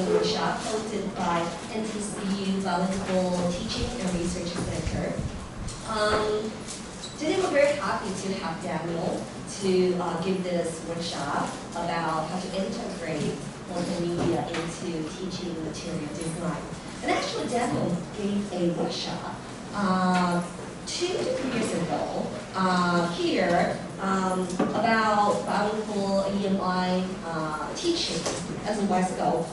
Workshop hosted by NTCU Bilingual Teaching and Research Center. Today we're very happy to have Daniel to give this workshop about how to integrate multimedia into teaching material design. And actually Daniel gave a workshop 2 to 3 years ago here about bilingual EMI teaching as a West Go.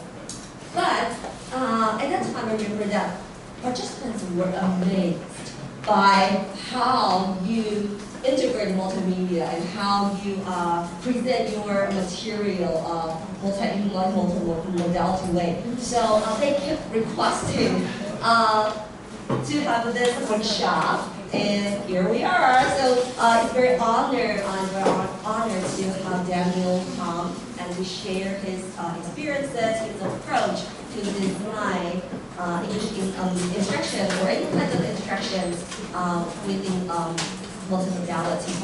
But at that time, I remember that participants were amazed by how you integrate multimedia and how you present your material multi-modality way. So they kept requesting to have this workshop, and here we are. So it's very honored to have Daniel come and to share his experiences, his approach to design instruction or any kind of instructions within multimodality.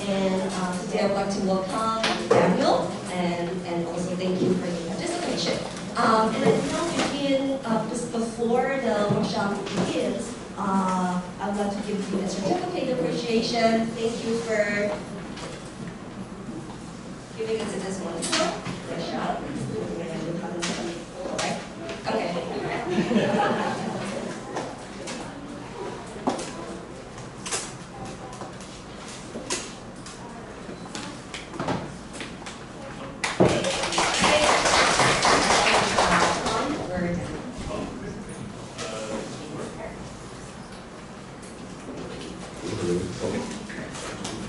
And today I would like to welcome Daniel and also thank you for your participation. And now before the workshop begins, I would like to give you a certificate of appreciation. Thank you for giving us this wonderful workshop. Right? Okay.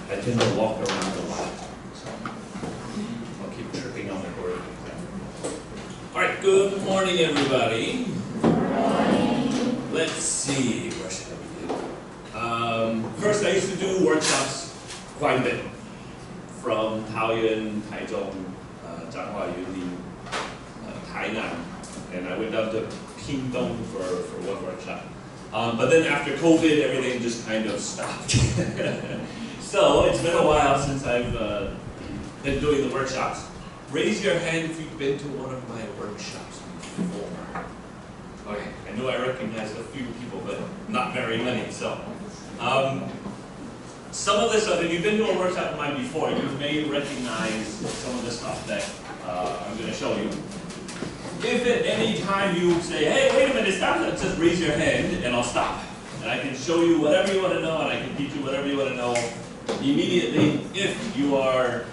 I tend to walk around a lot, so I'll keep tripping on the board. All right, good morning, everybody. Let's see, where should I begin? First, I used to do workshops quite a bit from Taoyuan, Taichung, Changhua, Yunlin, Tainan, and I went down to Pingdong for one workshop. But then after COVID, everything just kind of stopped. So it's been a while since I've been doing the workshops. Raise your hand if you've been to one of my workshops before. Okay, I know I recognize a few people, but not very many. So some of this stuff, if you've been to a workshop of mine before, you may recognize some of the stuff that I'm going to show you. If at any time you say, hey, wait a minute, stop that, just raise your hand and I'll stop. And I can show you whatever you want to know and I can teach you whatever you want to know immediately if you are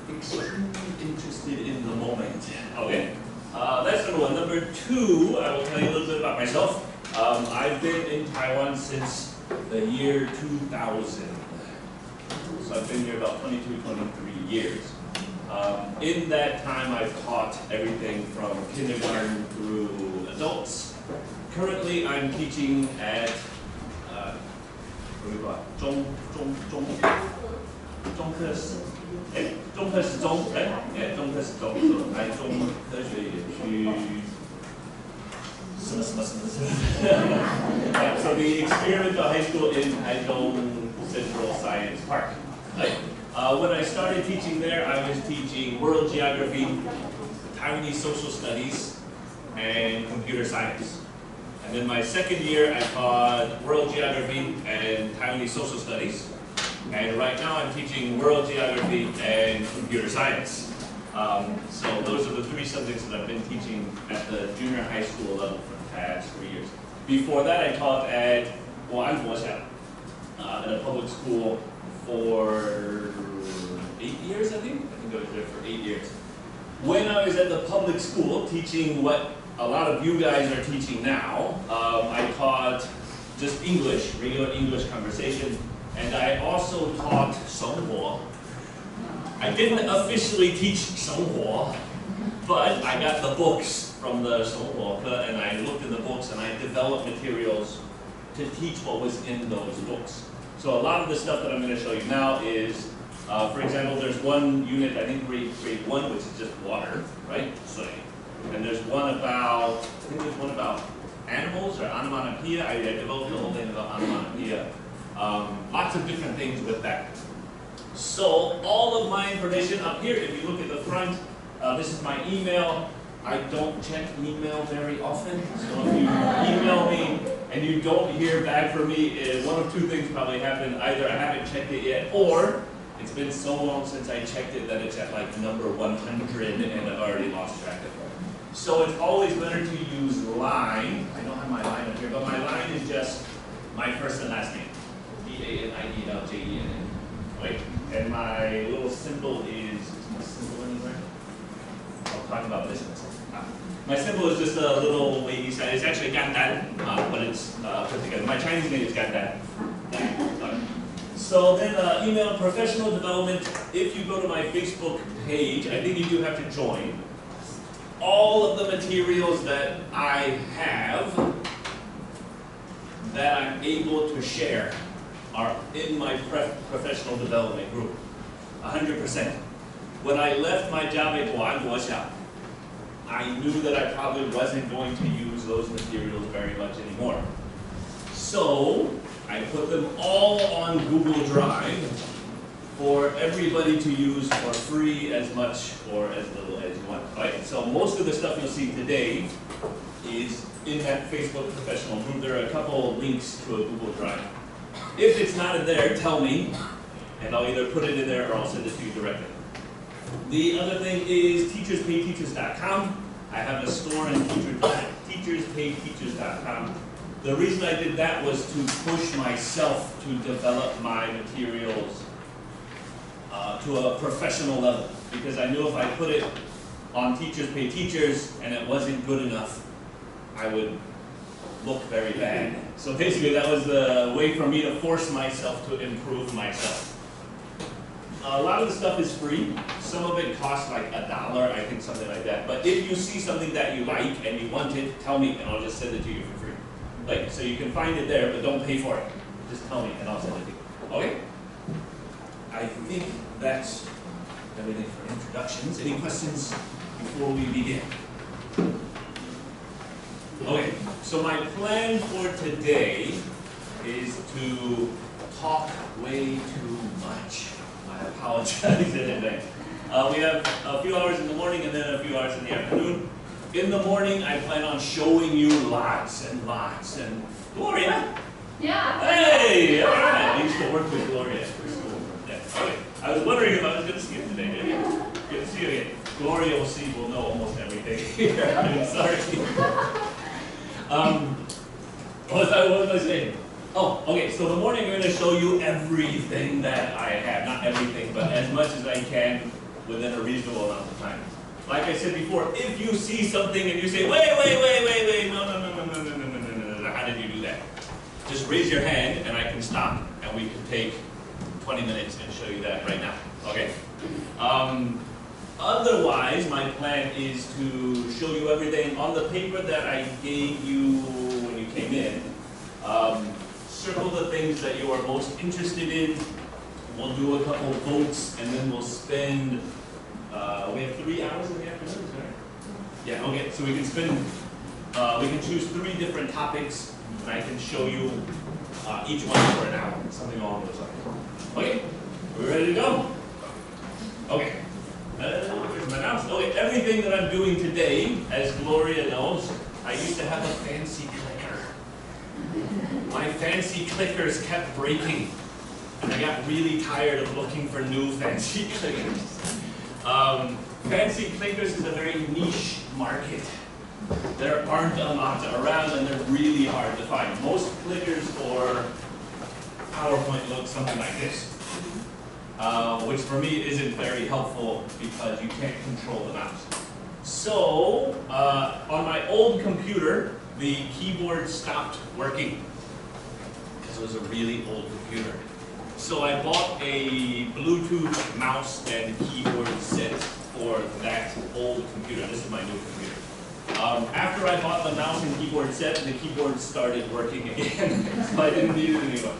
extremely interested in the moment. Okay, that's number one. Number two, I will tell you a little bit about myself. I've been in Taiwan since the year 2000. So I've been here about 22, 23 years. In that time, I've taught everything from kindergarten through adults. Currently, I'm teaching at so the experimental high school in Taichung Central Science Park. When I started teaching there, I was teaching world geography, Taiwanese social studies, and computer science. And then my second year, I taught world geography and Taiwanese social studies. And right now, I'm teaching world geography and computer science. So those are the 3 subjects that I've been teaching at the junior high school level for the past 3 years. Before that, I taught at 112年度at a public school for 8 years, I think. I think I was there for 8 years. When I was at the public school teaching what a lot of you guys are teaching now, I taught just English, regular English conversation, and I also taught 生活. I didn't officially teach 生活, but I got the books from the 生活课, and I looked in the books and I developed materials to teach what was in those books. So a lot of the stuff that I'm going to show you now is, for example, there's one unit, I think grade 1, which is just water, right? So, and there's one about, I think there's one about animals or onomatopoeia. I developed the whole thing about onomatopoeia. Lots of different things with that. So all of my information up here, if you look at the front, this is my email. I don't check email very often, so if you email me and you don't hear back from me, one of 2 things probably happened. Either I haven't checked it yet, or it's been so long since I checked it that it's at like number 100 and I've already lost track of it. So it's always better to use line. I don't have my line up here, but my line is just my first and last name. DANIELJENN. Right? And my little symbol is my symbol anywhere? I'll talk about this in a second. My symbol is just a little wavy sign. It's actually Gandan, but it's put together. My Chinese name is Gandan. So then email professional development. If you go to my Facebook page, I think you do have to join. All of the materials that I have that I'm able to share are in my professional development group, 100%. When I left my job at 112年度 I knew that I probably wasn't going to use those materials very much anymore. So I put them all on Google Drive for everybody to use for free, as much or as little as you want. Right? So most of the stuff you'll see today is in that Facebook professional group. There are a couple links to a Google Drive. If it's not in there, tell me, and I'll either put it in there or I'll send it to you directly. The other thing is teacherspayteachers.com. I have a store in teacherspayteachers.com. The reason I did that was to push myself to develop my materials to a professional level, because I knew if I put it on Teachers Pay Teachers and it wasn't good enough, I would look very bad. So basically that was the way for me to force myself to improve myself. A lot of the stuff is free. Some of it costs like $1, I think, something like that. But if you see something that you like and you want it, tell me and I'll just send it to you for free. Like, so you can find it there, but don't pay for it. Just tell me and I'll send it to you. Okay? I think that's everything for introductions. Any questions before we begin? Okay, so my plan for today is to talk way too much. I apologize in advance. We have a few hours in the morning and then a few hours in the afternoon. In the morning, I plan on showing you lots and lots. And Gloria? Yeah. Hey, all right. I used to work with Gloria for school. Yeah. Okay. I was wondering if I was going to see you today. Maybe. Good to see you again. Gloria will know almost everything here. I'm sorry. What was I saying? Oh, okay, so the morning I'm going to show you everything that I have. Not everything, but as much as I can within a reasonable amount of time. Like I said before, if you see something and you say, wait, no, how did you do that? Just raise your hand and I can stop and we can take 20 minutes and show you that right now, okay? Otherwise, my plan is to show you everything on the paper that I gave you when you came in. Circle the things that you are most interested in. We'll do a couple votes and then we'll spend, we have 3 hours in the afternoon, is that right? Yeah, okay, so we can spend, we can choose 3 different topics and I can show you each one for an hour, something along those lines. Okay, we ready to go? Okay. Where's my mouse? Okay, everything that I'm doing today, as Gloria knows, I used to have a fancy clicker. My fancy clickers kept breaking, and I got really tired of looking for new fancy clickers. fancy clickers is a very niche market. There aren't a lot around and they're really hard to find. Most clickers for PowerPoint look something like this, which for me isn't very helpful because you can't control the mouse. So, on my old computer, the keyboard stopped working because it was a really old computer. So I bought a Bluetooth mouse and keyboard set for that old computer. This is my new computer. After I bought the mouse and keyboard set, the keyboard started working again, so I didn't need it anymore.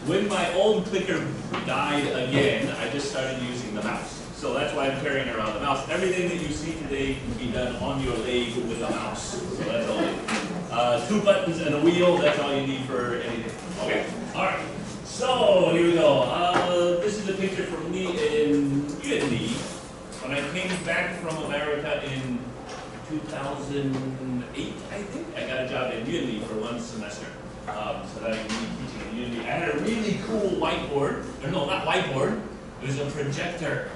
When my old clicker died again, I just started using the mouse. So that's why I'm carrying around the mouse. Everything that you see today can be done on your leg with a mouse. So that's all you need. 2 buttons and a wheel, that's all you need for anything. Okay, all right. So here we go. This is a picture from me in Yuanli. When I came back from America in 2008, I think, I got a job in Yuanli for 1 semester. So that I can be teaching in Yuanli. I had a really cool whiteboard, or no, not whiteboard, it was a projector.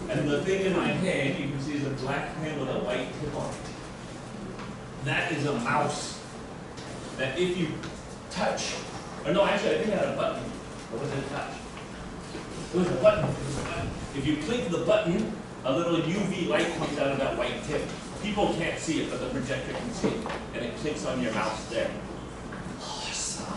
And the thing in my hand, you can see is a black pen with a white tip on it. That is a mouse that if you touch, or no, actually I think it had a button. Or was it a touch? It was a button. It was a button. If you click the button, a little UV light comes out of that white tip. People can't see it, but the projector can see it. And it clicks on your mouse there. Awesome.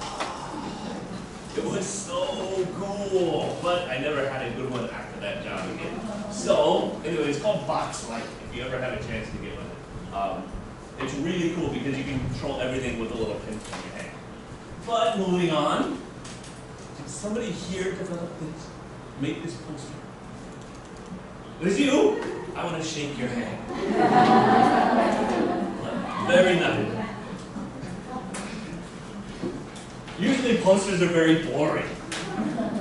It was so cool. But I never had a good one after that job again. So, anyway, it's called Box Light, if you ever have a chance to get one. It's really cool because you can control everything with a little pinch in your hand. But moving on, did somebody here develop this? Make this poster? It was you? I want to shake your hand. Very nice. Usually posters are very boring.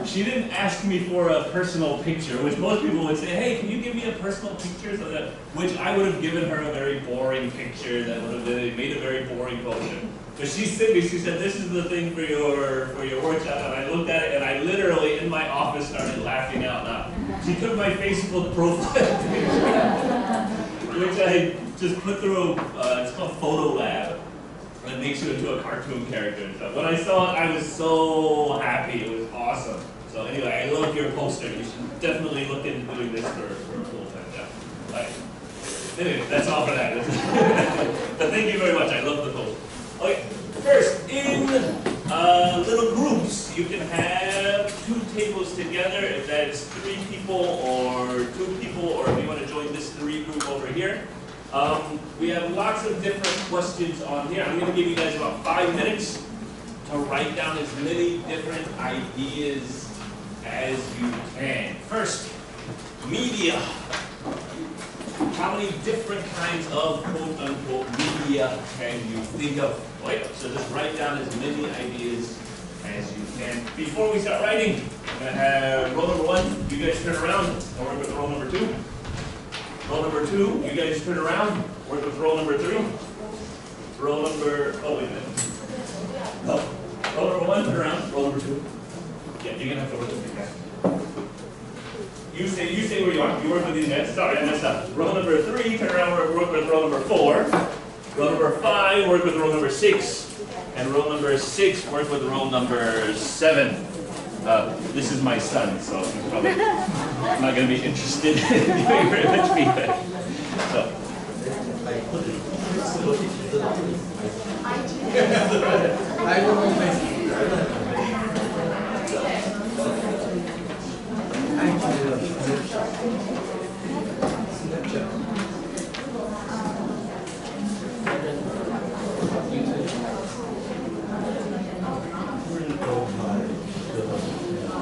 She didn't ask me for a personal picture, which most people would say, hey, can you give me a personal picture? So that, which I would have given her a very boring picture that would have made a very boring poster. But she said, this is the thing for your workshop, and I looked at it, and I literally, in my office, started laughing out loud. She took my Facebook profile picture, which I just put through, it's called Photo Lab. And it makes you into a cartoon character and stuff. When I saw it, I was so happy. It was awesome. So anyway, I love your poster. You should definitely look into doing this for a full-time job. All right. Anyway, that's all for that. But thank you very much. I love the poster. Okay, first, in little groups, you can have 2 tables together. If that's 3 people or 2 people, or if you want to join this 3 group over here. We have lots of different questions on here. I'm going to give you guys about 5 minutes to write down as many different ideas as you can. First, media. How many different kinds of quote-unquote media can you think of? Right? So just write down as many ideas as you can. Before we start writing, I'm going to have roll number 1. You guys turn around and work with roll number 2. Roll number 2, you guys turn around, work with roll number 3. Roll number, oh wait a minute. Oh, roll number 1, turn around, roll number 2. Yeah, you're gonna have to work with these guys. You say where you are, you work with these guys. Sorry, I messed up. Roll number 3, turn around, work with roll number 4. Roll number 5, work with roll number 6. And roll number 6, work with roll number 7. This is my son, so he's probably not going to be interested in doing very much feedback. So.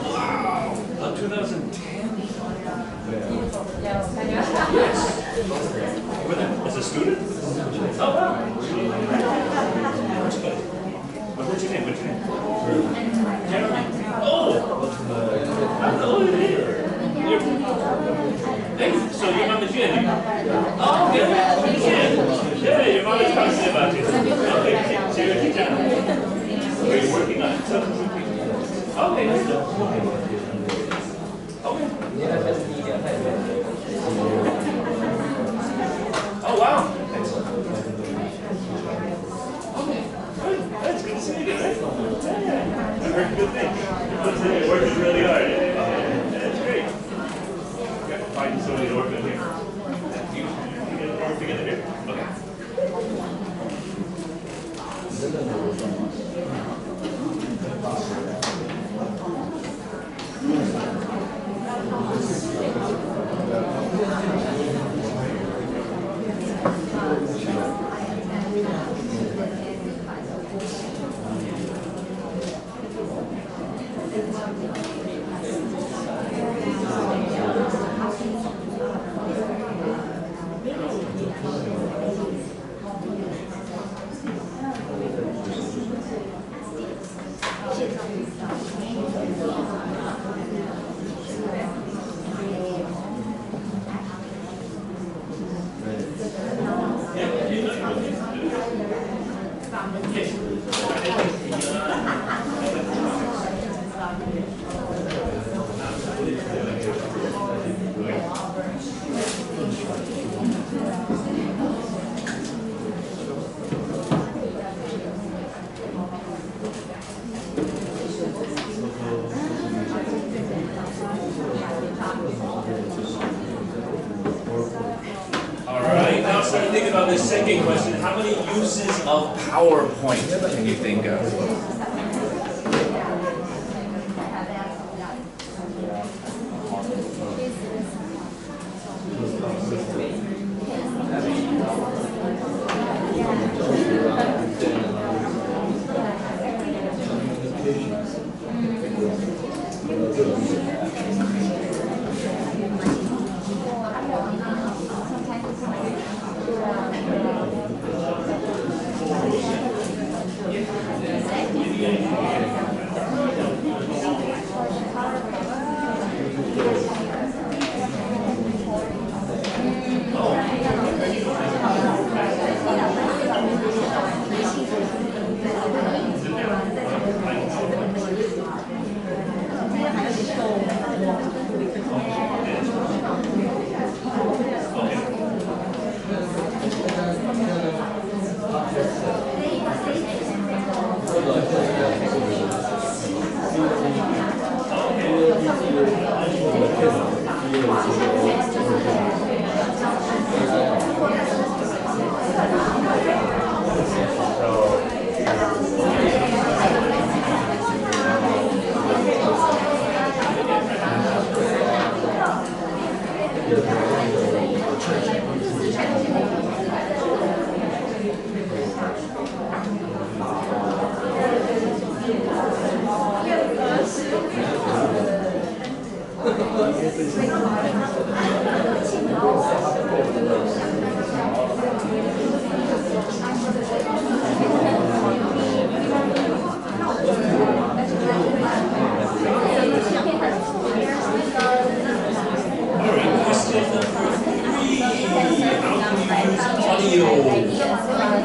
Wow, 2010? Yes. As a student? Oh, wow. What's your name? What's your name? Jeremy. Oh! Oh, hey, so your mom is Jen? Oh, okay. Jen. Yeah, your mom is talking about you. Okay, so you're a teacher. So you're working on it. Okay, that's good. Okay. Oh, wow. Excellent. Okay, good. That's good to see you again, right? Yeah, I heard good things. You're working really hard. That's great. Okay, find somebody to work with here. You get to work together here? Okay. Think about this second question. How many uses of PowerPoint can you think of?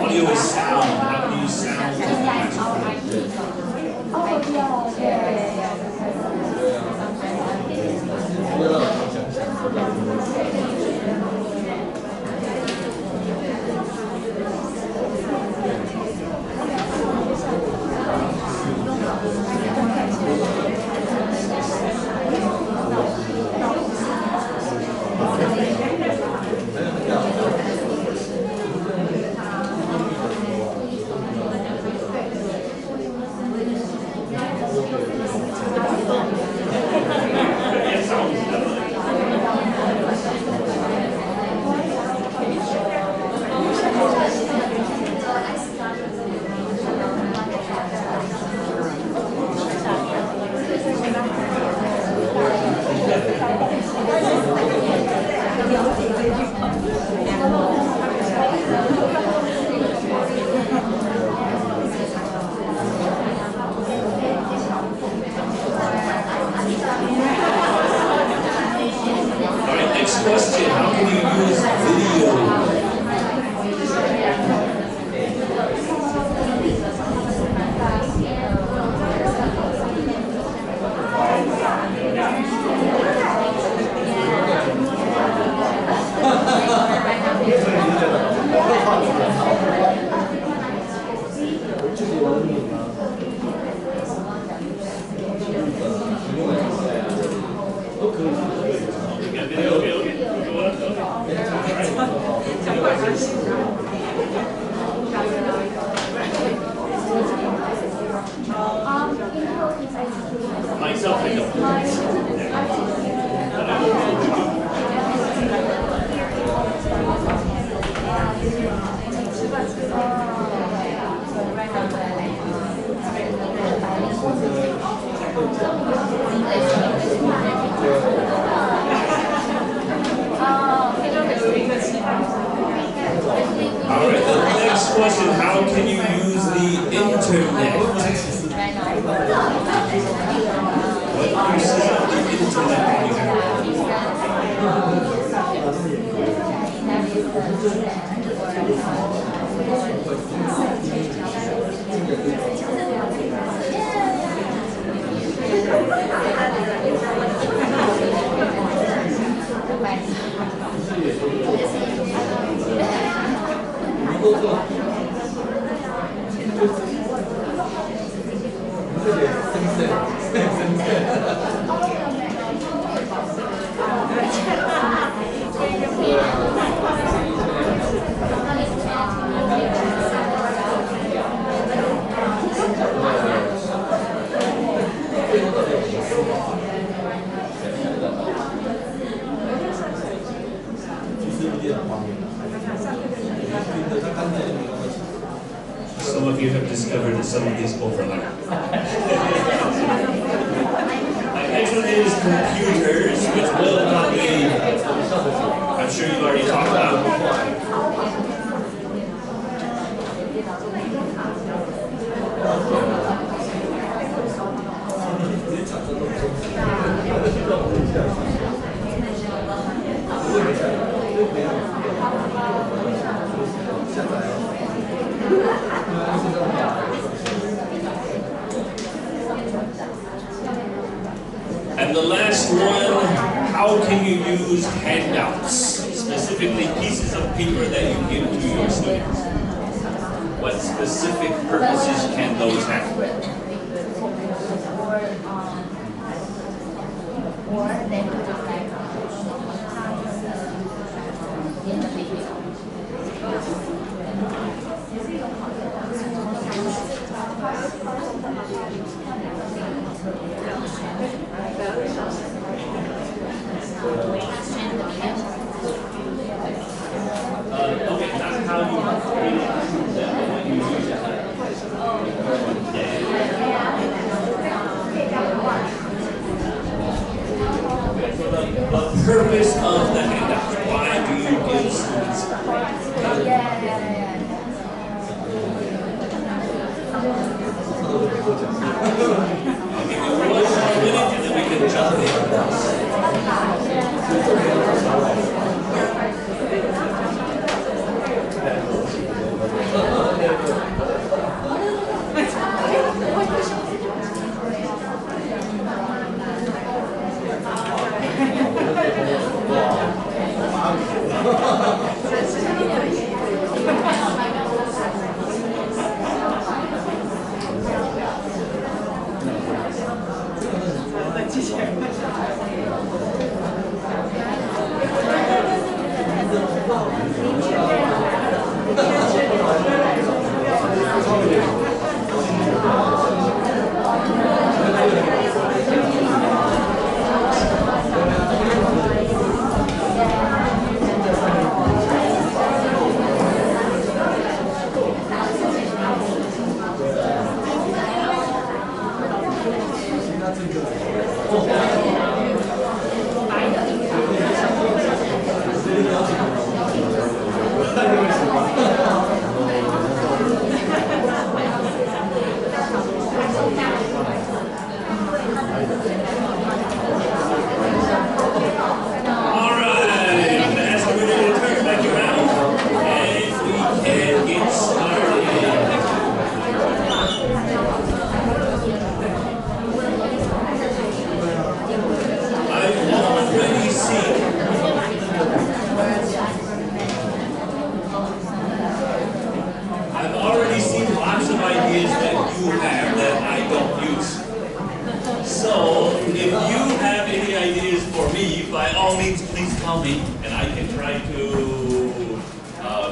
Audio is sound. How can you use sound to All right, the next question, how can you use the internet? What uses of the internet do you have? Some of you have discovered that some of these overlap. Next one is computers, which will probably, I'm sure you've already talked about. And the last one, how can you use handouts, specifically pieces of paper that you give to your students? What specific purposes can those have? Okay, not how you really use them, but what you use it. The purpose of the handout. Why do you give students? I'll give you one more minute and then we can jump in.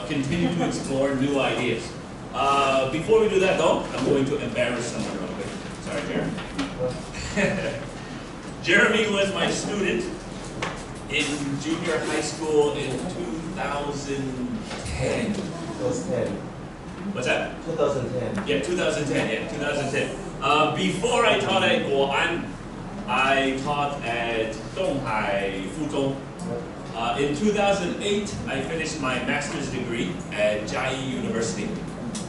Continue to explore new ideas. Before we do that though, I'm going to embarrass someone real quick. Sorry, Jeremy. Jeremy was my student in junior high school in 2010. 2010. What's that? 2010. Yeah, 2010. Yeah, 2010. Before I taught at Guoan, I taught at Donghai Fuzhong. In 2008, I finished my master's degree at Chiayi University.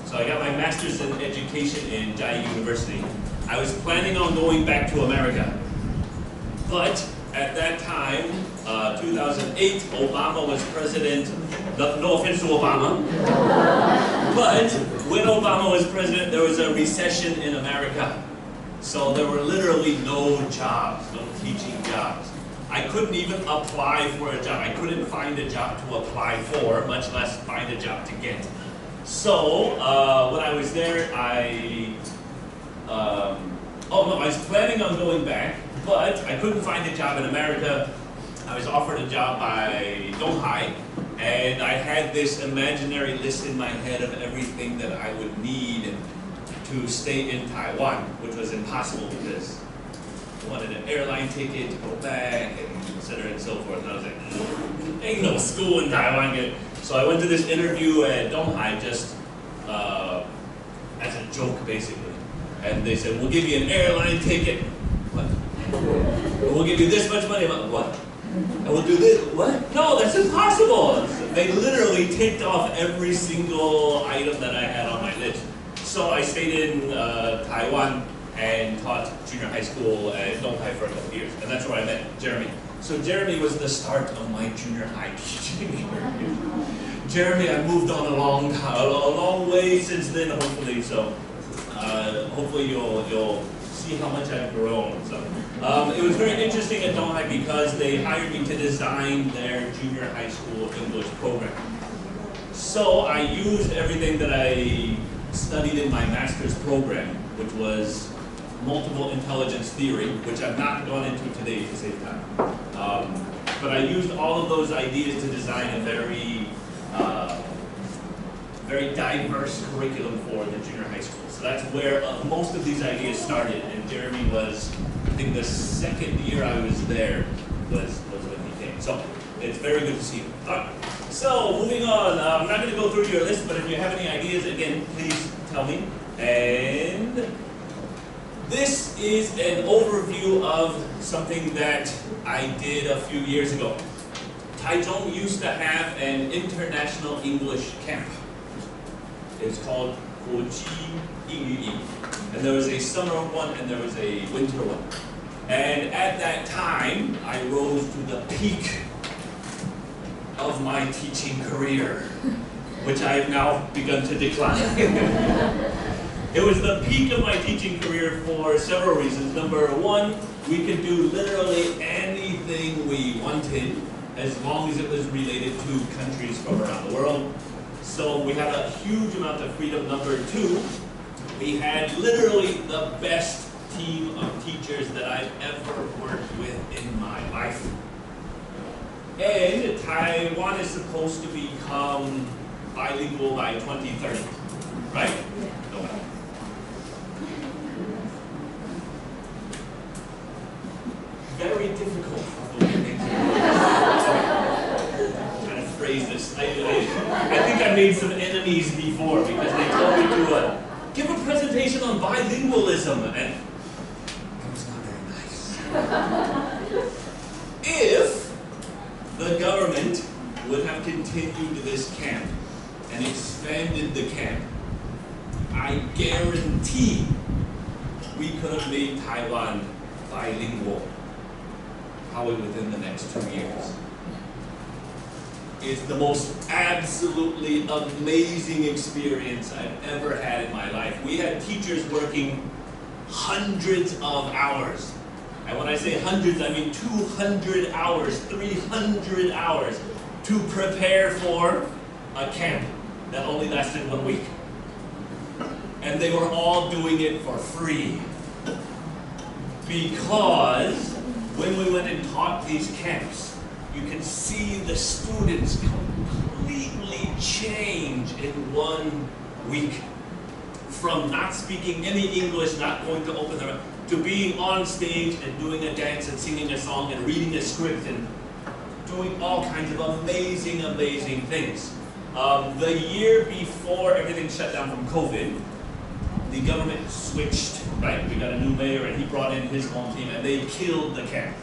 So I got my master's in education in Chiayi University. I was planning on going back to America. But at that time, 2008, Obama was president. No offense to Obama. But when Obama was president, there was a recession in America. So there were literally no jobs, no teaching jobs. I couldn't even apply for a job. I couldn't find a job to apply for, much less find a job to get. So when I was there, I was planning on going back, but I couldn't find a job in America. I was offered a job by Donghai, and I had this imaginary list in my head of everything that I would need to stay in Taiwan, which was impossible because I wanted an airline ticket to go back, and et cetera and so forth. And I was like, ain't no school in Taiwan yet. So I went to this interview at Donghai just as a joke, basically. And they said, we'll give you an airline ticket. What? We'll give you this much money. What? And we'll do this. What? No, that's impossible. They literally ticked off every single item that I had on my list. So I stayed in Taiwan and taught junior high school at Donghai for a couple of years. And that's where I met Jeremy. So Jeremy was the start of my junior high teaching. Jeremy, I moved on a long way since then, hopefully. So hopefully you'll see how much I've grown. So it was very interesting at Donghai because they hired me to design their junior high school English program. So I used everything that I studied in my master's program, which was multiple intelligence theory, which I've not gone into today to save time. But I used all of those ideas to design a very diverse curriculum for the junior high school. So that's where most of these ideas started. And Jeremy was, I think the second year I was there was when he came. So it's very good to see you. All right. So moving on, I'm not going to go through your list, but if you have any ideas, again, please tell me. And this is an overview of something that I did a few years ago. Taichung used to have an international English camp. It's called Guoji Yingyu. And there was a summer one and there was a winter one. And at that time, I rose to the peak of my teaching career, which I have now begun to decline. It was the peak of my teaching career for several reasons. Number one, we could do literally anything we wanted as long as it was related to countries from around the world. So we had a huge amount of freedom. Number two, we had literally the best team of teachers that I've ever worked with in my life. And Taiwan is supposed to become bilingual by 2030, right? No. Very difficult. Trying to phrase this. I think I made some enemies before because they told me to give a presentation on bilingualism, and it was not very nice. If the government would have continued this camp and expanded the camp, I guarantee we could have made Taiwan bilingual probably within the next 2 years. It's the most absolutely amazing experience I've ever had in my life. We had teachers working hundreds of hours. And when I say hundreds, I mean 200 hours, 300 hours to prepare for a camp that only lasted 1 week. And they were all doing it for free. Because when we went and taught these camps, you can see the students completely change in 1 week. From not speaking any English, not going to open their mouth, to being on stage and doing a dance and singing a song and reading a script and doing all kinds of amazing, amazing things. The year before everything shut down from COVID, the government switched, right? We got a new mayor and he brought in his own team and they killed the camp.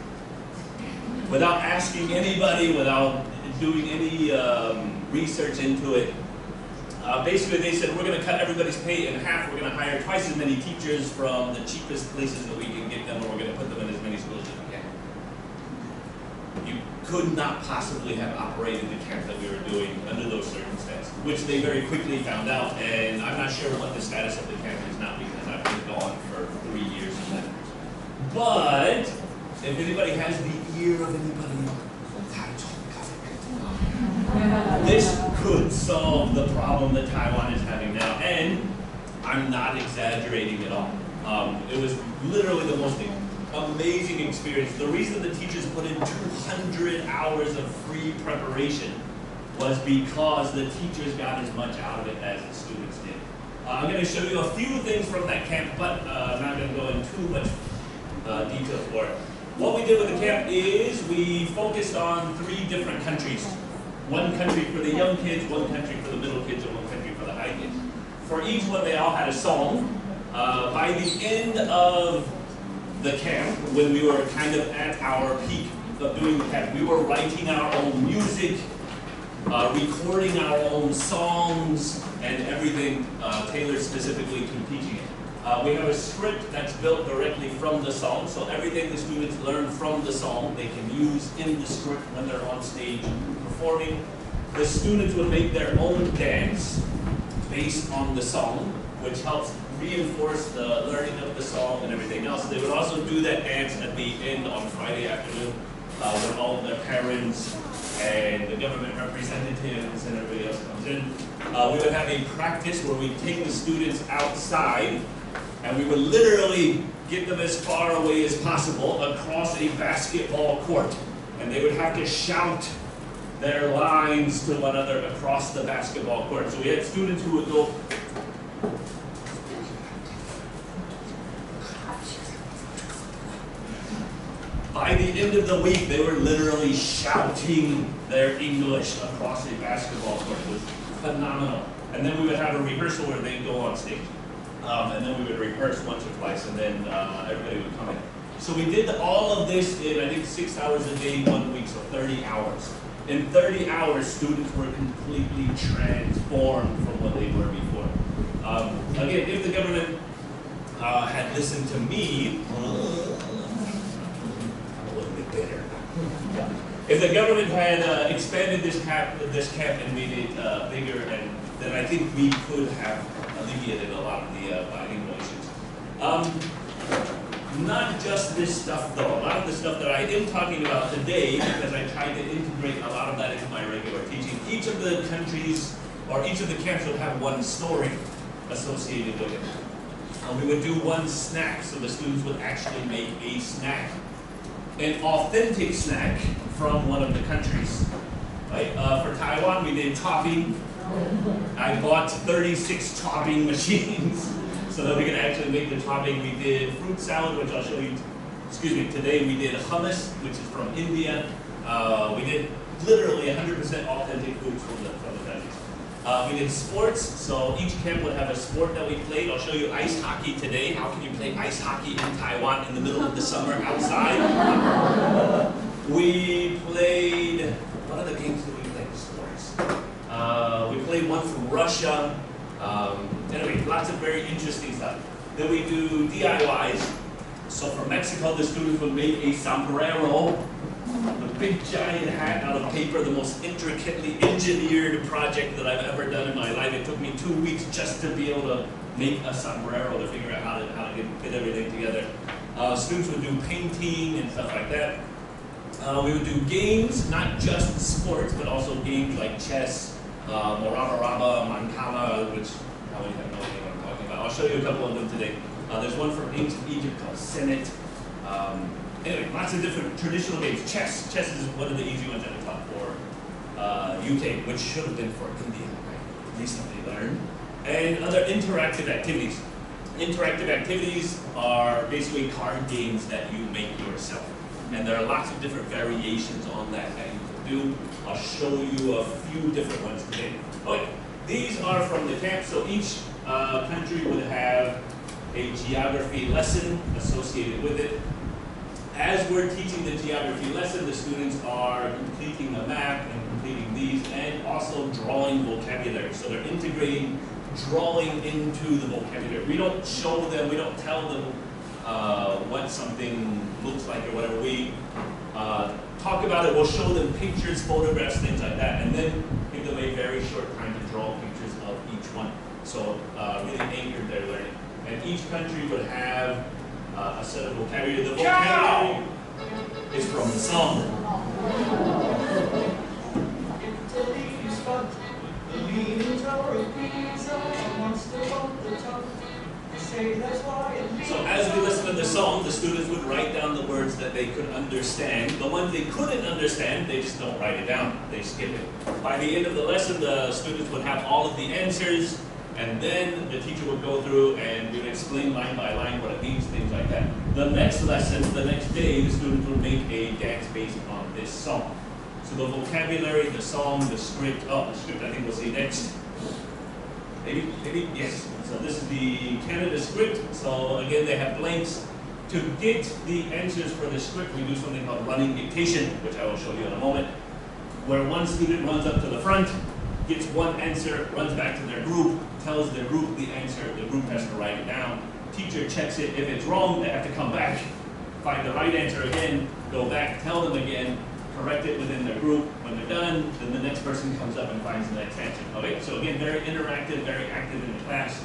without asking anybody, without doing any research into it. Basically, they said, we're going to cut everybody's pay in half. We're going to hire twice as many teachers from the cheapest places that we can get them, and we're going to put them in as many schools as we can. You could not possibly have operated the camp that we were doing under those circumstances, which they very quickly found out, and I'm not sure what the status of the camp is now because I've been gone for 3 years of that. But if anybody has the ear of anybody, this could solve the problem that Taiwan is having now, and I'm not exaggerating at all. It was literally the most amazing experience. The reason the teachers put in 200 hours of free preparation was because the teachers got as much out of it as the students did. I'm going to show you a few things from that camp, but I'm not going to go into too much detail for it. What we did with the camp is we focused on 3 different countries. 1 country for the young kids, 1 country for the middle kids, and 1 country for the high kids. For each one, they all had a song. By the end of the camp, when we were kind of at our peak of doing the camp, we were writing our own music, recording our own songs, and everything tailored specifically to teaching it. We have a script that's built directly from the song, so everything the students learn from the song, they can use in the script when they're on stage performing. The students would make their own dance based on the song, which helps reinforce the learning of the song and everything else. They would also do that dance at the end on Friday afternoon when all of their parents and the government representatives and everybody else comes in. We would have a practice where we take the students outside and we would literally get them as far away as possible across a basketball court. And they would have to shout their lines to one another across the basketball court. So we had students who would go, by the end of the week, they were literally shouting their English across a basketball court. It was phenomenal. And then we would have a rehearsal where they'd go on stage. And then we would rehearse once or twice, and then everybody would come in. So we did all of this in, I think, 6 hours a day, 1 week, so 30 hours. In 30 hours, students were completely transformed from what they were before. Again, if the government had listened to me, if the government had expanded this camp and made it bigger, then I think we could have alleviated a lot of the bilingual issues. Not just this stuff though. A lot of the stuff that I am talking about today, because I tried to integrate a lot of that into my regular teaching. Each of the countries, or each of the camps would have 1 story associated with it. We would do 1 snack, so the students would actually make a snack. An authentic snack from one of the countries. Right? For Taiwan, we did topping. I bought 36 topping machines so that we could actually make the topping. We did fruit salad, which I'll show you. Excuse me. Today we did hummus, which is from India. We did literally 100% authentic foods from the countries. We did sports, so each camp would have a sport that we played. I'll show you ice hockey today. How can you play ice hockey in Taiwan in the middle of the summer outside? We played, what other games did we play? Sports. We played one from Russia. Anyway, lots of very interesting stuff. Then we do DIYs. So from Mexico, the students would make a sombrero, a big giant hat out of paper, the most intricately engineered project that I've ever done in my life. It took me 2 weeks just to be able to make a sombrero, to figure out how to fit everything together. Students would do painting and stuff like that. We would do games, not just sports, but also games like chess, Moraba Raba, Mankama, which probably have no idea what I'm talking about. I'll show you a couple of them today. There's one from ancient Egypt called Senet. Anyway, lots of different traditional games. Chess. Chess is one of the easy ones that I taught for UK, which should have been for India, right? Recently learned. And other interactive activities. Interactive activities are basically card games that you make yourself. And there are lots of different variations on that you can do. I'll show you a few different ones today. Okay, these are from the camp. So each country would have a geography lesson associated with it. as we're teaching the geography lesson, the students are completing a map and completing these and also drawing vocabulary. So they're integrating drawing into the vocabulary. We don't show them, we don't tell them what something looks like or whatever. We talk about it, we'll show them pictures, photographs, things like that, and then give them a very short time to draw pictures of each one. So really anchored their learning. And each country would have a set of vocabulary. The vocabulary is from the song. So as we listen to the song, the students would write down the words that they could understand. The ones they couldn't understand, they just don't write it down. They skip it. By the end of the lesson, the students would have all of the answers, and then the teacher would go through and would explain line by line what it means, things like that. The next lesson, the next day, the students would make a dance based on this song. So the vocabulary, the song, the script, the script I think we'll see next. Maybe, yes. So this is the Canada script. So again, they have blanks. To get the answers for the script, we do something called running dictation, which I will show you in a moment, where one student runs up to the front, gets one answer, runs back to their group, tells their group the answer, the group has to write it down. Teacher checks it. If it's wrong, they have to come back, find the right answer again, go back, tell them again, correct it within their group. When they're done, then the next person comes up and finds the next answer. Okay, so again, very interactive, very active in the class.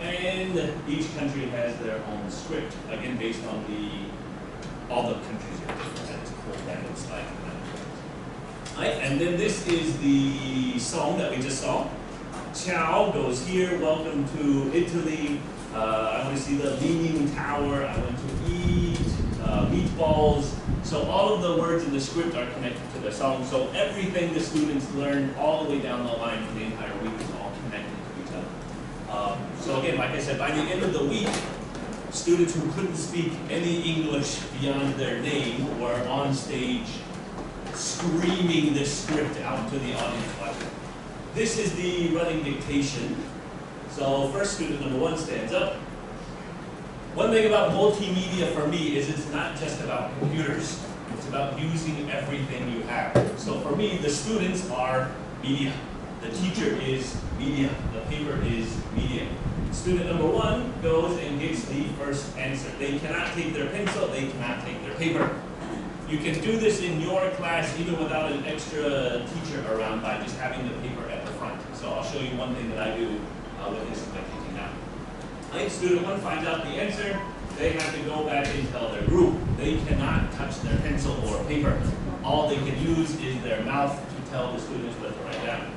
And each country has their own script, again, based on all the countries are different. That is cool, that looks like. Right, and then this is the song that we just saw. Ciao goes here, welcome to Italy. I want to see the Leaning Tower, I want to eat meatballs. So all of the words in the script are connected to the song. So everything the students learn all the way down the line for the entire week is all connected to each other. So again, like I said, by the end of the week, students who couldn't speak any English beyond their name were on stage screaming this script out to the audience. This is the running dictation. So first, student number 1 stands up. One thing about multimedia for me is it's not just about computers. It's about using everything you have. So for me, the students are media. The teacher is media. The paper is media. Student number 1 goes and gets the first answer. They cannot take their pencil, they cannot take their paper. You can do this in your class even without an extra teacher around by just having the paper at the front. So I'll show you one thing that I do with this by teaching now. Right, student 1 finds out the answer. They have to go back and tell their group. They cannot touch their pencil or paper. All they can use is their mouth to tell the students what to write down.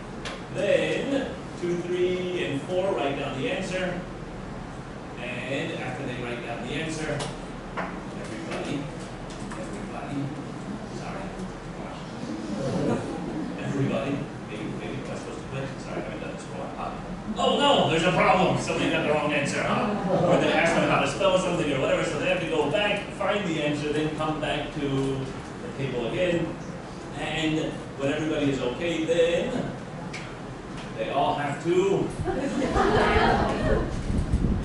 Then 2, 3, and 4 write down the answer. And after they write down the answer, everybody, maybe I'm supposed to quit. Sorry, I haven't done this for a while. Oh no, there's a problem. Somebody got the wrong answer. Or they asked them how to spell something or whatever, so they have to go back, find the answer, then come back to the table again. And when everybody is okay, then they all have to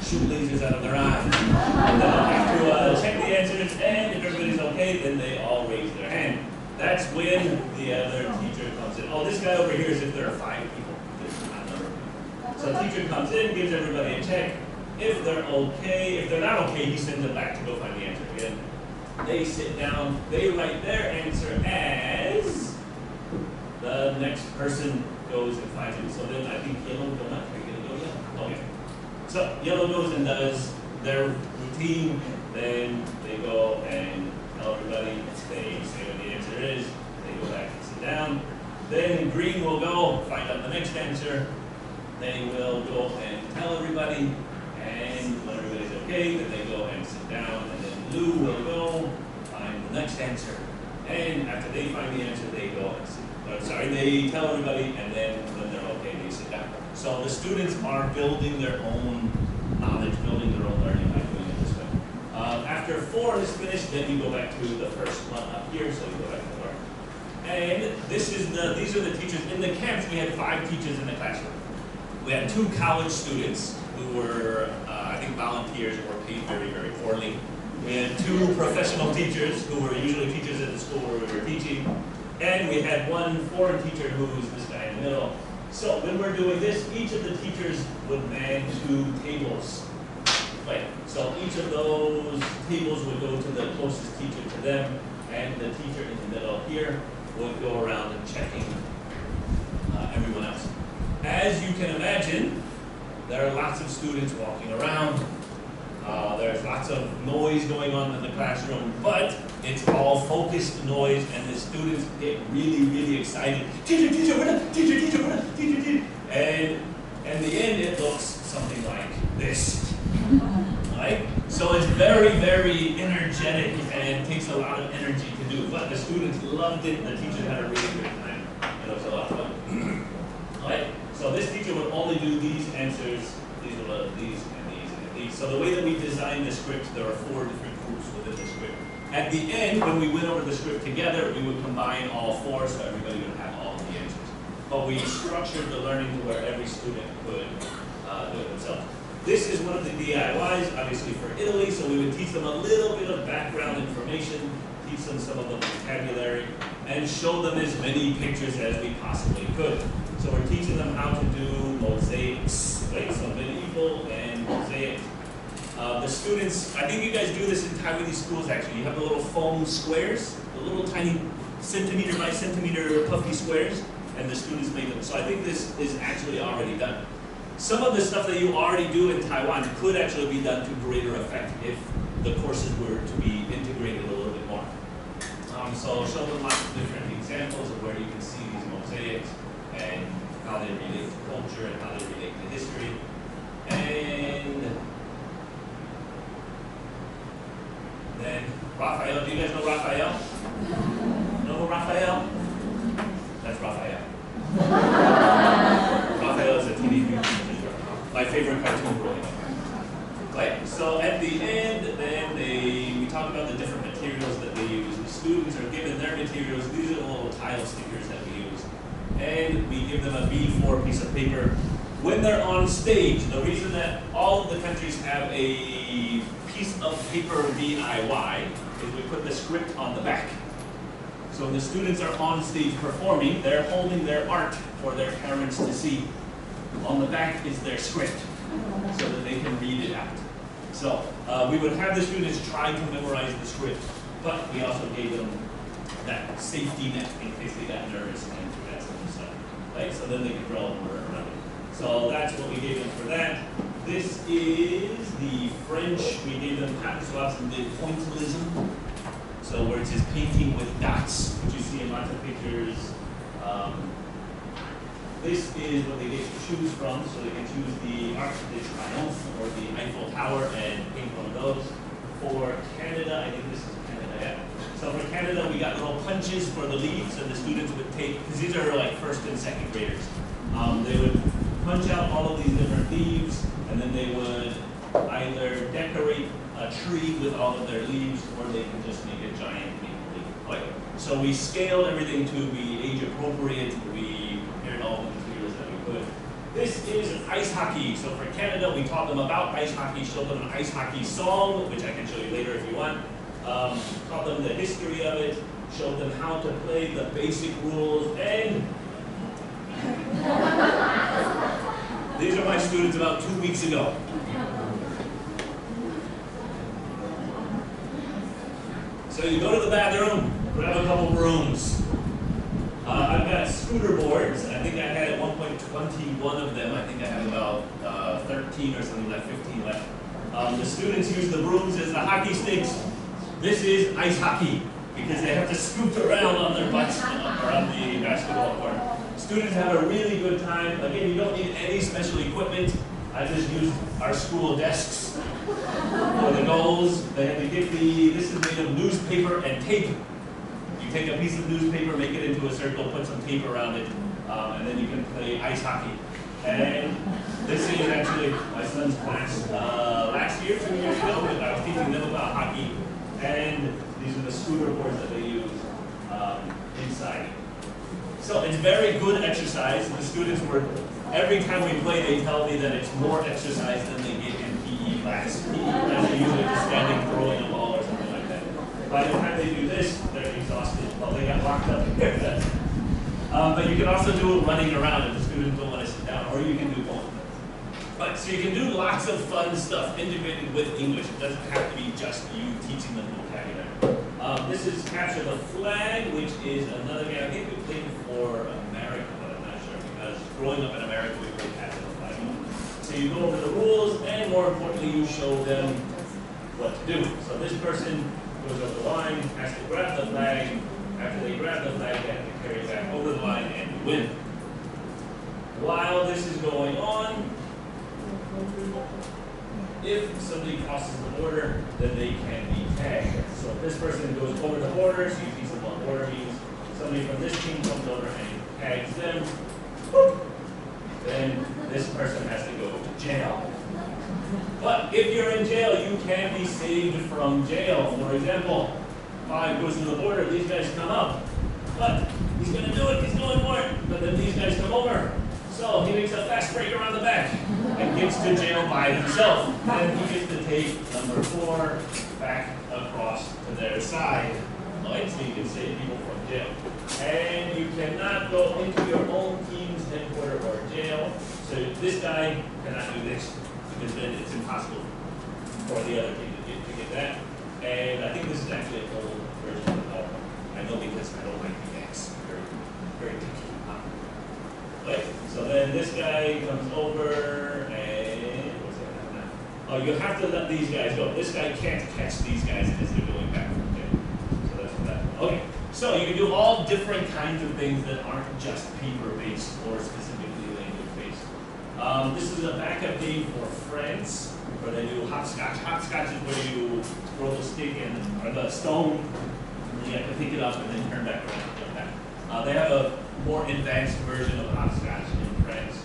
shoot lasers out of their eyes. And they'll have to check the answers, and if everybody's okay, then they all raise their hand. That's when the other teacher comes in. Oh, this guy over here is if there are 5 people. This is not a number. So the teacher comes in, gives everybody a check. If they're okay, if they're not okay, he sends them back to go find the answer again. They sit down, they write their answer as the next person goes and finds it. So then I think yellow go not. Are you gonna go yellow? Okay. So yellow goes and does their routine, then they go and tell everybody, they say what the answer is, they go back and sit down. Then green will go, find out the next answer. They will go and tell everybody, and when everybody's okay, then they go and sit down, and then blue will go, find the next answer. And after they find the answer, they go and sit. They tell everybody, and then when they're okay, they sit down. So the students are building their own knowledge, building their own learning by doing it this way. After 4 is finished, then you go back to the first one up here, so you go back to work. And these are the teachers. In the camps, we had 5 teachers in the classroom. We had 2 college students who were, I think, volunteers or paid very, very poorly. We had 2 professional teachers who were usually teachers at the school where we were teaching, and we had 1 foreign teacher who's this guy in the middle. So when we're doing this, each of the teachers would man 2 tables. Right. So each of those tables would go to the closest teacher to them, and the teacher in the middle here would go around and checking everyone else. As you can imagine, there are lots of students walking around. There's lots of noise going on in the classroom, but it's all focused noise, and the students get really, really excited. Teacher, teacher, we're done. Teacher, teacher, we're done. Teacher, teacher. And in the end, it looks something like this. Right? So it's very, very energetic and takes a lot of energy to do. But the students loved it, and the teachers had a really good time. It was a lot of fun. Right? So this teacher would only do these answers, these and these and these. So the way that we designed the script, there are 4 different groups within the script. At the end, when we went over the script together, we would combine all 4 so everybody would have all of the answers. But we structured the learning to where every student could do it themselves. This is one of the DIYs, obviously for Italy, so we would teach them a little bit of background information, teach them some of the vocabulary, and show them as many pictures as we possibly could. So we're teaching them how to do mosaics, right? So medieval and mosaic. The students, I think you guys do this in Taiwanese schools actually. You have the little foam squares, the little tiny centimeter by centimeter puffy squares, and the students make them. So I think this is actually already done. Some of the stuff that you already do in Taiwan could actually be done to greater effect if the courses were to be integrated a little bit more. So I'll show them lots of different examples of where you can see these mosaics and how they relate to culture and how they relate to history. And then Raphael, do you guys know Raphael? Know who Raphael? That's Raphael. Raphael is a Teenage Mutant Ninja Turtle. My favorite cartoon growing up. Right. So at the end, then we talk about the different materials that they use. The students are given their materials. These are the little tile stickers that we use. And we give them a B4 piece of paper. When they're on stage, the reason that all of the countries have a piece of paper DIY is we put the script on the back. So when the students are on stage performing, they're holding their art for their parents to see. On the back is their script, so that they can read it out. So we would have the students try to memorize the script, but we also gave them that safety net in case they got nervous and forgot some of the stuff. Right? So then they could draw a word around it. So that's what we gave them for that. This is the French. We gave them Patrice and did pointillism. So where it says painting with dots, which you see in lots of pictures. This is what they get to choose from, so they can choose the Arc de Triomphe or the Eiffel Tower and paint one of those. For Canada, I think this is Canada, yeah. So for Canada, we got little punches for the leaves, and the students would take, because these are like 1st and 2nd graders. They would punch out all of these different leaves, and then they would either decorate a tree with all of their leaves, or they can just make a giant maple leaf. Like, so we scaled everything to be age appropriate. We prepared all the materials that we could. This is ice hockey. So for Canada, we taught them about ice hockey, showed them an ice hockey song, which I can show you later if you want. Taught them the history of it, showed them how to play, the basic rules, and these are my students about 2 weeks ago. So you go to the bathroom, grab a couple brooms. I've got scooter boards. I think I had at one point 21 of them. I think I have about 13 or something like 15 left. The students use the brooms as the hockey sticks. This is ice hockey because they have to scoot around on their butts around the basketball court. Students have a really good time. Again, you don't need any special equipment. I just used our school desks for the goals. They had to get this is made of newspaper and tape. You take a piece of newspaper, make it into a circle, put some tape around it, and then you can play ice hockey. And this is actually my son's class last year, 2 years ago, I was teaching them about hockey. And these are the scooter boards that they use inside. So it's very good exercise. The students were, every time we play, they tell me that it's more exercise than they get in PE class. PE class, they're usually just standing, throwing a ball or By the time they do this, they're exhausted. Well, they got locked up here. But you can also do it running around if the students don't want to sit down, or you can do both. But so you can do lots of fun stuff integrated with English. It doesn't have to be just you teaching them vocabulary. This is Capture the Flag, which is another game. I think we played for America, but I'm not sure because growing up in America, we played Capture the Flag. So you go over the rules, and more importantly, you show them what to do. So this person goes over the line, has to grab the flag. After they grab the flag, they have to carry it back over the line and win. While this is going on, if somebody crosses the border, then they can be tagged. So if this person goes over the border, so you teach them what border means, somebody from this team comes over and tags them, then this person has to go to jail. But if you're in jail, you can be saved from jail. For example, 5 goes to the border, these guys come up. But he's going to do it, he's going for it. But then these guys come over. So he makes a fast break around the back and gets to jail by himself. And he gets to take number 4 back across to their side. Right? So you can save people from jail. And you cannot go into your own team's headquarters or jail. So this guy cannot do this, because then it's impossible for the other team to get that. And I think this is actually an old version of the PowerPoint. I know because I don't like the X. Very picky. Right? So then this guy comes over and what's going to happen now? Oh, you have to let these guys go. This guy can't catch these guys as they're going back. Okay. So that's what that. Okay. So you can do all different kinds of things that aren't just paper-based or specifically language-based. This is a backup game for France, where they do hopscotch. Hopscotch is where you throw the stick or the stone, and you have to pick it up and then turn back around and come back. They have a more advanced version of hopscotch in France.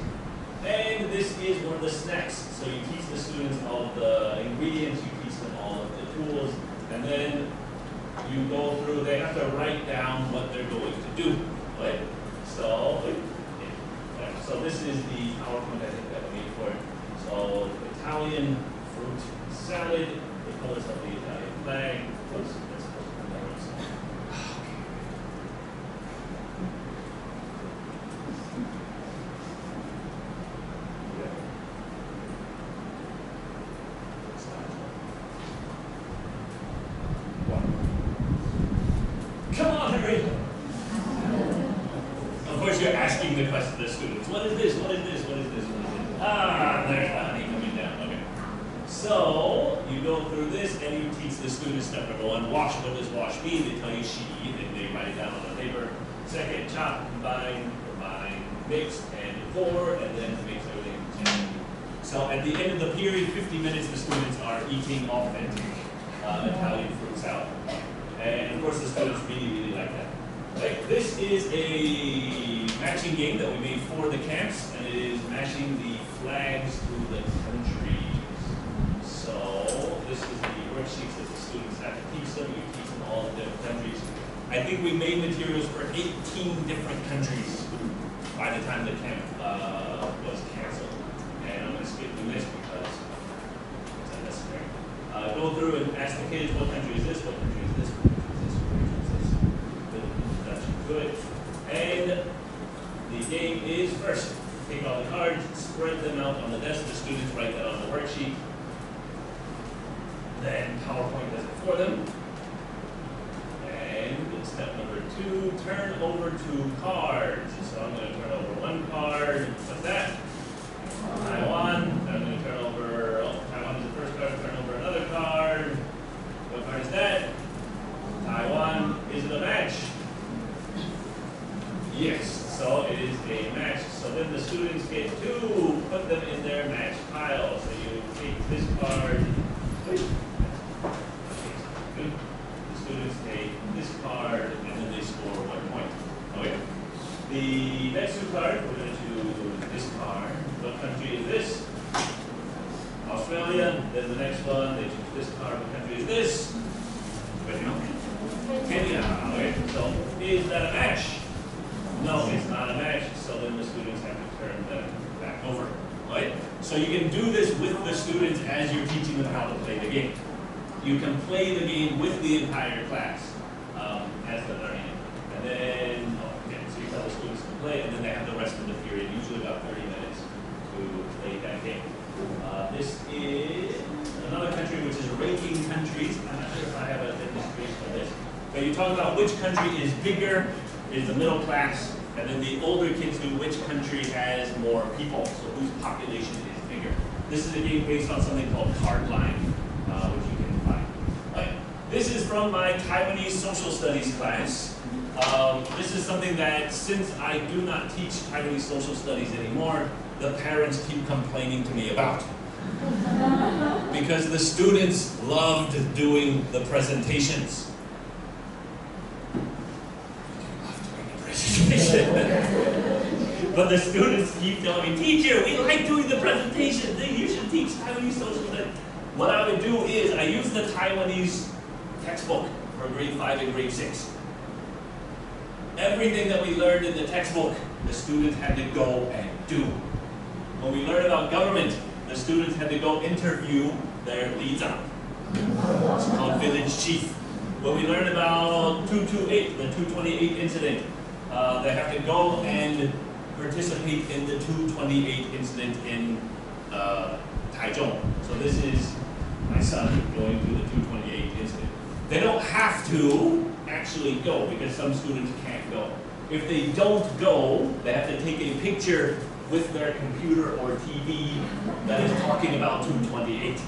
And this is one of the snacks. So you teach the students all of the ingredients, you teach them all of the tools, and then you go through, they have to write down what they're going to do. Right? So this is the PowerPoint I think that we made for it. So Italian fruit salad, the colors of the Italian flag. Oops, that's supposed to come down. Come on, hurry! Of course, you're asking the question to the students. What is this? What is this? What is this? What is this? Ah, there's the honey coming down. Okay. So you go through this and you teach the students step number 1, wash. What does wash mean? They tell you she, and they write it down on the paper. Second, chop, combine, mix, and pour, and then mix everything. So at the end of the period, 50 minutes, the students are eating authentic Italian fruit salad. And of course, the students really like that. Right? This is a matching game that we made for the camps, and it is matching the flags to the countries. So this is the worksheets that the students have to teach them. You teach them all the different countries. I think we made materials for 18 different countries by the time the camp was canceled. And I'm going to skip through this because it's unnecessary. Go through and ask the kids, what country is this? What country is this? What country is this? What country is this? That's good. And the game is first, take all the cards, spread them out on the desk. The students write that on the worksheet. Then PowerPoint does it for them. And step number 2, turn over 2 cards. So I'm going to turn over 1 card. What's that? Taiwan. I'm going to turn over, Taiwan is the first card. Turn over another card. What card is that? Taiwan. Is it a match? Yes. So it is a match. So then the students get to put them in their match pile. So you take this card. Good. The students take this card and then they score 1 point. Okay. The next 2 cards, we're going to do this card. What country is this? Australia. Then the next one, they choose this card. What country is this? Kenya. Okay. So is that a match? No, it's not a match. So then the students have to turn them back over. Right? So you can do this with the students as you're teaching them how to play the game. you can play the game with the entire class as they're learning it. And then, so you tell the students to play, and then they have the rest of the period, usually about 30 minutes, to play that game. This is another country which is ranking countries. I'm not sure if I have a demonstration for this. But you talk about which country is bigger, is the middle class, and then the older kids do which country has more people, so whose population is bigger. This is a game based on something called card line, which you can find. Right. This is from my Taiwanese social studies class. This is something that, since I do not teach Taiwanese social studies anymore, the parents keep complaining to me about. Because the students loved doing the presentations. But the students keep telling me, teacher, we like doing the presentations. You should teach Taiwanese social studies. What I would do is I use the Taiwanese textbook for grade 5 and grade 6. Everything that we learned in the textbook, the students had to go and do. When we learned about government, the students had to go interview their lizang. It's called village chief. When we learned about 228, the 228 incident, they have to go and participate in the 228 incident in Taichung. So this is my son going to the 228 incident. They don't have to actually go because some students can't go. If they don't go, they have to take a picture with their computer or TV that is talking about 228.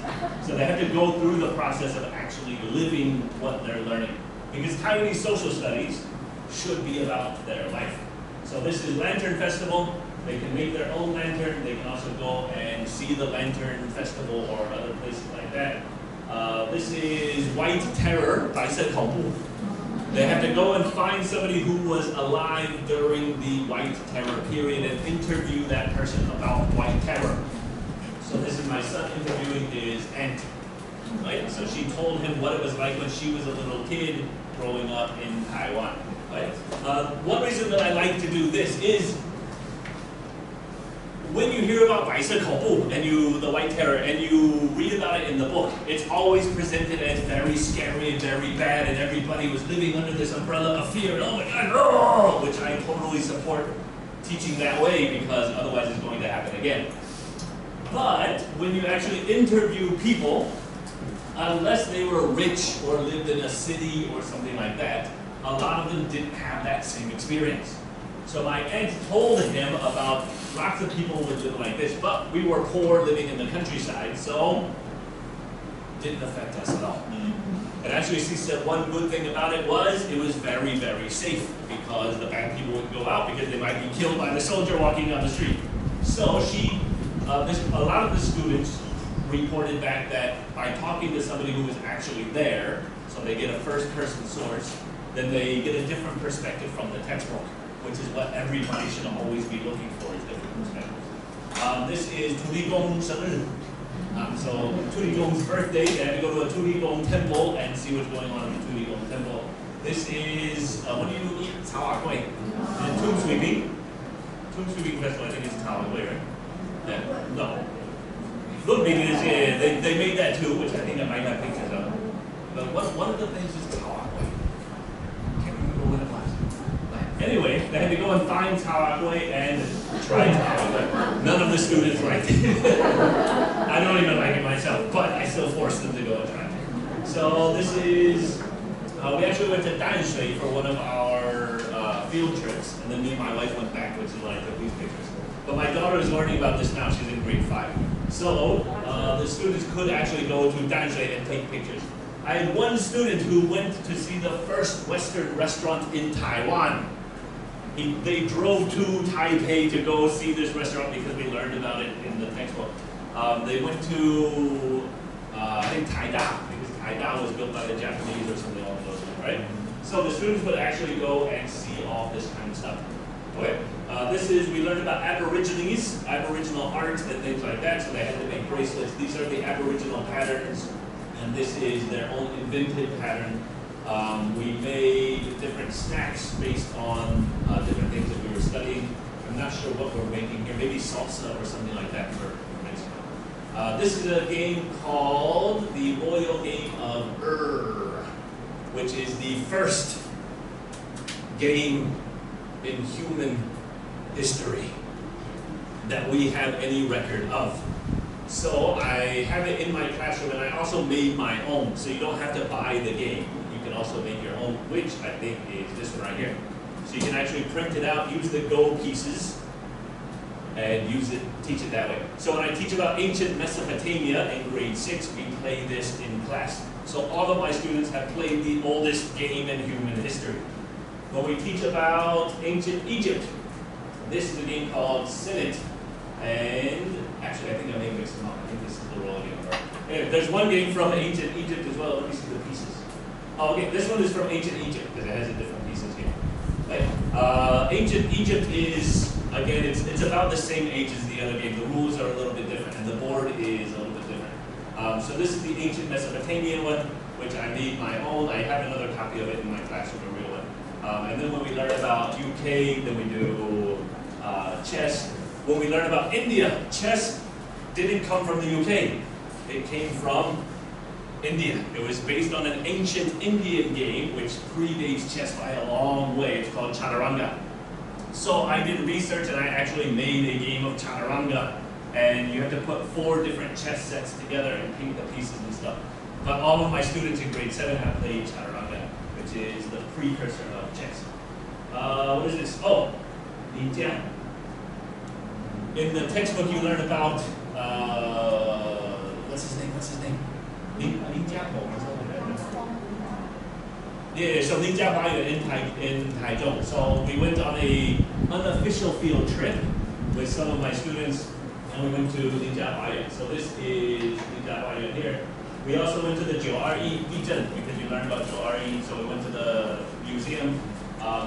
So they have to go through the process of actually living what they're learning. Because Taiwanese social studies should be about their life. So this is Lantern Festival. They can make their own lantern. They can also go and see the Lantern Festival or other places like that. This is White Terror, 白色恐怖. They have to go and find somebody who was alive during the White Terror period and interview that person about White Terror. So this is my son interviewing his aunt. Right? So she told him what it was like when she was a little kid growing up in Taiwan. Right? One reason that I like to do this is when you hear about 白色恐怖 and the White Terror and you read about it in the book, it's always presented as very scary and very bad, and everybody was living under this umbrella of fear. Oh my God, which I totally support teaching that way because otherwise it's going to happen again. But when you actually interview people, unless they were rich or lived in a city or something like that, a lot of them didn't have that same experience. So my aunt told him about lots of people would live like this, but we were poor living in the countryside, so it didn't affect us at all. And actually she said one good thing about it was very, very safe because the bad people wouldn't go out because they might be killed by the soldier walking down the street. So a lot of the students reported back that by talking to somebody who was actually there, so they get a first-person source, then they get a different perspective from the textbook, which is what everybody should always be looking for, is different perspectives. This is Tuligong Shen. So Tuligong's birthday, they had to go to a Tuligong temple and see what's going on in the Tuligong temple. This is, what do you eat? Cao Gui. And tomb sweeping. Tomb sweeping festival, I think it's Cao Gui, right? Yeah. No. Look, maybe it's, yeah, they made that too, which I think I might have pictures of. But one of the things is Cao Gui. Can't remember what it was. Anyway, they had to go and find Cao Gui and try Cao Gui. None of the students liked it. I don't even like it myself, but I still forced them to go and try it. So this is, we actually went to Danshui for one of our field trips, and then me and my wife went back, which is why I took these pictures. But my daughter is learning about this now. She's in grade 5. So the students could actually go to Danshui and take pictures. I had one student who went to see the first Western restaurant in Taiwan. They drove to Taipei to go see this restaurant because we learned about it in the textbook. They went to, I think, Taida, because Taida was built by the Japanese or something along those lines, right? So the students would actually go and see all this kind of stuff. Okay. This is, we learned about Aborigines, Aboriginal art and things like that, so they had to make bracelets. These are the Aboriginal patterns, and this is their own invented pattern. We made different snacks based on different things that we were studying. I'm not sure what we're making here, maybe salsa or something like that for Mexico. This is a game called the Royal Game of which is the first game in human history that we have any record of. So I have it in my classroom, and I also made my own, so you don't have to buy the game. You can also make your own, which I think is this one right here. So you can actually print it out, use the Go pieces, and use it, teach it that way. So when I teach about ancient Mesopotamia in grade 6, we play this in class. So all of my students have played the oldest game in human history. When we teach about ancient Egypt, this is a game called Sinit. And actually, I think I may mix them up. I think this is the Royal Game. Anyway, there's one game from ancient Egypt as well. Let me see the pieces. Oh, okay, this one is from ancient Egypt because it has the different pieces here. Right? Ancient Egypt is, again, it's about the same age as the other game. The rules are a little bit different, and the board is a little bit different. So this is the ancient Mesopotamian one, which I made my own. I have another copy of it in my classroom, a real one. And then when we learn about UK, then we do chess. When we learn about India, chess didn't come from the UK. It came from India. It was based on an ancient Indian game which predates chess by a long way. It's called Chaturanga. So I did research and I actually made a game of Chaturanga. And you have to put 4 different chess sets together and paint the pieces and stuff. But all of my students in grade 7 have played Chaturanga, which is the precursor of chess. What is this? Oh, Ninja. In the textbook, you learn about what's his name? Ninja. Yeah, so Ninja Baya in Taichung. So we went on a unofficial field trip with some of my students, and we went to Ninja Baya. So this is Ninja Baya here. We also went to the Joari Bijan because we learned about Joari. So we went to the museum.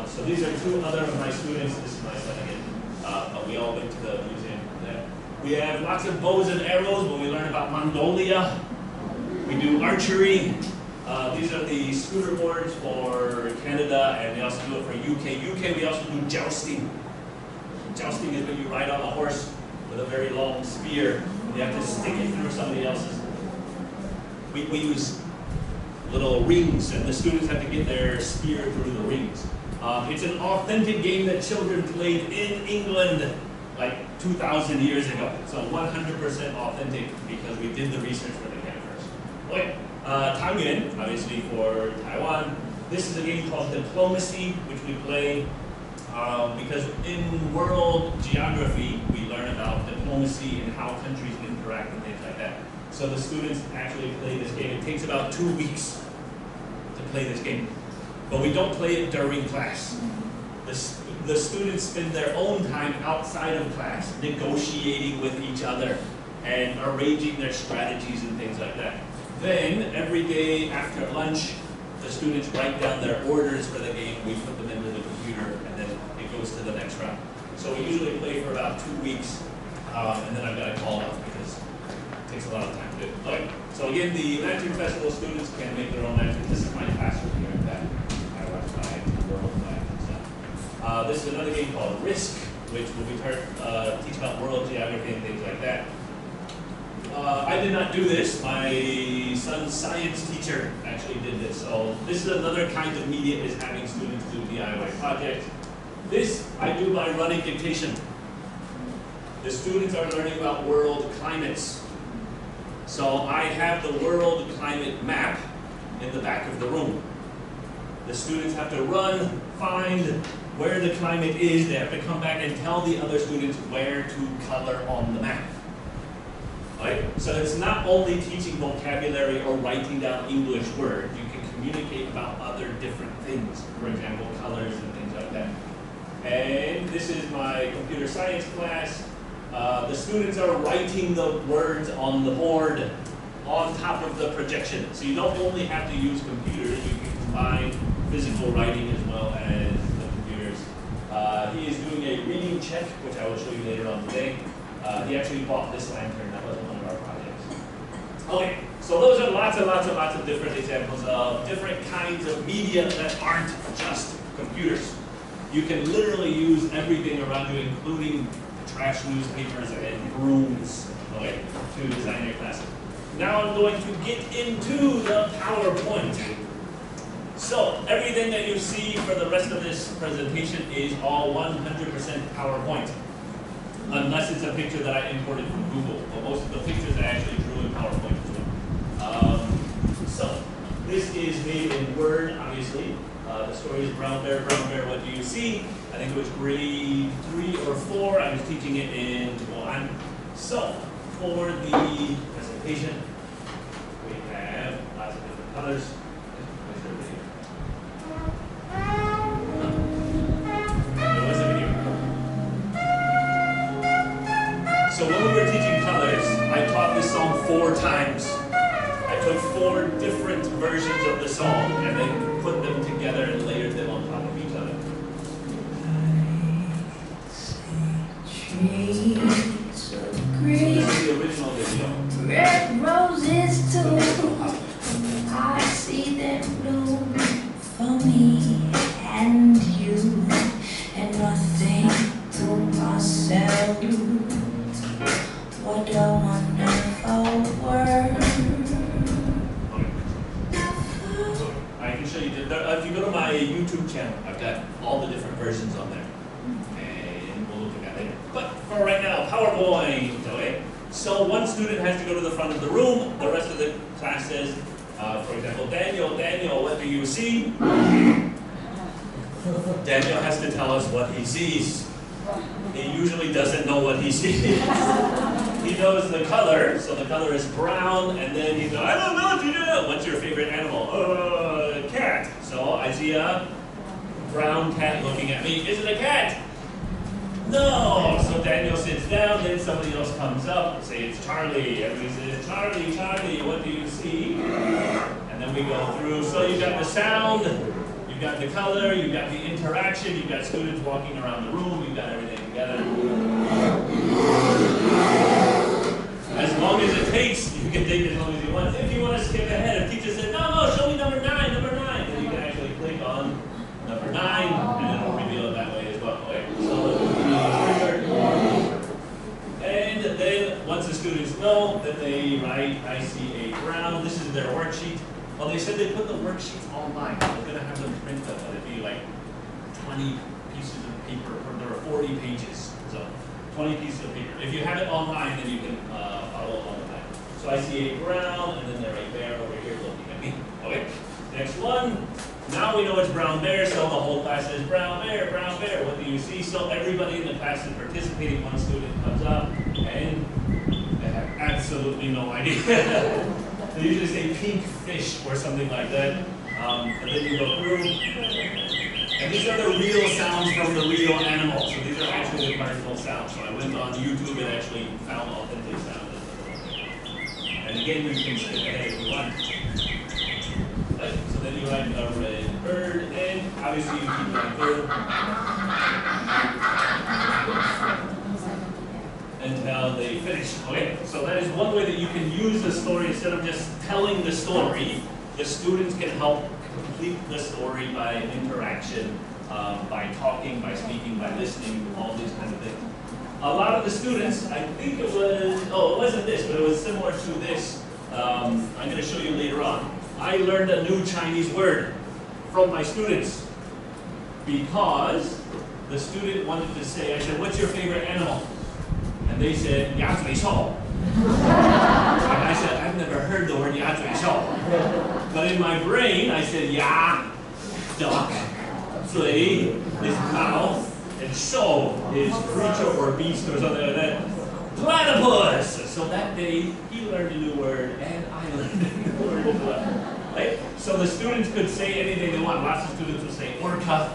So these are 2 other of my students. This is my son again. But we all went to the museum there. We have lots of bows and arrows when we learn about Mongolia. We do archery. These are the scooter boards for Canada, and we also do it for UK. UK, we also do jousting. Jousting is when you ride on a horse with a very long spear. You have to stick it through somebody else's. We use little rings, and the students have to get their spear through the rings. It's an authentic game that children played in England like 2,000 years ago. So 100% authentic because we did the research for the campers. Okay, Tangyuan, obviously for Taiwan. This is a game called Diplomacy, which we play because in world geography, we learn about diplomacy and how countries interact and things like that. So the students actually play this game. It takes about 2 weeks to play this game. But we don't play it during class. The students spend their own time outside of class negotiating with each other and arranging their strategies and things like that. Then, every day after lunch, the students write down their orders for the game, we put them into the computer, and then it goes to the next round. So we usually play for about 2 weeks, and then I've got to call off because it takes a lot of time to do it. Okay. So again, the Lantern Festival students can make their own lanterns. This is my classroom here at that. This is another game called Risk, which will be teach about world geography and things like that. I did not do this. My son's science teacher actually did this. So this is another kind of media is having students do DIY projects. This I do by running dictation. The students are learning about world climates. So I have the world climate map in the back of the room. The students have to run, find where the climate is. They have to come back and tell the other students where to color on the map. Right? So it's not only teaching vocabulary or writing down English words. You can communicate about other different things. For example, colors and things like that. And this is my computer science class. The students are writing the words on the board on top of the projection. So you don't only have to use computers. You can combine physical writing as well as the computers. He is doing a reading check, which I will show you later on today. He actually bought this lantern. That wasn't one of our projects. Okay, so those are lots and lots of different examples of different kinds of media that aren't just computers. You can literally use everything around you, including trash newspapers and brooms. Okay? to design your class. Now I'm going to get into the PowerPoint. So everything that you see for the rest of this presentation is all 100% PowerPoint. Unless it's a picture that I imported from Google. But most of the pictures I actually drew in PowerPoint as well. So this is made in Word, obviously. The story is Brown Bear, what do you see? I think it was grade 3 or 4. I was teaching it in Wuhan. So for the presentation, we have lots of different colors. There was a video. So when we were teaching colors, I taught this song 4 times. I took 4 different versions of the song and then put them together and layered them on top of each other. Trees of green, So this is the original video. red roses too. I see them bloom for me and you, and I think to myself, what a wonderful world. I can show you. If you go to my YouTube channel, I've got all the different versions on there. And we'll look at that later. But for right now, PowerPoint, okay? So one student has to go to the front of the room. The rest of the class says, for example, Daniel, what do you see? Daniel has to tell us what he sees. He usually doesn't know what he sees. He knows the color, so the color is brown, and then he goes, I don't know what you do. What's your favorite animal? Cat. So I see a brown cat looking at me. Is it a cat? No. So Daniel sits down, then somebody else comes up, say it's Charlie. Everybody says, Charlie, what do you see? And then we go through. So you got the sound, you got the color, you got the interaction, you got students walking around the room, you got everything together. As long as it takes, you can take it as long as you want. If you want to skip ahead, if teacher said, no, show me number 9, then you can actually click on number 9, and it'll reveal it that way as well. Okay? And then once the students know, then they write, I see a brown. This is their worksheet. Well, they said they put the worksheets online. They're going to have them print them, but it'd be like 20 pieces of paper, or there are 40 pages. So 20 pieces of paper. If you have it online, then you can follow along with that. So I see a brown, and then they're right there over here looking at me. Okay, next one. Now we know it's brown bear, so the whole class says brown bear, what do you see? So everybody in the class is participating. One student comes up, and they have absolutely no idea. They usually say pink fish or something like that. And then you go through. And these are the real sounds from the real animal. So these are actually the cardinal sounds. So I went on YouTube and actually found authentic sounds. And again, you can skip ahead if you want. Right? So then you write a red bird, and obviously you keep going through until they finish. Okay? So that is one way that you can use the story instead of just telling the story. The students can help complete the story by interaction, by talking, by speaking, by listening, all these kinds of things. A lot of the students, I think it was, it wasn't this, but it was similar to this. I'm going to show you later on. I learned a new Chinese word from my students because the student wanted to say, I said, what's your favorite animal? And they said, 鸭嘴兽. And I said, I've never heard the word 鸭嘴兽. But in my brain, I said, 鸭, duck, 嘴 is mouth, and shou is creature or beast or something like that. Platypus! So that day, he learned a new word, and I learned a new word as well. Right? So the students could say anything they want. Lots of students would say orca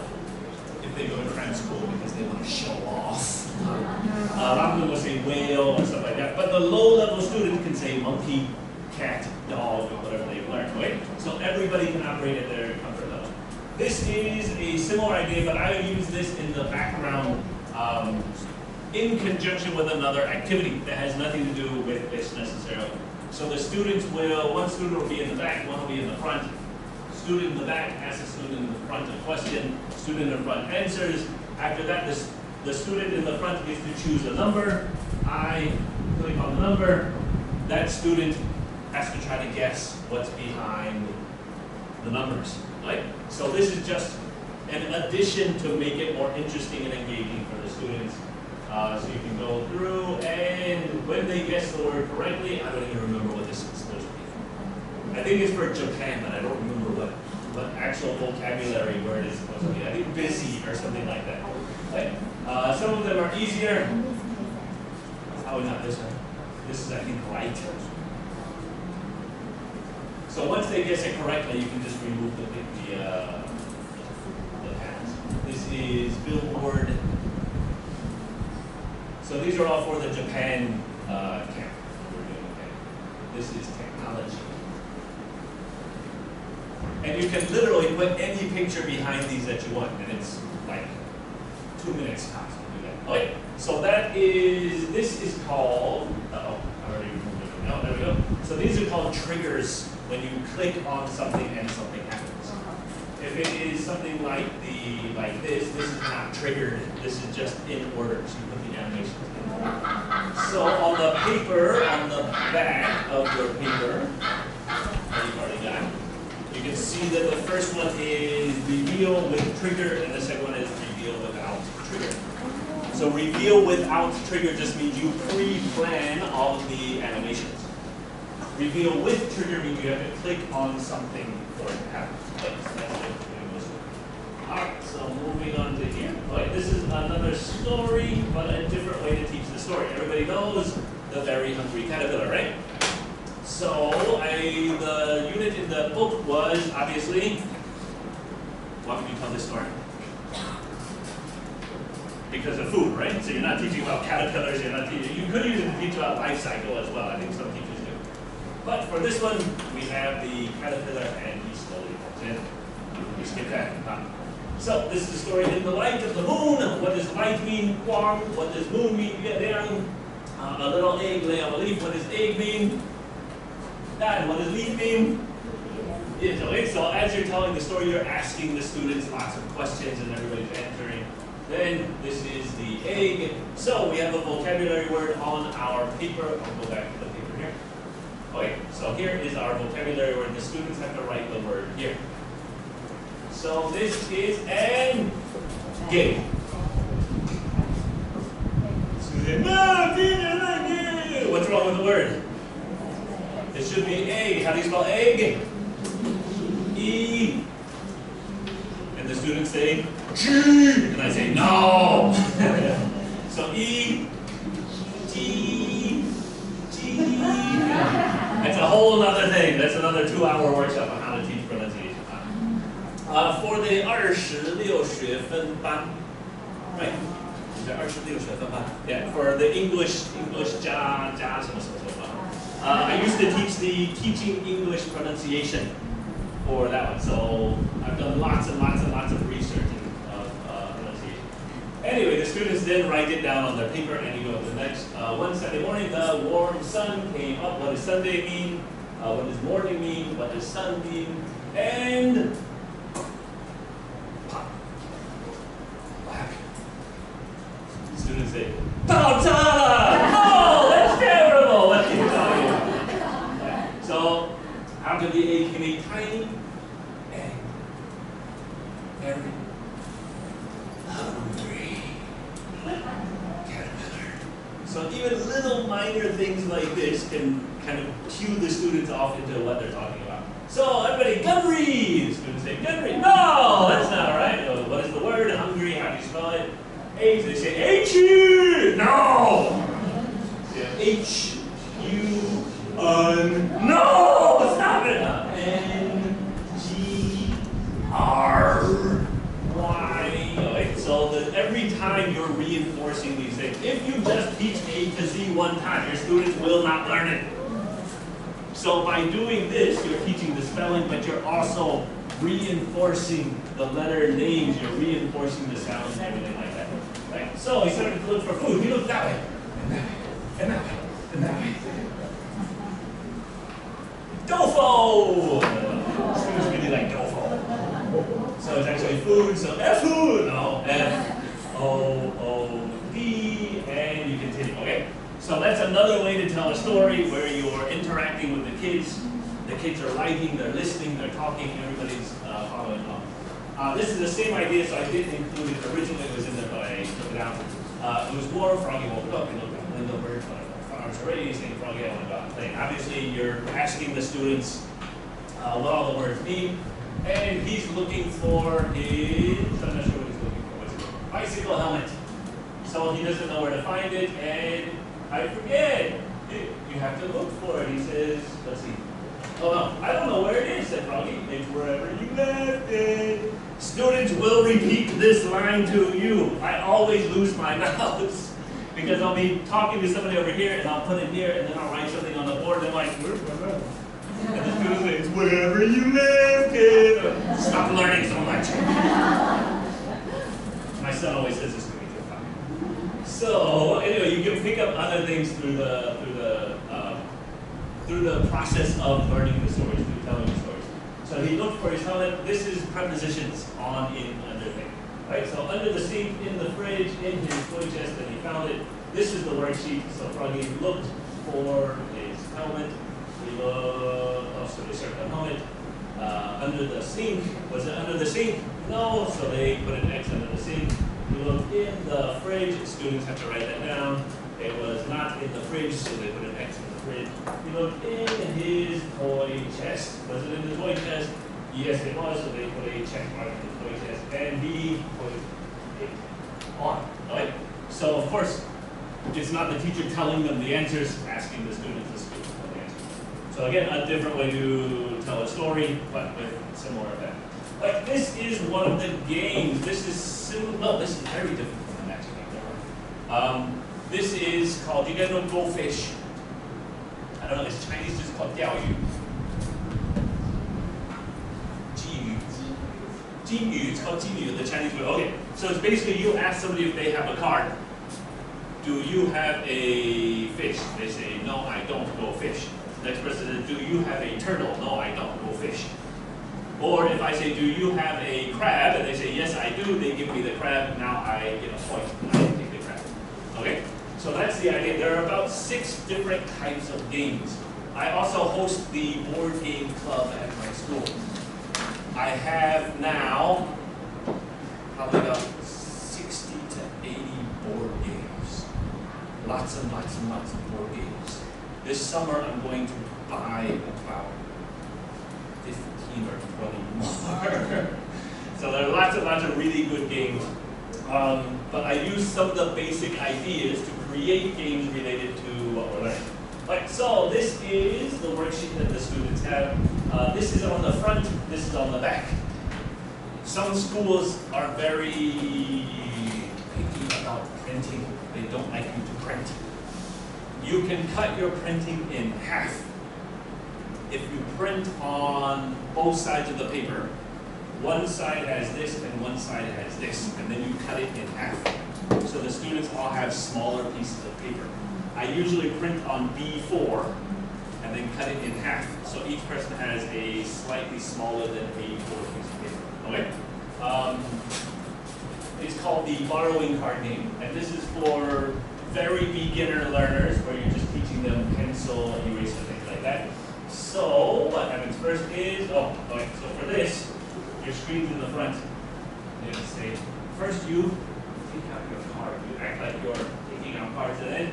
if they go to cram school because they want to show off. A lot of them will say whale or stuff like that. But the low-level students can say monkey, cat, dog, or whatever they've learned. Right? So everybody can operate at their comfort level. This is a similar idea, but I use this in the background in conjunction with another activity that has nothing to do with this necessarily. So the students will, one student will be in the back, one will be in the front. Student in the back asks the student in the front a question, student in the front answers. After that, the student in the front gets to choose a number. I click on the number, that student has to try to guess what's behind the numbers, right? So this is just an addition to make it more interesting and engaging for the students. So you can go through, and when they guess the word correctly, I don't even remember what this is supposed to be. I think it's for Japan, but I don't remember what actual vocabulary word is supposed to be. I think busy or something like that. Right? Some of them are easier. Oh, not this one. This is, I think, light. So once they guess it correctly, you can just remove the pads. This is billboard. So these are all for the Japan camp. We're doing okay. This is technology. And you can literally put any picture behind these that you want, and it's like 2 minutes tops to do that. Okay, so this is called, I already removed it. No, there we go. So these are called triggers when you click on something and something happens. If it is something like this is not triggered. This is just in order. So you put the animations in. So on the paper, on the back of your paper, that you've already got, you can see that the first one is reveal with trigger, and the second one is reveal without trigger. So reveal without trigger just means you pre-plan all of the animations. Reveal with trigger means you have to click on something for it to happen. Alright, so moving on to here. Alright, this is another story, but a different way to teach the story. Everybody knows the very hungry caterpillar, right? So the unit in the book was obviously, why would you tell this story? Because of food, right? So you're not teaching about caterpillars, you could use it to teach about life cycle as well. I think some teachers do. But for this one, we have the caterpillar and he slowly comes in. We skip that. So this is the story in the light of the moon. What does light mean? Quang. What does moon mean? Yang. A little egg lay on a leaf. What does egg mean? And what does leaf mean? Okay, so as you're telling the story, you're asking the students lots of questions and everybody's answering. Then this is the egg. So we have a vocabulary word on our paper. I'll go back to the paper here. Okay, so here is our vocabulary word. The students have to write the word here. So this is an egg. Student, no, teacher, what's wrong with the word? It should be egg. How do you spell egg? E. And the students say G. And I say no. So E, T, G. That's a whole other thing. That's another 2-hour workshop on how to teach pronunciation. For the 26学分班, right? Is there 26学分班? Yeah, for the English 加什么什么什么. I used to teach the teaching English pronunciation for that one, so I've done lots and lots and lots of research of pronunciation. Anyway, the students then write it down on their paper, and you go to the next. One Sunday morning, the warm sun came up. What does Sunday mean? What does morning mean? What does sun mean? And pop. What happened? Students say, "Bao cha! Oh, that's terrible! What are you talking about?" So, out of the egg came a tiny egg. Very hungry caterpillar. So even little minor things like this can kind of cue the students off into what they're talking about. So everybody, hungry! The students say, hungry. No, that's not right. What is the word? Hungry, how do you spell it? H, they say H-U. No! Yeah, H-U-N. No! Stop it! N-G-R-Y. Okay, so that every time you're reinforcing these things, if you just teach A to Z one time, your students will not learn it. So by doing this, you're teaching the spelling, but you're also reinforcing the letter names, you're reinforcing the sounds and everything like that. Right? So he started to look for food. He looked that way, and that way, and that way, and that way. Dofo! Students really like dofo. So it's actually food, so F-food! No, F-O-O-D, and you continue. Okay, So that's another way to tell a story where you're interacting with the kids. The kids are liking, they're listening, they're talking, everybody's following along. This is the same idea, so I didn't include it. Originally it was in there, but I took it out. It was more Froggy woke up and looked out the window, birds, farms are already saying Froggy, I want to go out and play. Obviously, you're asking the students what all the words mean, and he's looking for his, I'm not sure what he's looking for, what's it called? Bicycle helmet. So he doesn't know where to find it, and I forget. You have to look for it. He says, let's see. Oh no, I don't know where it is, said Froggy. It's wherever you left it. Students will repeat this line to you. I always lose my mouse because I'll be talking to somebody over here and I'll put it here and then I'll write something on the board and I'm like, where's my mouse? And the students say, it's wherever you left it. Stop learning so much. My son always says this to me too. So anyway, you can pick up other things through the process of learning the stories, through telling the stories. So he looked for his helmet. This is prepositions, on, in, under thing. Right? So under the sink, in the fridge, in his toy chest, and he found it. This is the worksheet. So Froggy looked for his helmet. He looked, oh, so they circled the helmet. Under the sink. Was it under the sink? No, so they put an X under the sink. He looked in the fridge. Students have to write that down. It was not in the fridge, so they put an X in the fridge. He looked in his toy chest. Was it in the toy chest? Yes, it was, so they put a check mark in the toy chest. And he put it on. Right? So, of course, it's not the teacher telling them the answers, asking the students to speak the answers. So again, a different way to tell a story, but with similar effect. Like, this is one of the games. This is similar. No, this is very different from the next game. This is called, you guys know go fish? I don't know, it's Chinese, just called 钓鱼. 鲫鱼. 鲫鱼, it's called 鲫鱼, the Chinese word. Okay, so it's basically you ask somebody if they have a card. Do you have a fish? They say, no, I don't, go fish. Next person says, do you have a turtle? No, I don't, go fish. Or if I say, do you have a crab? And they say, yes, I do, they give me the crab. Now I get a point, I take the crab. Okay? So that's the idea. There are about 6 different types of games. I also host the board game club at my school. I have now probably about 60 to 80 board games. Lots and lots and lots of board games. This summer I'm going to buy about 15 or 20 more. So there are lots and lots of really good games. But I use some of the basic ideas to create games related to what we're learning. Right, so this is the worksheet that the students have. This is on the front, this is on the back. Some schools are very picky about printing. They don't like you to print. You can cut your printing in half. If you print on both sides of the paper, one side has this and one side has this, and then you cut it in half. So the students all have smaller pieces of paper. I usually print on B4 and then cut it in half. So each person has a slightly smaller than A4 piece of paper. Okay? It's called the borrowing card game, and this is for very beginner learners where you're just teaching them pencil, eraser, things like that. So what happens first is, so for this, your screen's in the front. You say, first you take out your card. You act like you're taking out cards and then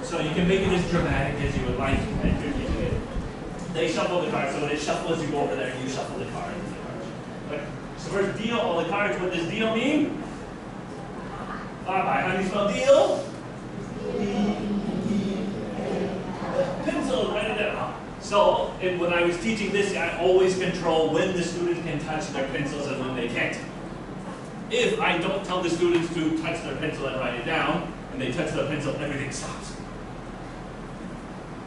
so you can make it as dramatic as you would like as you're teaching it. They shuffle the cards, so when it shuffles, you go over there and you shuffle the cards. Okay. So first, deal all the cards. What does deal mean? Bye-bye. How do you spell deal? Pencil, write it down. So when I was teaching this, I always control when the students can touch their pencils and when they can't. If I don't tell the students to touch their pencil and write it down, and they touch their pencil, everything stops.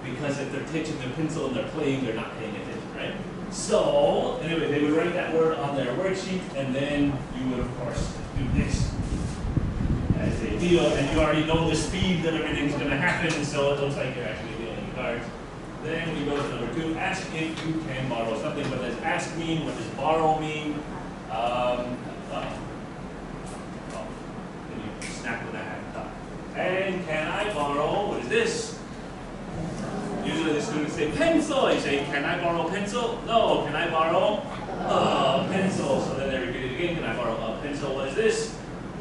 Because if they're touching their pencil and they're playing, they're not paying attention, right? So, anyway, they would write that word on their worksheet, and then you would, of course, do this as a deal, and you already know the speed that everything's going to happen, so it looks like you're actually dealing cards. Then we go to number 2, ask if you can borrow something. What does ask mean? What does borrow mean? this? Usually the students say pencil. You say, can I borrow a pencil? No. Can I borrow a pencil? So then they repeat it again. Can I borrow a pencil? What is this?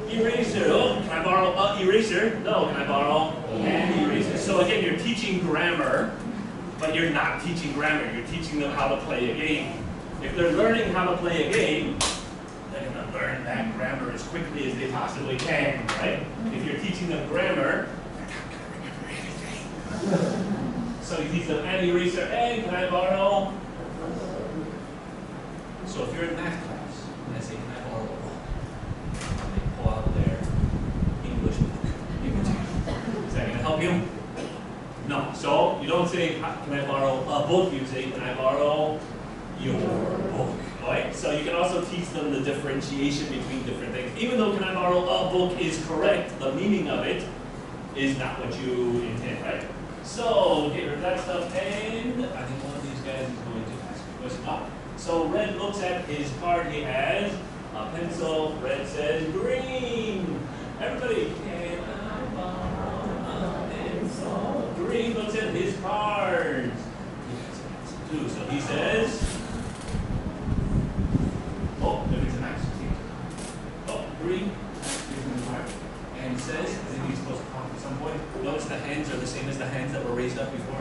Eraser. Oh, can I borrow an eraser? No. Can I borrow an eraser? So again, you're teaching grammar, but you're not teaching grammar. You're teaching them how to play a game. If they're learning how to play a game, they're going to learn that grammar as quickly as they possibly can, right? If you're teaching them grammar, they're not going to remember anything. So you teach them an eraser, and can I borrow? So if you're in math class, and I say, can I borrow a book? And they pull out their English book. Is that going to help you? No. So you don't say, can I borrow a book? You say, can I borrow your book? Right? So you can also teach them the differentiation between different things. Even though can I borrow a book is correct, the meaning of it is not what you intend, right? So get rid of that stuff, and I think one of these guys is going to ask a question. Ah, so Red looks at his card. He has a pencil. Red says green. Everybody, can I borrow a pencil? Green looks at his card. He has an answer too. So he says, oh, there is an answer. Oh, green. And says, I think he's supposed to talk at some point. Notice the hands are the same as the hands that were raised up before.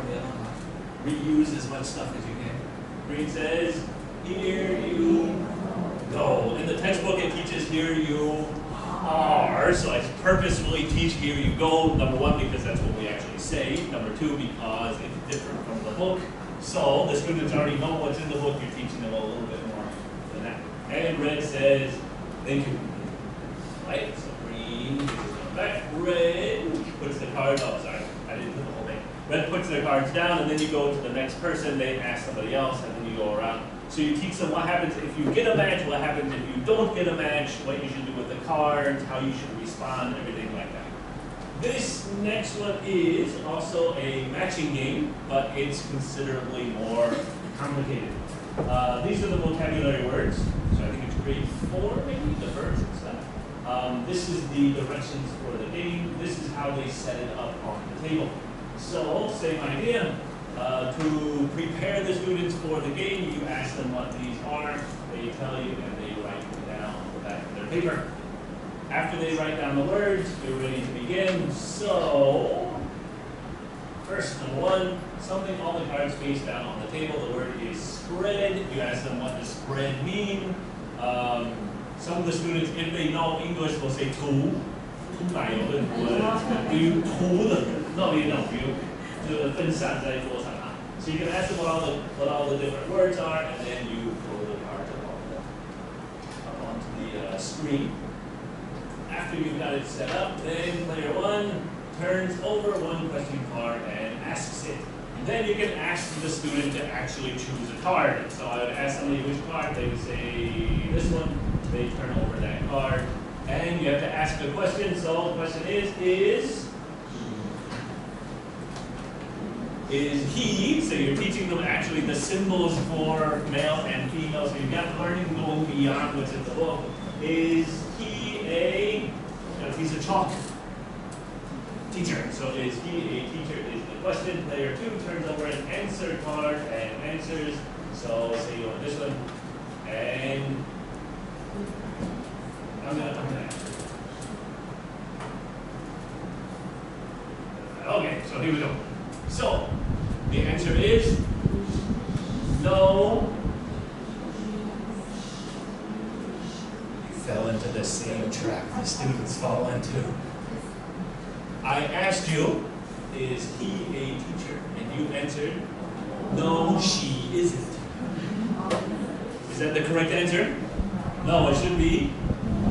Reuse as much stuff as you can. Green says, here you go. In the textbook it teaches here you are. So I purposefully teach here you go. Number one, because that's what we actually say. Number two, because it's different from the book. So the students already know what's in the book. You're teaching them a little bit more than that. And Red says, thank you. Right? So green. Back. Red puts the card up. Sorry, I didn't put the whole thing. Red puts their cards down, and then you go to the next person. They ask somebody else, and then you go around. So you teach them what happens if you get a match, what happens if you don't get a match, what you should do with the cards, how you should respond, everything like that. This next one is also a matching game, but it's considerably more complicated. These are the vocabulary words. So I think it's grade 4, maybe, the verbs and stuff. This is the directions for the game. This is how they set it up on the table. So, same idea. To prepare the students for the game, you ask them what these are. They tell you, and they write them down on the back of their paper. After they write down the words, they're ready to begin. So, first, number one, something all the cards face down on the table. The word is spread. You ask them, what does spread mean? Some of the students, if they know English, will say 涂奶油跟涂的，比如涂的，那也懂，比如就是分散在桌上啊。So you can ask them what all the different words are, and then you pull the cards up onto the screen. After you've got it set up, then player one turns over one question card and asks it. Then you can ask the student to actually choose a card. So I would ask somebody which card, they would say this one. They turn over that card, and you have to ask a question. So the question is he? So you're teaching them actually the symbols for male and female. So you've got learning going beyond what's in the book. Is he a piece of chalk? Teacher. So is he a teacher? Is the question. Player two turns over an answer card and answers. So say you want this one, and I'm gonna answer. Okay, so here we go. So the answer is no. You fell into the same trap the students fall into. I asked you, is he a teacher? And you answered, no, she isn't. Is that the correct answer? No, it should be,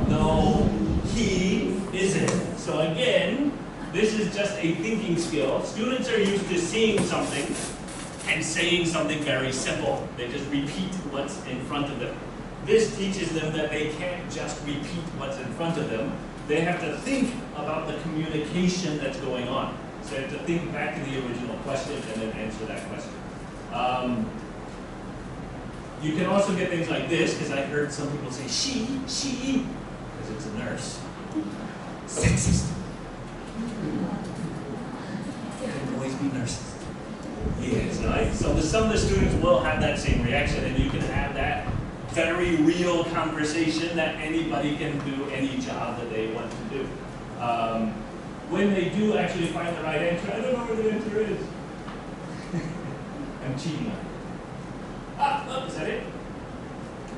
no, he isn't. So again, this is just a thinking skill. Students are used to seeing something and saying something very simple. They just repeat what's in front of them. This teaches them that they can't just repeat what's in front of them. They have to think about the communication that's going on. So they have to think back to the original question and then answer that question. You can also get things like this, because I heard some people say she, because it's a nurse. Sexist. some of the students will have that same reaction, and you can have that very real conversation that anybody can do any job that they want to do. When they do actually find the right answer, I don't know where the answer is. I'm cheating on it. Oh, is that it?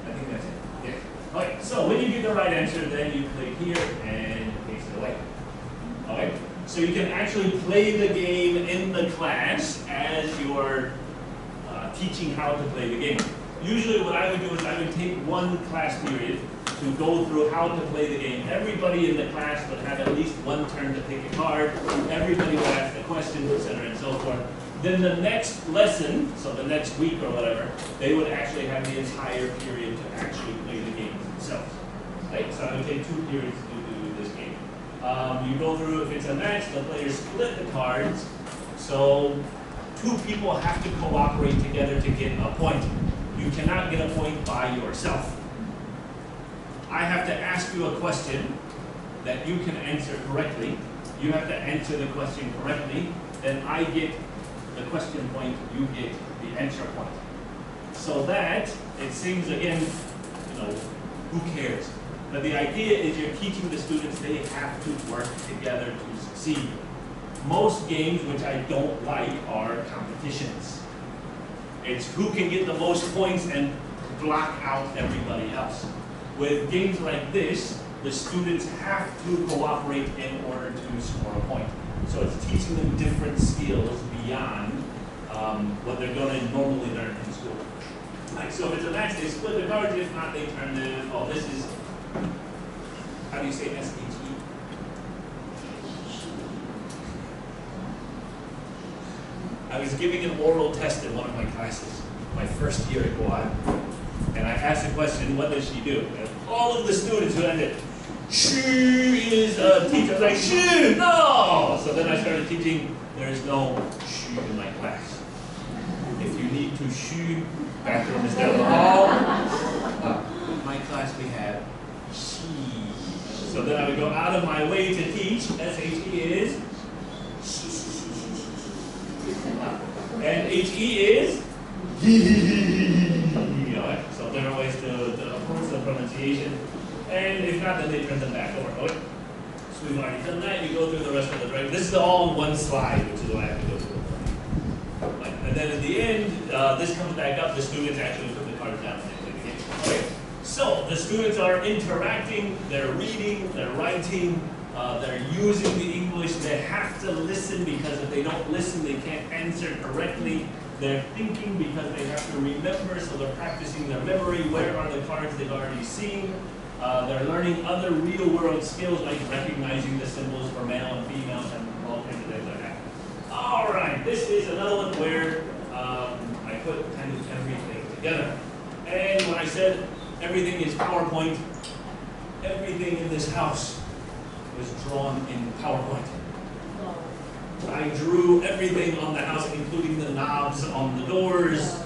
I think that's it. Yes. Okay, so when you get the right answer, then you click here and it takes it away. Okay, so you can actually play the game in the class as you're teaching how to play the game. Usually what I would do is I would take one class period to go through how to play the game. Everybody in the class would have at least one turn to pick a card. Everybody would ask the questions, etc. and so forth. Then the next lesson, so the next week or whatever, they would actually have the entire period to actually play the game themselves. Right? So I would take 2 periods to do this game. You go through, if it's a match, the players split the cards. So 2 people have to cooperate together to get a point. You cannot get a point by yourself. I have to ask you a question that you can answer correctly. You have to answer the question correctly. Then I get the question point, you get the answer point. So that, it seems again, you know, who cares? But the idea is you're teaching the students they have to work together to succeed. Most games, which I don't like, are competitions. It's who can get the most points and block out everybody else. With games like this, the students have to cooperate in order to score a point. So it's teaching them different skills beyond what they're going to normally learn in school. Like, so if it's a match, they split the cards. If not, they turn the, oh, this is, how do you say S-H-E? I was giving an oral test in one of my classes, my first year at Guad, and I asked the question, what does she do? And all of the students who ended, she is a teacher. I was like, she, no! So then I started teaching, there is no she in my class. If you need to she, bathroom is down the hall. In my class we have she. So then I would go out of my way to teach, S-H-E is, and H-E is, so there are ways to approach the pronunciation. And if not, then they turn them back over. Okay? So we've already done that. You go through the rest of the drive. This is all in one slide, which is what I have to go through. Right. And then at the end, this comes back up. The students actually put the cards down and play the game. Okay? So the students are interacting, they're reading, they're writing, they're using the English. They have to listen because if they don't listen, they can't answer correctly. They're thinking because they have to remember, so they're practicing their memory. Where are the cards they've already seen? They're learning other real-world skills like recognizing the symbols for male and female and all kinds of things like that. All right, this is another one where I put kind of everything together. And when I said everything is PowerPoint, everything in this house was drawn in PowerPoint. I drew everything on the house, including the knobs on the doors,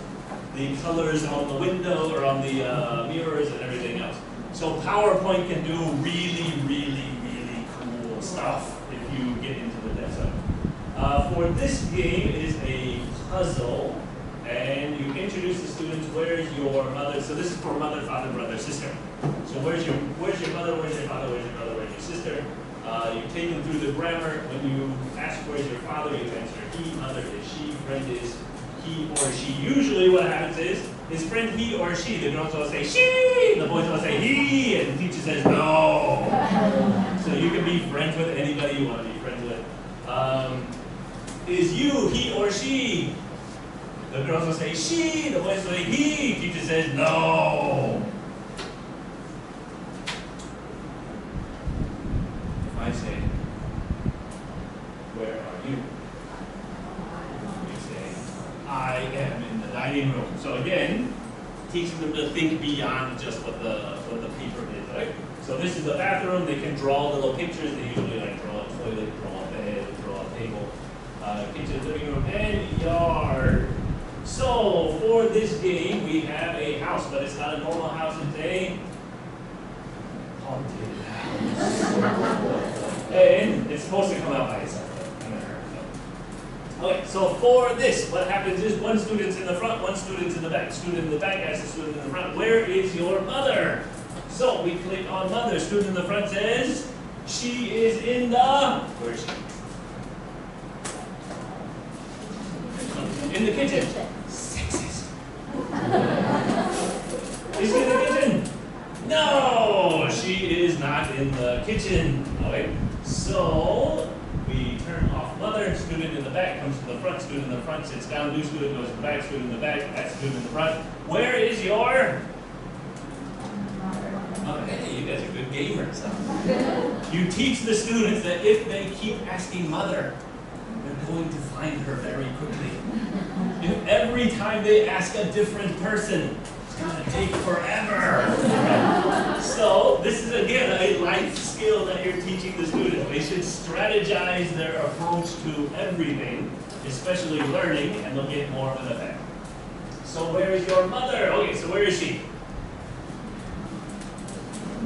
the colors on the window or on the mirrors and everything else. So PowerPoint can do really, really, really cool stuff if you get into the depths of it. For this game, it is a puzzle, and you introduce the students, where's your mother? So this is for mother, father, brother, sister. So where's your mother, where's your father, where's your brother, where's your sister? You take them through the grammar. When you ask where's your father, you answer he, mother is she, friend is he or she. Usually what happens is friend he or she. The girls will say she, the boys will say he, and the teacher says no. So you can be friends with anybody you want to be friends with. Is you, he or she? The girls will say she, the boys will say he, teacher says no. I say, where are you? You say, I am in the dining room. So again, teaching them to think beyond just what the paper is, right? So this is the bathroom. They can draw little pictures. They usually like draw a toilet, draw a bed, draw a table, kitchen, living room, and yard. So for this game, we have a house, but it's not a normal house. It's a haunted house. And it's supposed to come out by itself. Okay, so for this, what happens is one student's in the front, one student's in the back. Student in the back asks the student in the front, where is your mother? So we click on mother. Student in the front says, she is in the, where is she? In the kitchen. Sexist. Is she in the kitchen? No, she is not in the kitchen. Okay, so we turn off mother. Student in the back comes to the front. Student in the front sits down. New student goes to the back. Student in the back. That student in the front. Where is your? Oh, hey, you guys are good gamers. Huh? You teach the students that if they keep asking mother, they're going to find her very quickly. If every time they ask a different person, it's going to take forever. So this is again a life skill that you're teaching the students. They should strategize their approach to everything, especially learning, and they'll get more of an effect. So where is your mother? Okay, so where is she?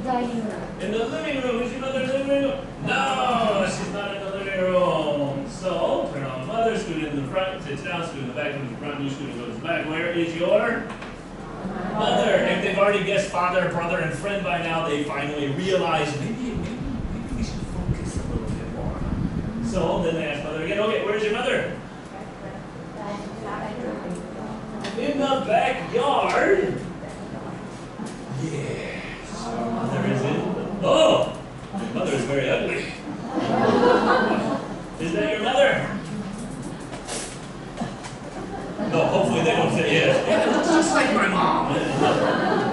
Dining room. In the living room. Is your mother in the living room? No, she's not in the living room. So turn on mother. Student in the front sits down. Student in the back comes to the front. New student goes to the back. Where is your mother? If they've already guessed father, brother, and friend by now, they finally realize maybe we should focus a little bit more. So then they ask mother again. Okay, where's your mother? In the backyard. Yeah. Mother is in. Oh, your mother is very ugly. Is that your mother? No, hopefully they don't say yes. Yeah, it looks just like my mom.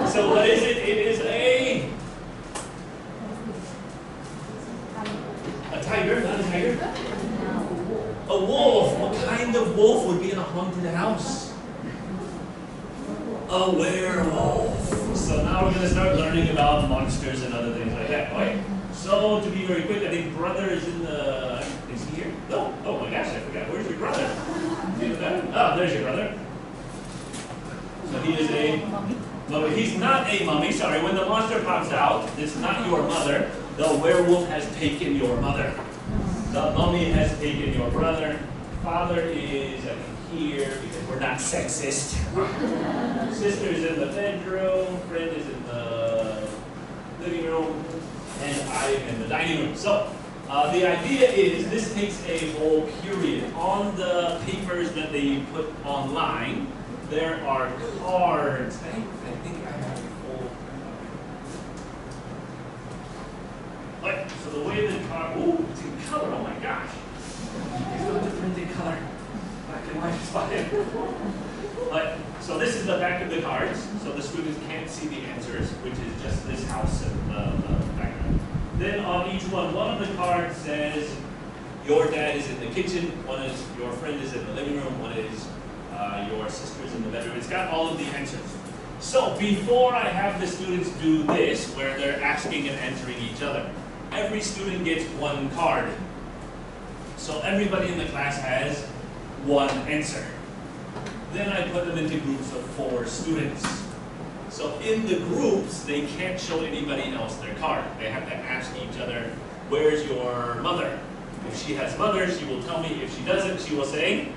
So what is it? It is a tiger, not a tiger. A wolf. What kind of wolf would be in a haunted house? A werewolf. So now we're going to start learning about monsters and other things like that. Okay. So to be very quick, I think brother is in the. Is he here? No. Oh my gosh, I forgot. Where's your brother? Oh, there's your brother. So he is a mummy. He's not a mummy. Sorry. When the monster pops out, it's not your mother. The werewolf has taken your mother. The mummy has taken your brother. Father is here because we're not sexist. Sister's in the bedroom. Friend is in the living room. And I am in the dining room. So the idea is this takes a whole period. On the papers that they put online, there are cards. I think I have a full. Right, so the way the card, ooh, it's in color, oh my gosh. It's not the printed color. Black and white is fine. Right, so this is the back of the cards, so the students can't see the answers, which is just this house and the background. Then on each one of the cards says, your dad is in the kitchen, one is your friend is in the living room, one is your sister is in the bedroom. It's got all of the answers. So before I have the students do this, where they're asking and answering each other, every student gets one card. So everybody in the class has one answer. Then I put them into groups of 4 students. So in the groups, they can't show anybody else their card. They have to ask each other, where's your mother? If she has mother, she will tell me. If she doesn't, she will say,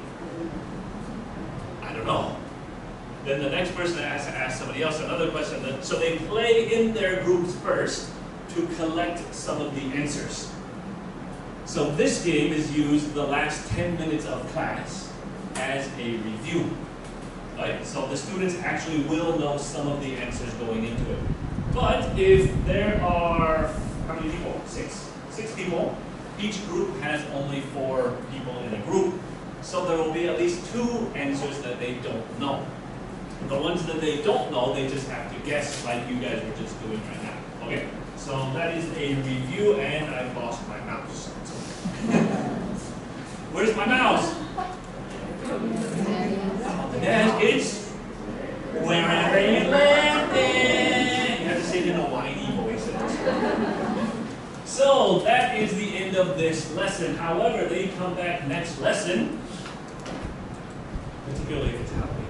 I don't know. Then the next person has to ask somebody else another question. So they play in their groups first to collect some of the answers. So this game is used the last 10 minutes of class as a review. Right? So the students actually will know some of the answers going into it. But if there are, how many people? 6 people. Each group has only 4 people in a group. So there will be at least 2 answers that they don't know. The ones that they don't know, they just have to guess like you guys were just doing right now. Okay, so that is a review, and I've lost my mouse. Where's my mouse? Yeah, it's wherever you left it. You have to say it in a whiny voice. So that is the end of this lesson. However, they come back next lesson, particularly if it's Halloween,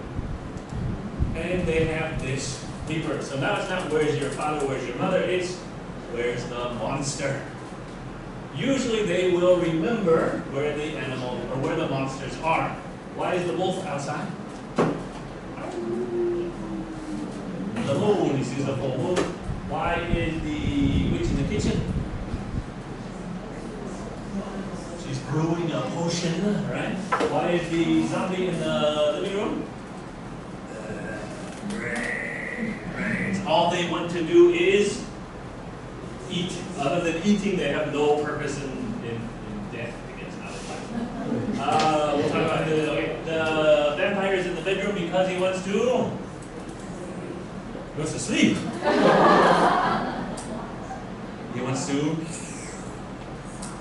and they have this paper. So now it's not where's your father, where's your mother, it's where's the monster. Usually they will remember where the animal or where the monsters are. Why is the wolf outside? The moon, he sees the full moon. Why is the witch in the kitchen? She's brewing a potion, right? Why is the zombie in the living room? Right. All they want to do is eat. Other than eating, they have no purpose in death. I guess not. We'll talk about the vampire is in the bedroom because he wants to go to sleep. He wants to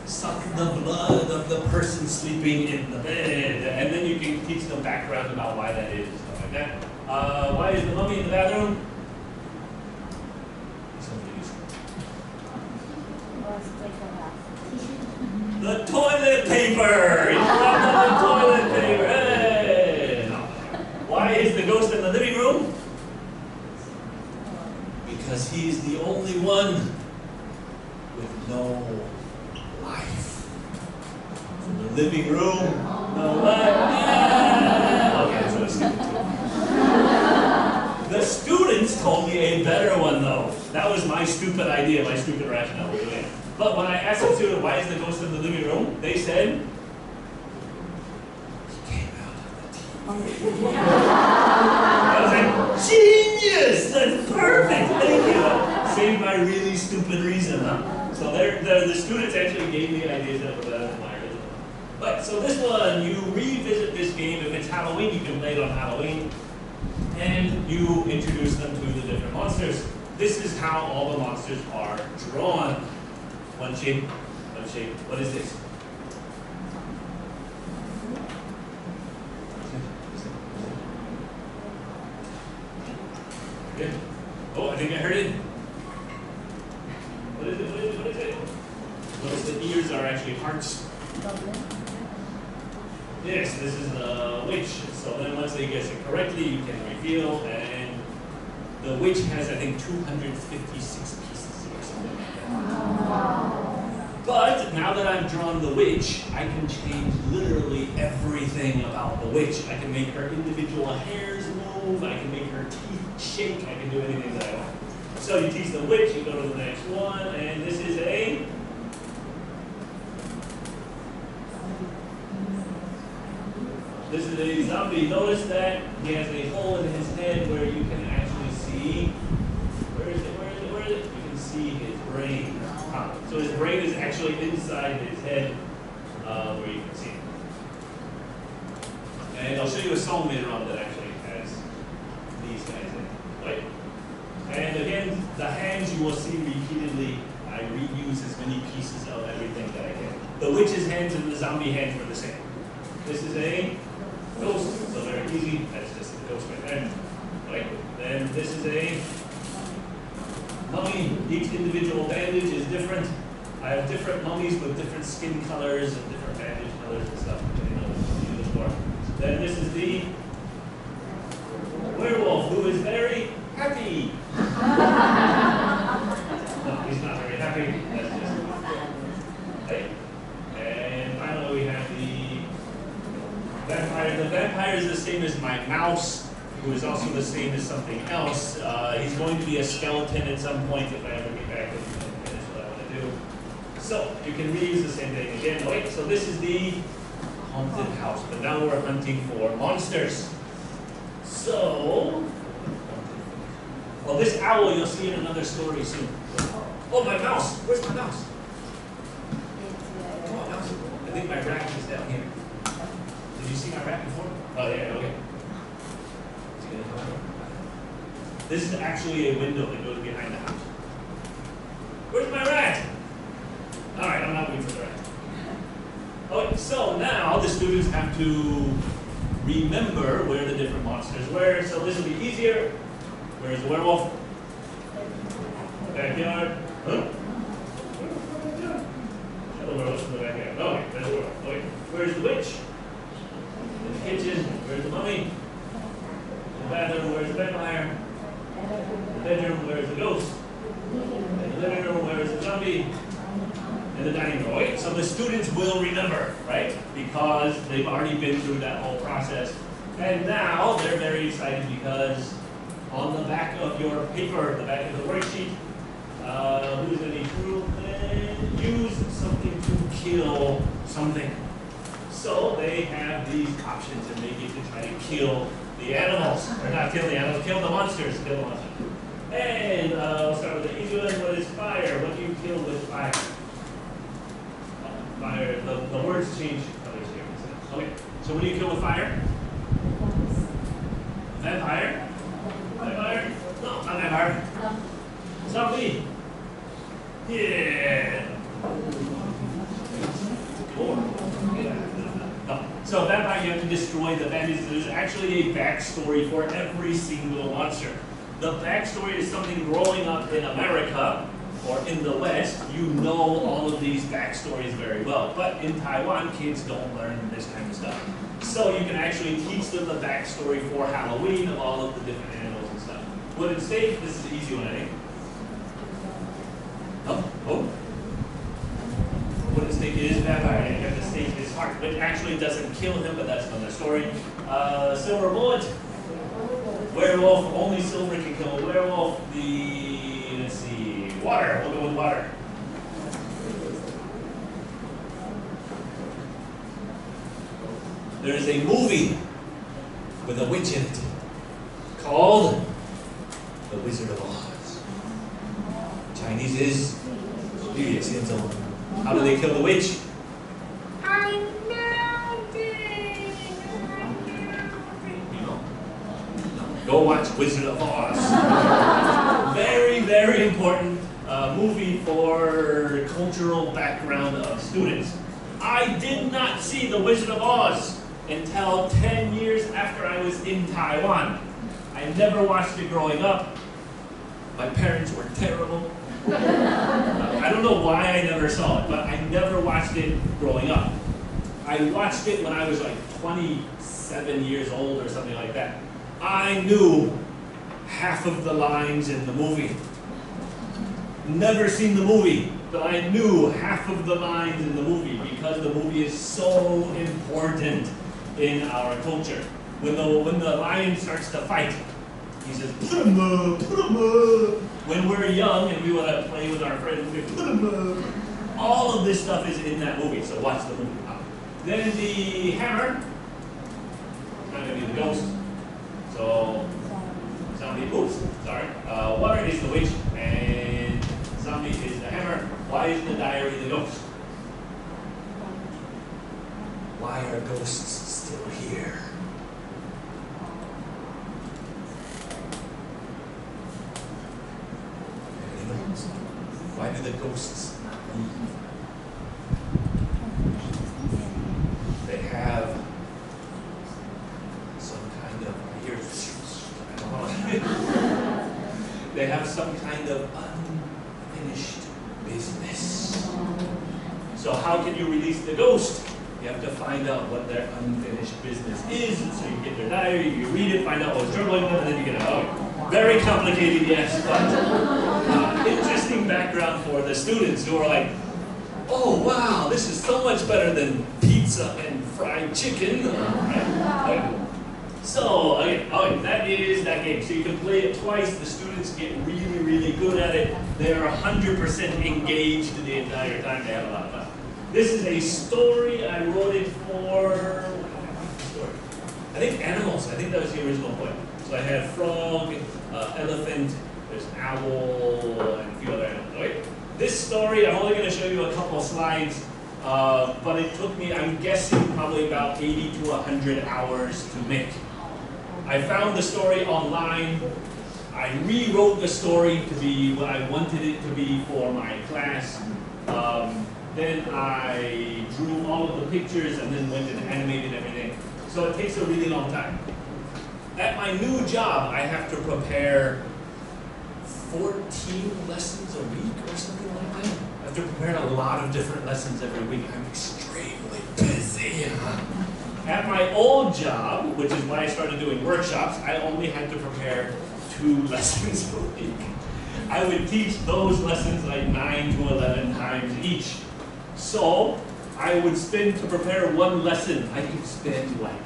suck the blood of the person sleeping in the bed, and then you can teach them background about why that is, stuff like that. Why is the mummy in the bathroom? The toilet paper! He dropped on the toilet paper! Hey! Why is the ghost in the living room? Because he's the only one with no life. In the living room, no life. Yeah! Okay, so let's skip it too. The students told me a better one though. That was my stupid idea, my stupid rationale. But when I asked the student, why is the ghost in the living room? They said, he came out of the TV. I was like, genius! That's perfect! Thank you! Saved my really stupid reason, huh? So the students actually gave me ideas that were better than my original. But so this one, you revisit this game. If it's Halloween, you can play it on Halloween. And you introduce them to the different monsters. This is how all the monsters are drawn. One shape, one shape. What is this? Good. Oh, I think I heard it. What is it? What is it? What is it? Notice the ears are actually hearts. Yes, this is the witch. So then once they guess it correctly, you can reveal. And the witch has, I think, 256 pieces or something like that. But now that I've drawn the witch, I can change literally everything about the witch. I can make her individual hairs move. I can make her teeth shake. I can do anything that I want. So you teach the witch, you go to the next one, and this is a... This is a zombie. Notice that he has a hole in his head where you can actually see, where is it, where is it, where is it? You can see his brain. So his brain is actually inside his head where you can see it. And I'll show you a song later on that actually has these guys in it. Right? And again, the hands you will see repeatedly. I reuse as many pieces of everything that I can. The witch's hands and the zombie hands were the same. This is a ghost, so very easy. That's just the ghost right there. Right? Then this is a mummy. Each individual bandage is different. I have different mummies with different skin colors and different bandage colors and stuff. You know what to use it for. Then this is the werewolf, who is very happy. No, he's not very happy. That's just right. And finally, we have the vampire. The vampire is the same as my mouse, who is also the same as something else. He's going to be a skeleton at some point if I ever get back and finish what I want to do. So you can reuse the same thing again. Wait, so this is the haunted house, but now we're hunting for monsters. So, well, this owl you'll see in another story soon. Oh, my mouse! Where's my mouse? Come on, mouse. I think my rack is down here. Did you see my rack before? Oh, yeah, okay. This is actually a window that goes behind the house. Where's my rat? All right, I'm not waiting for the rat. Okay, so now the students have to remember where the different monsters were. So this will be easier. Where's the werewolf? Backyard. Huh? The werewolf's in the backyard. Okay, there's the werewolf. Okay, where's the witch? In the kitchen. Where's the mummy? In the bathroom. Where's the vampire? In the bedroom. Where's the ghost? In the living room. Where's the zombie? In the dining room. remember, right? Because they've already been through that whole process. And now they're very excited because on the back of your paper, the back of the worksheet, who's any proof? Use something to kill something. So they have these options and they get to try to kill the animals. Or not kill the animals, kill the monsters. Kill the monsters. And we'll start with the easy one. What is fire? What do you kill with fire? Fire, the words change colors here. Okay, so what do you kill with fire? Vampire? Vampire? No, not vampire. Zombie. Yeah. No. So vampire, you have to destroy the bandits. There's actually a backstory for every single monster. The backstory is something growing up in America or in the West. You know all of these backstories very well. But in Taiwan, kids don't learn this kind of stuff. So you can actually teach them the backstory for Halloween of all of the different animals and stuff. What at stake? This is an easy one, I think. Oh. What at stake is vampire. You have to stake his heart, which actually doesn't kill him, but that's another story. Silver bullet. Werewolf. Only silver can kill a werewolf. Let's see, water. We'll go with water. There is a movie with a witch in it called The Wizard of Oz. Chinese is 绿野仙踪. How do they kill the witch? Go watch Wizard of Oz. Very, very important movie for cultural background of students. I did not see The Wizard of Oz until 10 years after I was in Taiwan. I never watched it growing up. My parents were terrible. I don't know why I never saw it, but I never watched it growing up. I watched it when I was like 27 years old or something like that. I knew half of the lines in the movie. Never seen the movie, but I knew half of the lines in the movie because the movie is so important in our culture. When the lion starts to fight, he says, "Put him up, put him up." When we're young and we want to play with our friends, we put him up. All of this stuff is in that movie, so watch the movie. Then the hammer, not going to be the ghost. So, zombie, oops, sorry. Water is the witch, and zombie is the hammer. Why is the diary the ghost? Why are ghosts still here? Why do the ghosts not leave? They have some kind of, they have some kind of unfinished business. So how can you release the ghost? You have to find out what their unfinished business is. So you get their diary, you read it, find out what's troubling them, and then you get it out. Very complicated, yes, but interesting background for the students who are like, oh wow, this is so much better than pizza and fried chicken. Right? So, okay, that is that game. So you can play it twice. The students get really, really good at it. They are 100% engaged the entire time. They have a lot of fun. This is a story. I wrote it for, I think animals. I think that was the original point. So I had frog, elephant, there's owl, and a few other animals. Okay? This story, I'm only going to show you a couple slides, but it took me, I'm guessing, probably about 80 to 100 hours to make. I found the story online. I rewrote the story to be what I wanted it to be for my class. Then I drew all of the pictures and then went and animated everything. So it takes a really long time. At my new job, I have to prepare 14 lessons a week or something like that. I have to prepare a lot of different lessons every week. I'm extremely busy. At my old job, which is why I started doing workshops, I only had to prepare 2 lessons a week. I would teach those lessons like 9 to 11 times each. So I would spend to prepare one lesson. I could spend like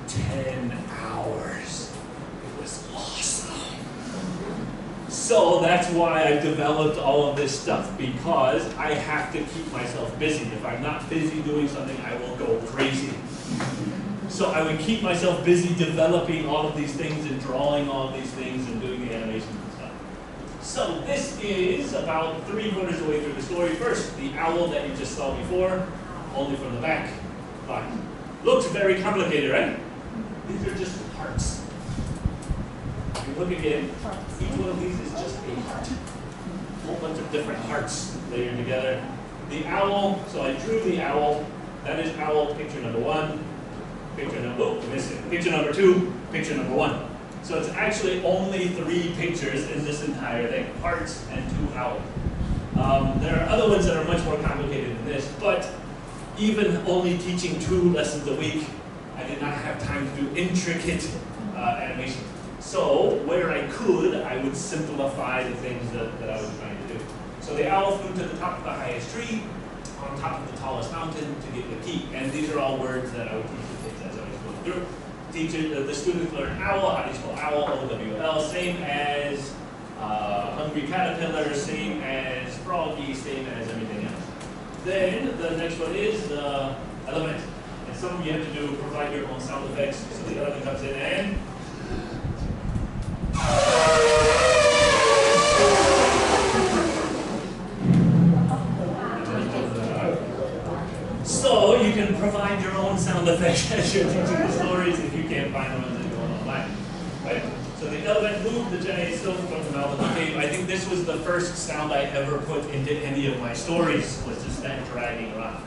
10 hours. It was awesome. So that's why I developed all of this stuff, because I have to keep myself busy. If I'm not busy doing something, I will go crazy. So I would keep myself busy developing all of these things and drawing all of these things and doing the animations and stuff. So this is about 3/4 of the way through the story. First, the owl that you just saw before, only from the back. Fine. Looks very complicated, right? These are just hearts. If you look again, each one of these is just a heart. A whole bunch of different hearts layered together. The owl, so I drew the owl. That is owl picture number 1. Picture number, oh, missing. Picture number 2, picture number 1. So it's actually only 3 pictures in this entire thing, hearts and 2 owls. There are other ones that are much more complicated than this, but even only teaching 2 lessons a week, I did not have time to do intricate animation. So where I could, I would simplify the things that I was trying to do. So the owl flew to the top of the highest tree, on top of the tallest mountain to get the key. And these are all words that I would teach the kids as I was going through. The students learn owl, how do you spell owl, O-W-L, same as hungry caterpillar, same as froggy, same as everything else. Then the next one is the element. And some of you have to do provide your own sound effects. So the element comes in and so you can provide your own sound effects as you're teaching the stories if you can't find the ones that go online. Right? So the elephant moved the giant stone from the mouth of the cave. I think this was the first sound I ever put into any of my stories, was just that dragging around.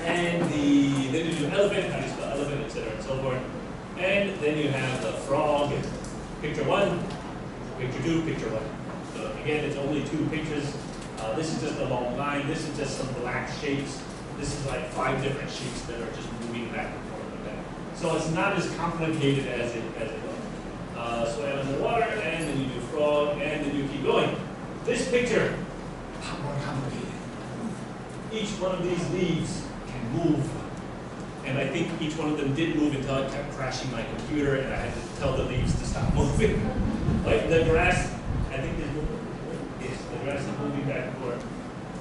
And then you do elephant, how do you spell elephant, etc. and so forth. And then you have the frog, picture 1, picture 2, picture 1. So again, it's only 2 pictures. This is just a long line. This is just some black shapes. This is like 5 different shapes that are just moving back and forth like that. So it's not as complicated as it looks. Swam in the water, and then you do frog, and then you keep going. This picture, a lot more complicated. Each one of these leaves can move. And I think each one of them did move until I kept crashing my computer and I had to tell the leaves to stop moving. Like the grass, I think is moving. Yes, the grass is moving back and forth.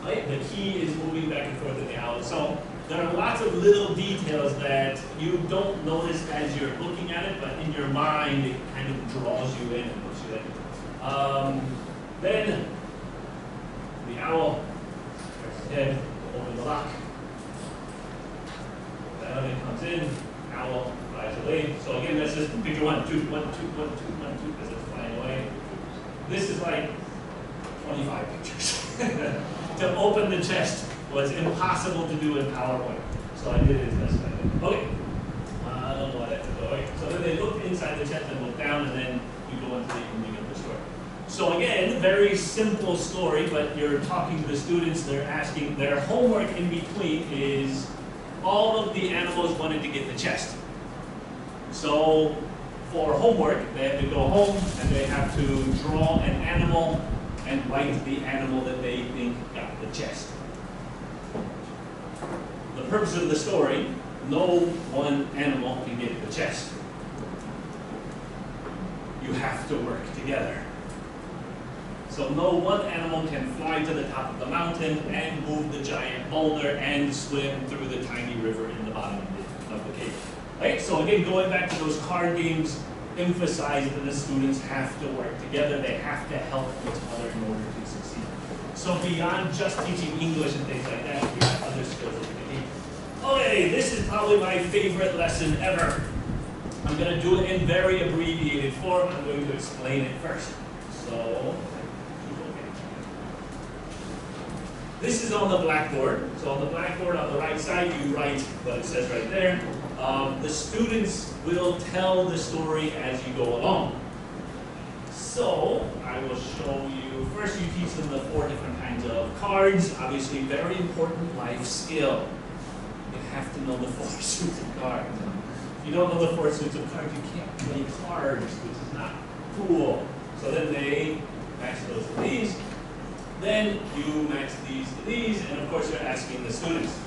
Right? The key is moving back and forth in the owl. So there are lots of little details that you don't notice as you're looking at it, but in your mind it kind of draws you in and puts you in. Then the owl, head over the lock. The elephant comes in, owl flies away. So again, that's just picture 1, 2, 1, 2, 1, 2, 1, 2, because it's flying away. This is like 25 pictures. To open the chest was impossible to do in PowerPoint. So I did it as best I could. Okay. I don't know why that took away. So then they look inside the chest and look down, and then you go into the ending of the story. So again, very simple story, but you're talking to the students, they're asking, their homework in between is all of the animals wanted to get the chest. So for homework, they have to go home and they have to draw an animal and write the animal that they think got the chest. The purpose of the story, no one animal can get the chest. You have to work together. So no one animal can fly to the top of the mountain and move the giant boulder and swim through the tiny river in the bottom of the cave. Right? So again, going back to those card games, emphasize that the students have to work together. They have to help each other in order to succeed. So beyond just teaching English and things like that, you have other skills that you can teach. Okay, this is probably my favorite lesson ever. I'm going to do it in very abbreviated form. I'm going to explain it first. So, this is on the blackboard. So on the blackboard on the right side, you write what it says right there. The students will tell the story as you go along. So I will show you, first you teach them the 4 different kinds of cards. Obviously very important life skill. You have to know the 4 suits of cards. If you don't know the 4 suits of cards, you can't play cards, which is not cool. So then they match those to these. Then you match these to these, and of course you're asking the students.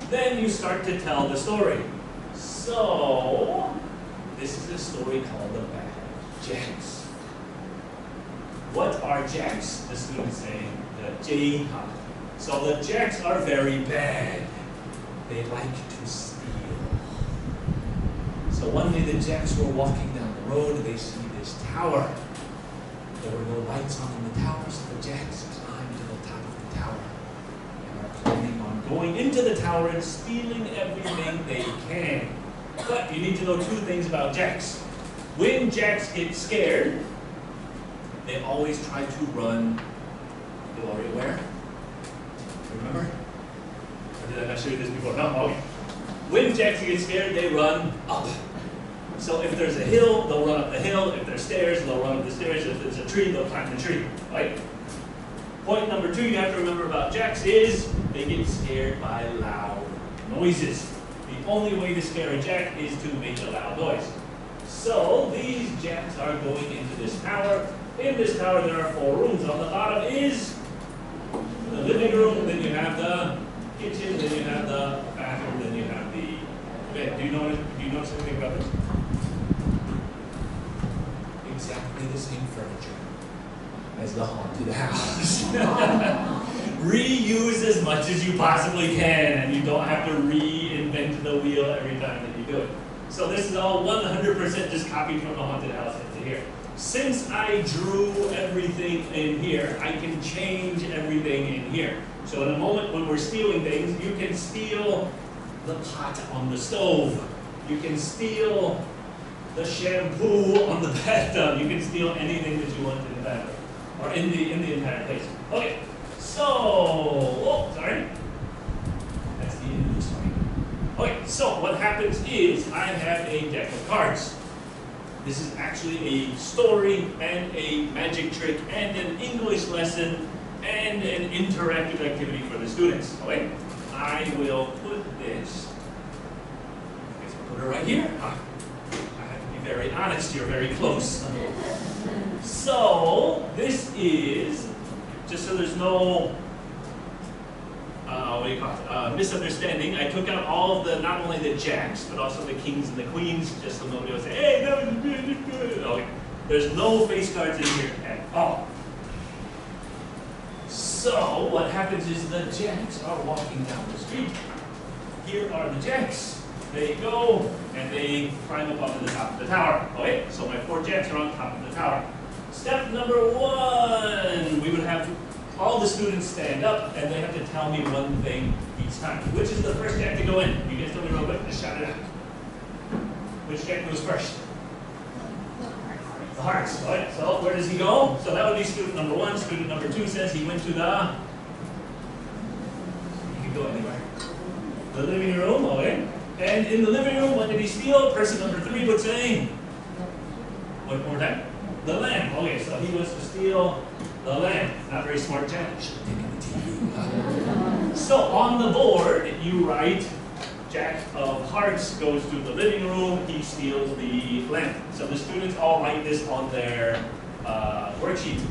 Then you start to tell the story. So, this is a story called The Bad Jacks. What are jacks? The students say, the J. So the jacks are very bad. They like to steal. So one day the jacks were walking down the road, they see this tower. There were no lights on in the tower, so the jacks climbed to the top of the tower and are planning on going into the tower and stealing everything they can. But you need to know two things about jacks. When jacks get scared, they always try to run. You already aware? Remember? Or did I not show you this before? No? Okay. When jacks get scared, they run up. So if there's a hill, they'll run up the hill. If there's stairs, they'll run up the stairs. If there's a tree, they'll climb the tree. Right? Point number two you have to remember about jacks is they get scared by loud noises. The only way to scare a jack is to make a loud noise. So these jacks are going into this tower. In this tower there are 4 rooms. On the bottom is the living room, then you have the kitchen, then you have the bathroom, then you have the bed. Do you notice anything about this? Exactly the same furniture as the haunted house. Reuse as much as you possibly can, and you don't have to reinvent the wheel every time that you do it. So this is all 100% just copied from the haunted house into here. Since I drew everything in here, I can change everything in here. So in a moment when we're stealing things, you can steal the pot on the stove. You can steal the shampoo on the bathtub. You can steal anything that you want in the bathroom, or in the entire place. Okay, so, sorry. That's the end of the story. Okay, so what happens is I have a deck of cards. This is actually a story and a magic trick and an English lesson and an interactive activity for the students. Okay? I will put this, I guess I'll put it right here. I have to be very honest here, very close. So, this is, just so there's no misunderstanding, I took out all of the, not only the jacks, but also the kings and the queens, just so nobody will say, hey, that was good. Okay. There's no face cards in here at all. So, what happens is the jacks are walking down the street. Here are the jacks. They go, and they climb up onto the top of the tower. Okay, so my 4 jacks are on top of the tower. Step number 1, we would have all the students stand up, and they have to tell me one thing each time. Which is the first jack to go in? You guys tell me real quick, just shout it out. Which jack goes first? The hearts. All right, so where does he go? So that would be student number 1. Student number 2 says he went to the, you can go anywhere. The living room, okay. And in the living room, what did he steal? Person number 3 would say, one more time. The lamp. Okay, so he was to steal the lamp. Not very smart, Jack. Should have taken the TV. So on the board, you write, Jack of hearts goes to the living room. He steals the lamp. So the students all write this on their worksheet.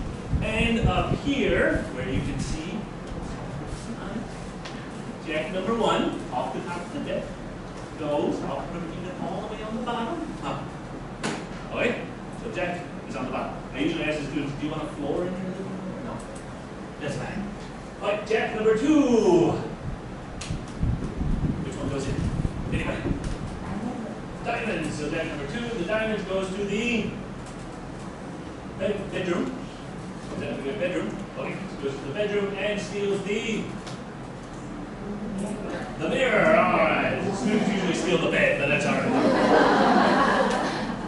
And up here, where you can see, Jack number 1, off the top of the deck, goes, I'll put it all the way on the bottom. Okay, so Jack is on the bottom. I usually ask the students, do you want a floor in your living room? No. That's fine. All right, Jack number 2. Which one goes in? Anybody? Diamonds. So Jack number 2, the diamonds goes to the bedroom. Is that the bedroom? Okay, so goes to the bedroom and steals the mirror. All right. Students usually steal the bed, but that's all right.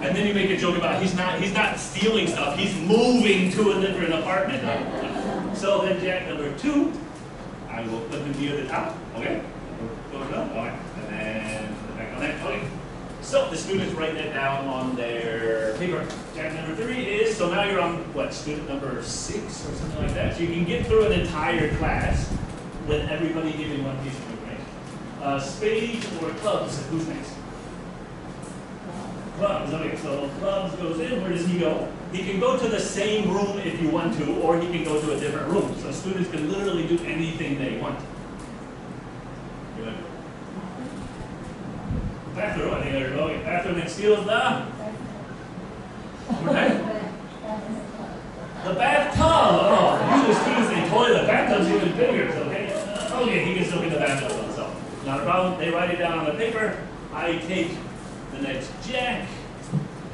And then you make a joke about he's not stealing stuff, he's moving to a different apartment. So then Jack number 2, I will put him near the top. Okay? Going up. All right. And then put it back on there. Okay. So the students write that down on their paper. Jack number 3 is, so now you're on what, student number 6 or something like that. So you can get through an entire class with everybody giving one piece of information. Spades or clubs, who's next? Clubs, okay, so clubs goes in, where does he go? He can go to the same room if you want to, or he can go to a different room. So students can literally do anything they want. Bathroom, I think there's no bathroom and steals the the bathtub. Oh, usually students say toilet. Bathtub's even bigger. So okay, he can still get the bathtub on himself. Not a problem. They write it down on the paper. I take the next jack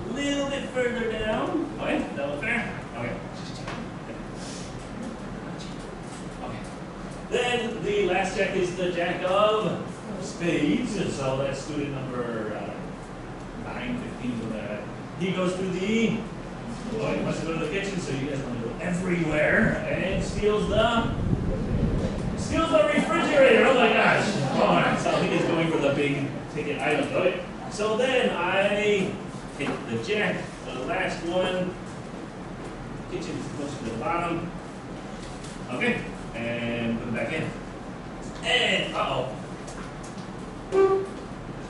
a little bit further down. Okay, that was fair. Okay. Okay. Then the last jack is the jack of spades. So that's student number 9, 15, something like that. He goes to the. Oh, he wants to go to the kitchen, so you guys want to go everywhere and steals the refrigerator. Oh my gosh! All right, so he is going for the big ticket item. Right? So then I take the jack, the last one. Kitchen goes to the bottom. Okay, and put it back in. And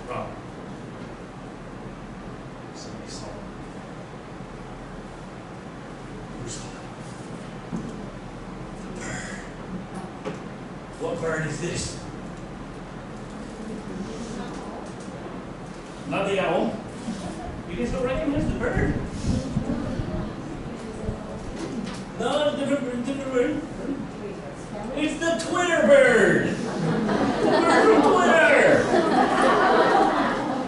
wrong. Somebody saw it. Who saw it? The bird. What bird is this? Not the owl. You guys don't recognize the bird? No, different bird. It's the Twitter bird. The bird from Twitter.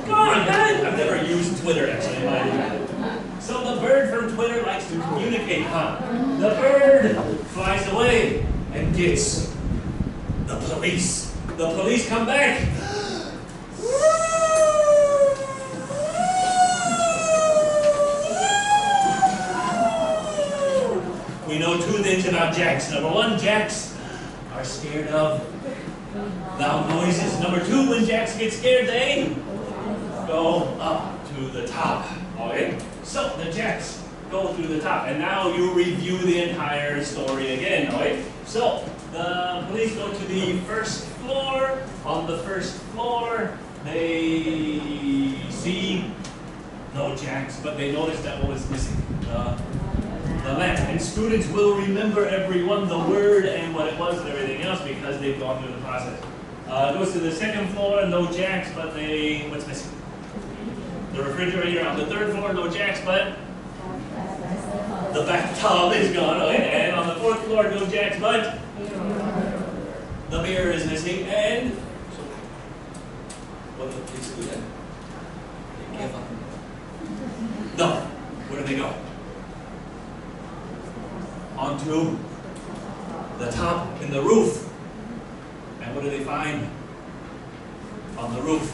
Come on, guys. I've never used Twitter actually in my life. So the bird from Twitter likes to communicate, huh? The bird flies away and gets the police. The police come back. We know two things about jacks. Number one, jacks are scared of loud noises. Number two, when jacks get scared, they go up to the top. Okay? So the jacks go through the top. And now you review the entire story again. Okay? So the police go to the first floor. On the first floor, they see no jacks, but they notice that what was missing. The lamp. And students will remember everyone, the word and what it was and everything else because they've gone through the process. Goes to the second floor, no jacks, but what's missing? The refrigerator. On the third floor, no jacks, but the bathtub is gone. Okay. And on the fourth floor, no jacks, but the mirror is missing. And what did the police do then? They gave up. No. Where do they go? Onto the top in the roof. And what do they find on the roof?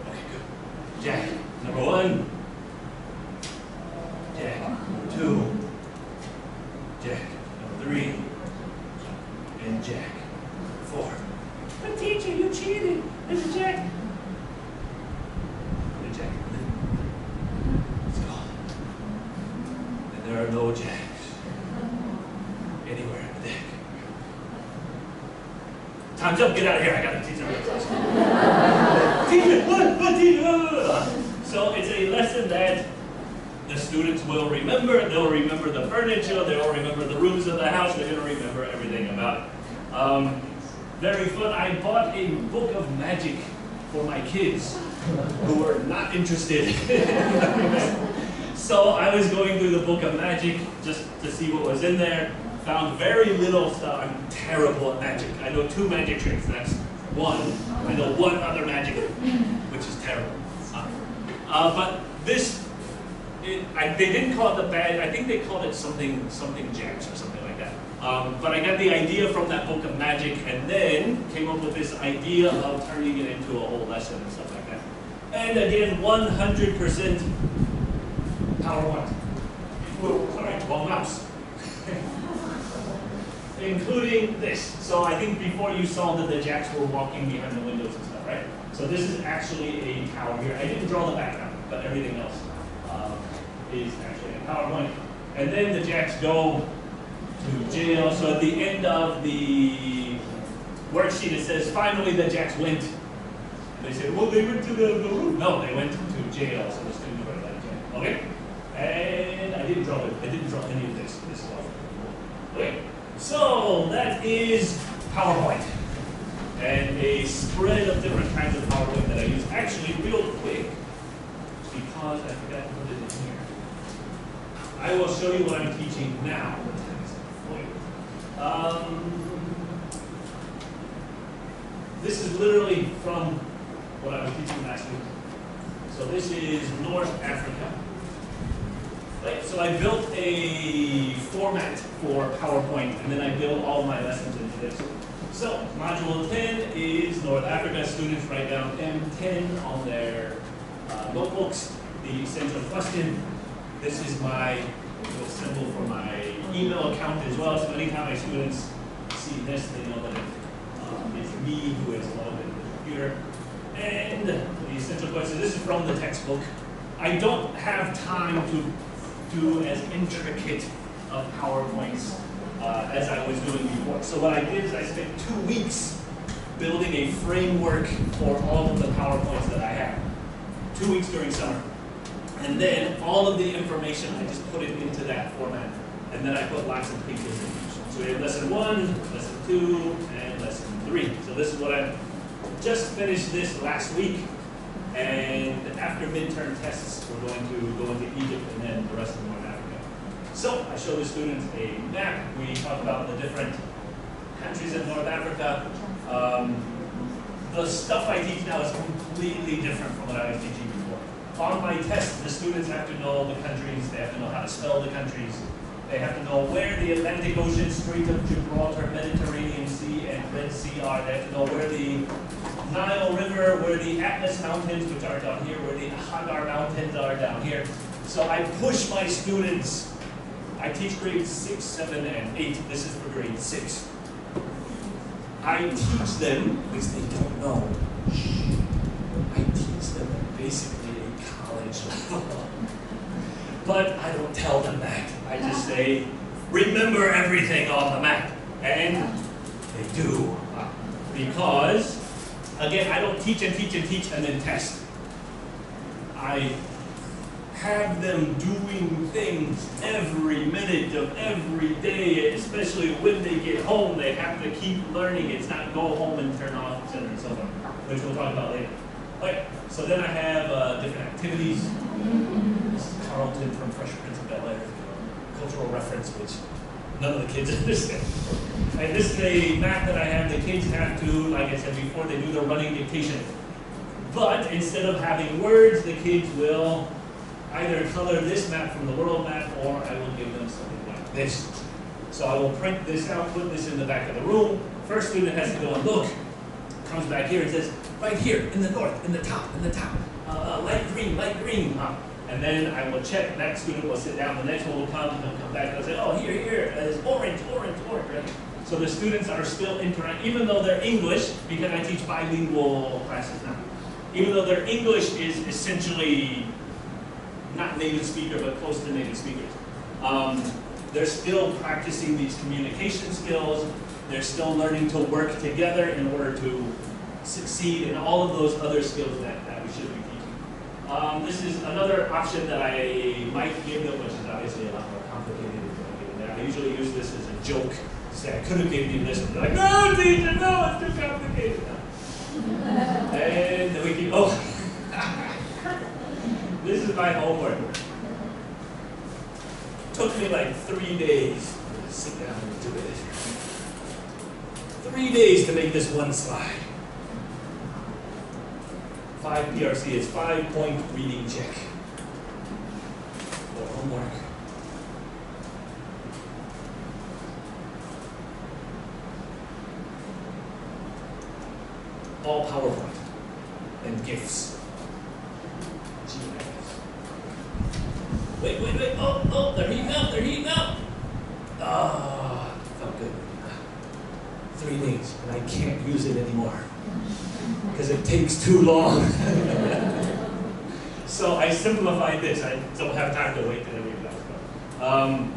Okay, good. Jack, number one. Jack, number two. Jack, number three. And Jack, 4. But teacher, you cheated. There's a Jack. The Jack. There are no jacks anywhere in the deck. Time's up, get out of here, I gotta teach them. Teacher, what teacher? So it's a lesson that the students will remember. They'll remember the furniture, they'll remember the rooms of the house, they're gonna remember everything about it. Very fun. I bought a book of magic for my kids who were not interested. So I was going through the book of magic just to see what was in there. Found very little stuff. I'm terrible at magic. I know 2 magic tricks. That's one. I know 1 other magic, which is terrible. But this, they didn't call it the bad. I think they called it something jacks or something like that. But I got the idea from that book of magic, and then came up with this idea of turning it into a whole lesson and stuff like that. And again, 100%. PowerPoint. Sorry, wrong mouse. Including this. So I think before you saw that the jacks were walking behind the windows and stuff, right? So this is actually a tower here. I didn't draw the background, but everything else is actually a PowerPoint. And then the jacks go to jail. So at the end of the worksheet it says, finally the jacks went. And they said, well, they went to the roof. No, they went to jail. So the students were in jail. Okay? And I didn't draw any of this. This is all. Okay. So that is PowerPoint. And a spread of different kinds of PowerPoint that I use. Actually, real quick, because I forgot to put it in here, I will show you what I'm teaching now. This is literally from what I was teaching last week. So this is North Africa. Right? So I built a format for PowerPoint, and then I built all my lessons into this. So module 10 is North Africa. Students write down M10 on their notebooks. The essential question. This is my little symbol for my email account as well. So anytime my students see this, they know that it's me who is logged into the computer. And the essential question. This is from the textbook. I don't have time to do as intricate of PowerPoints as I was doing before. So what I did is I spent 2 weeks building a framework for all of the PowerPoints that I have. 2 weeks during summer. And then all of the information, I just put it into that format. And then I put lots of pictures in. So we have lesson 1, lesson 2, and lesson 3. So this is what I just finished this last week. And after midterm tests, we're going to go into Egypt and then the rest of North Africa. So I show the students a map. We talk about the different countries in North Africa. The stuff I teach now is completely different from what I was teaching before. On my test, the students have to know the countries. They have to know how to spell the countries. They have to know where the Atlantic Ocean, Strait of Gibraltar, Mediterranean Sea, and Red Sea are. They have to know where the Nile River, where the Atlas Mountains, which are down here, where the Hagar Mountains are down here. So I push my students. I teach grades 6, 7, and 8. This is for grade 6. I teach them, at least they don't know, I teach them at basically a college level. But I don't tell them that. I just say, remember everything on the map. And they do. Because, again, I don't teach and teach and teach and then test. I have them doing things every minute of every day, especially when they get home. They have to keep learning. It's not go home and turn off, etc. and so on, which we'll talk about later. Okay, so then I have different activities. This is Carlton from Fresh Prince of Bel-Air, cultural reference, which none of the kids understand. And this is a map that I have. The kids have to, like I said before, they do the running dictation. But instead of having words, the kids will either color this map from the world map, or I will give them something like this. So I will print this out, put this in the back of the room. First student has to go and look, comes back here and says, right here, in the north, in the top, light green, and then I will check, that student will sit down, the next one will come, and he'll come back and I'll say, oh, here, it's orange, right? So the students are still interacting, even though they're English, because I teach bilingual classes now. Even though their English is essentially not native speaker, but close to native speakers. They're still practicing these communication skills. They're still learning to work together in order to succeed in all of those other skills that we should be teaching. This is another option that I might give them, which is obviously a lot more complicated than I usually use this as a joke. Say, I could have given you this, and they're like, no, teacher, no, it's too complicated. And then we keep, oh. This is my homework. Took me like 3 days to sit down and do it. 3 days to make this one slide. 5 PRC is 5-point reading check. For homework. All PowerPoint and GIFs. Wait, oh, they're heating up. Ah, felt good. 3 days, and I can't use it anymore because it takes too long. So I simplified this. I don't have time to wait till every class.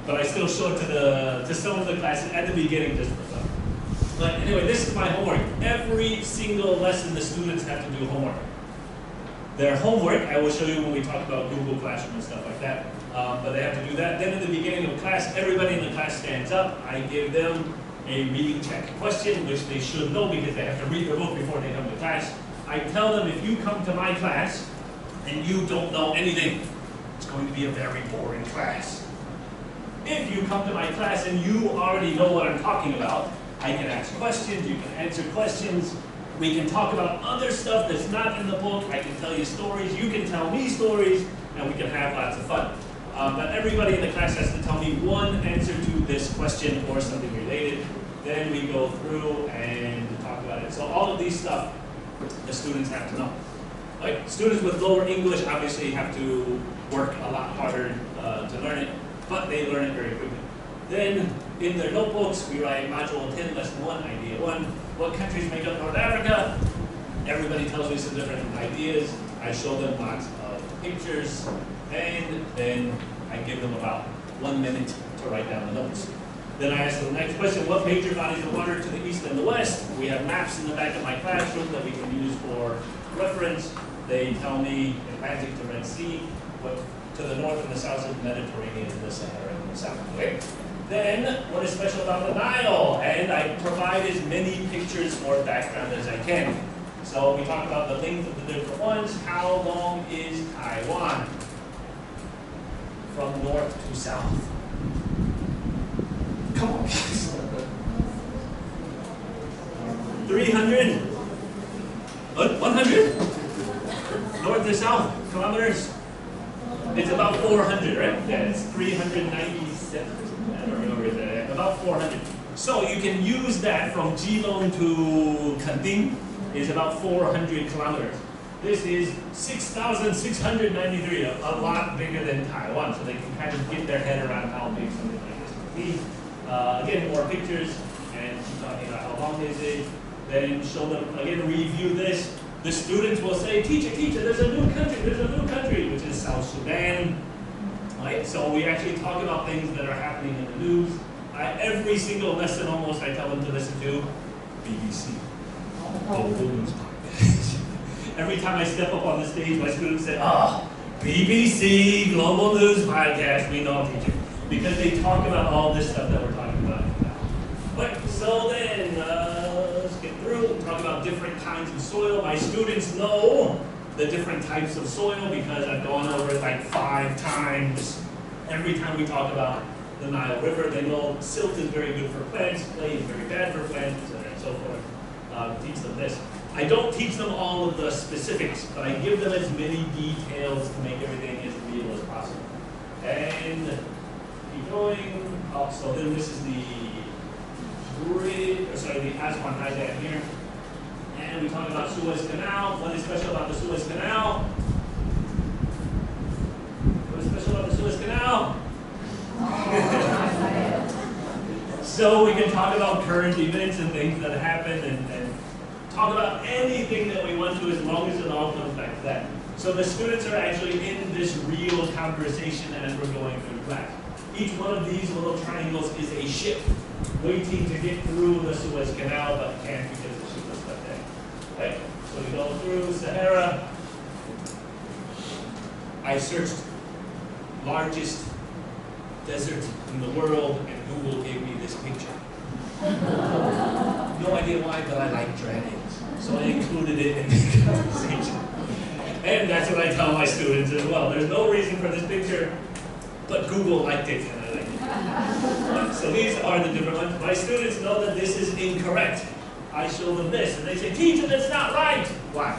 But I still show it to some of the classes at the beginning just for fun. But anyway, this is my homework. Every single lesson the students have to do homework. Their homework, I will show you when we talk about Google Classroom and stuff like that. But they have to do that. Then at the beginning of class, everybody in the class stands up. I give them a reading check question, which they should know because they have to read the book before they come to class. I tell them, if you come to my class and you don't know anything, it's going to be a very boring class. If you come to my class and you already know what I'm talking about, I can ask questions, you can answer questions, we can talk about other stuff that's not in the book, I can tell you stories, you can tell me stories, and we can have lots of fun. But everybody in the class has to tell me one answer to this question or something related. Then we go through and talk about it. So all of these stuff, the students have to know. Like students with lower English obviously have to work a lot harder to learn it, but they learn it very quickly. Then in their notebooks, we write Module 10, Lesson 1, Idea 1. What countries make up North Africa? Everybody tells me some different ideas. I show them lots of pictures, and then I give them about 1 minute to write down the notes. Then I ask them the next question, what major bodies of water to the east and the west? We have maps in the back of my classroom that we can use for reference. They tell me Atlantic to Red Sea, what to the north and the south of the Mediterranean and the Sahara in the south. Okay? Then, what is special about the Nile? And I provide as many pictures or background as I can. So we talk about the length of the different ones. How long is Taiwan? From north to south. Come on, guys. 300? 100? North to south kilometers? It's about 400, right? Yeah, it's 397. I don't remember that. About 400. So you can use that from Geelong to Kending is about 400 kilometers. This is 6,693, a lot bigger than Taiwan, so they can kind of get their head around how big something like this would be. Again, more pictures, and keep talking about how long is it. Then show them, again, review this. The students will say, teacher, there's a new country, which is South Sudan. Right? So we actually talk about things that are happening in the news. Every single lesson almost I tell them to listen to BBC. Global News Podcast. Every time I step up on the stage, my students say, BBC, Global News Podcast, we know, teacher. Because they talk about all this stuff that we're talking about now. Right, so then, let's get through. We'll talk about different kinds of soil. My students know the different types of soil because I've gone over it like 5 times. Every time we talk about the Nile River, they know silt is very good for plants, clay is very bad for plants, etc. and so forth. Teach them this. I don't teach them all of the specifics, but I give them as many details to make everything as real as possible. And keep going. Oh, so then this is the Aswan Highland here. And we talk about Suez Canal. What is special about the Suez Canal? What is special about the Suez Canal? So we can talk about current events and things that happen and talk about anything that we want to as long as it all comes back to that. So the students are actually in this real conversation as we're going through class. Each one of these little triangles is a ship waiting to get through the Suez Canal, but can't because the ship is stuck there. Right? So we go through Sahara. I searched largest desert in the world, and Google gave me this picture. No idea why, but I like dragons, so I included it in the conversation. And that's what I tell my students as well. There's no reason for this picture, but Google liked it, and I liked it. So these are the different ones. My students know that this is incorrect. I show them this, and they say, teacher, that's not right. Why?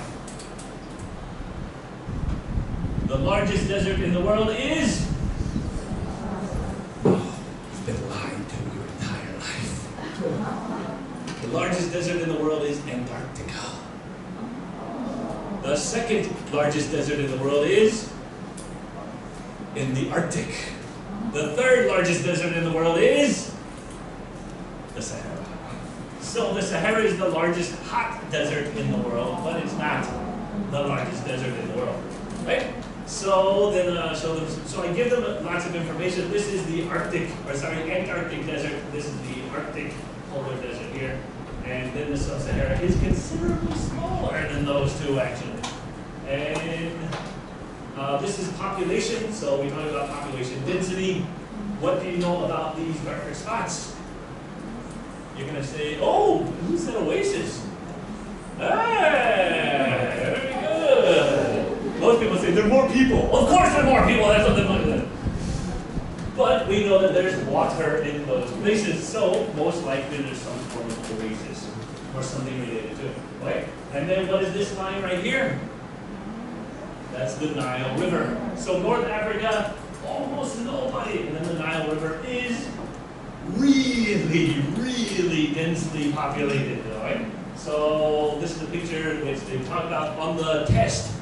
The largest desert in the world is... You've been lied to your entire life. The largest desert in the world is Antarctica. The second largest desert in the world is in the Arctic. The third largest desert in the world is the Sahara. So the Sahara is the largest hot desert in the world, but it's not the largest desert in the world, right? So then, so I give them lots of information. This is the Antarctic desert. This is the Arctic polar desert here. And then the Sub-Sahara is considerably smaller than those two, actually. And this is population, so we talk about population density. What do you know about these darker spots? you're going to say, oh, who's that Oasis? Hey, very good. Most people say, there are more people. Of course there are more people, that's what they're doing. But we know that there's water in those places, so most likely there's some form of oasis or something related to it, right? And then what is this line right here? That's the Nile River. So North Africa, almost nobody. And then the Nile River is really, really densely populated, right? So this is the picture which they talk about on the test.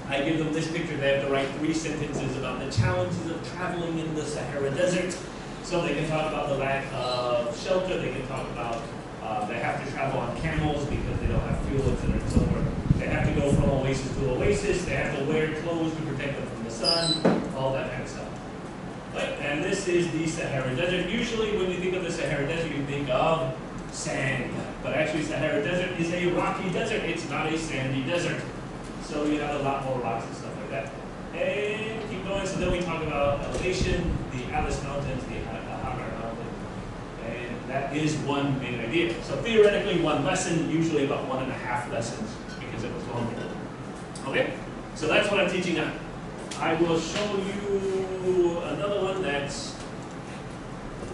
I give them this picture. They have to write 3 sentences about the challenges of traveling in the Sahara Desert. So they can talk about the lack of shelter. They can talk about they have to travel on camels because they don't have fuel, etc. and so forth. They have to go from oasis to oasis. They have to wear clothes to protect them from the sun, all that kind of stuff. Right? And this is the Sahara Desert. Usually when you think of the Sahara Desert, you think of sand. But actually Sahara Desert is a rocky desert. It's not a sandy desert. So you have a lot more rocks and stuff like that. And keep going. So then we talk about elevation, the Atlas Mountains, the Hammer Mountain. And that is one main idea. So theoretically, one lesson, usually about 1.5 lessons because it was longer. Okay? So that's what I'm teaching now. I will show you another one that's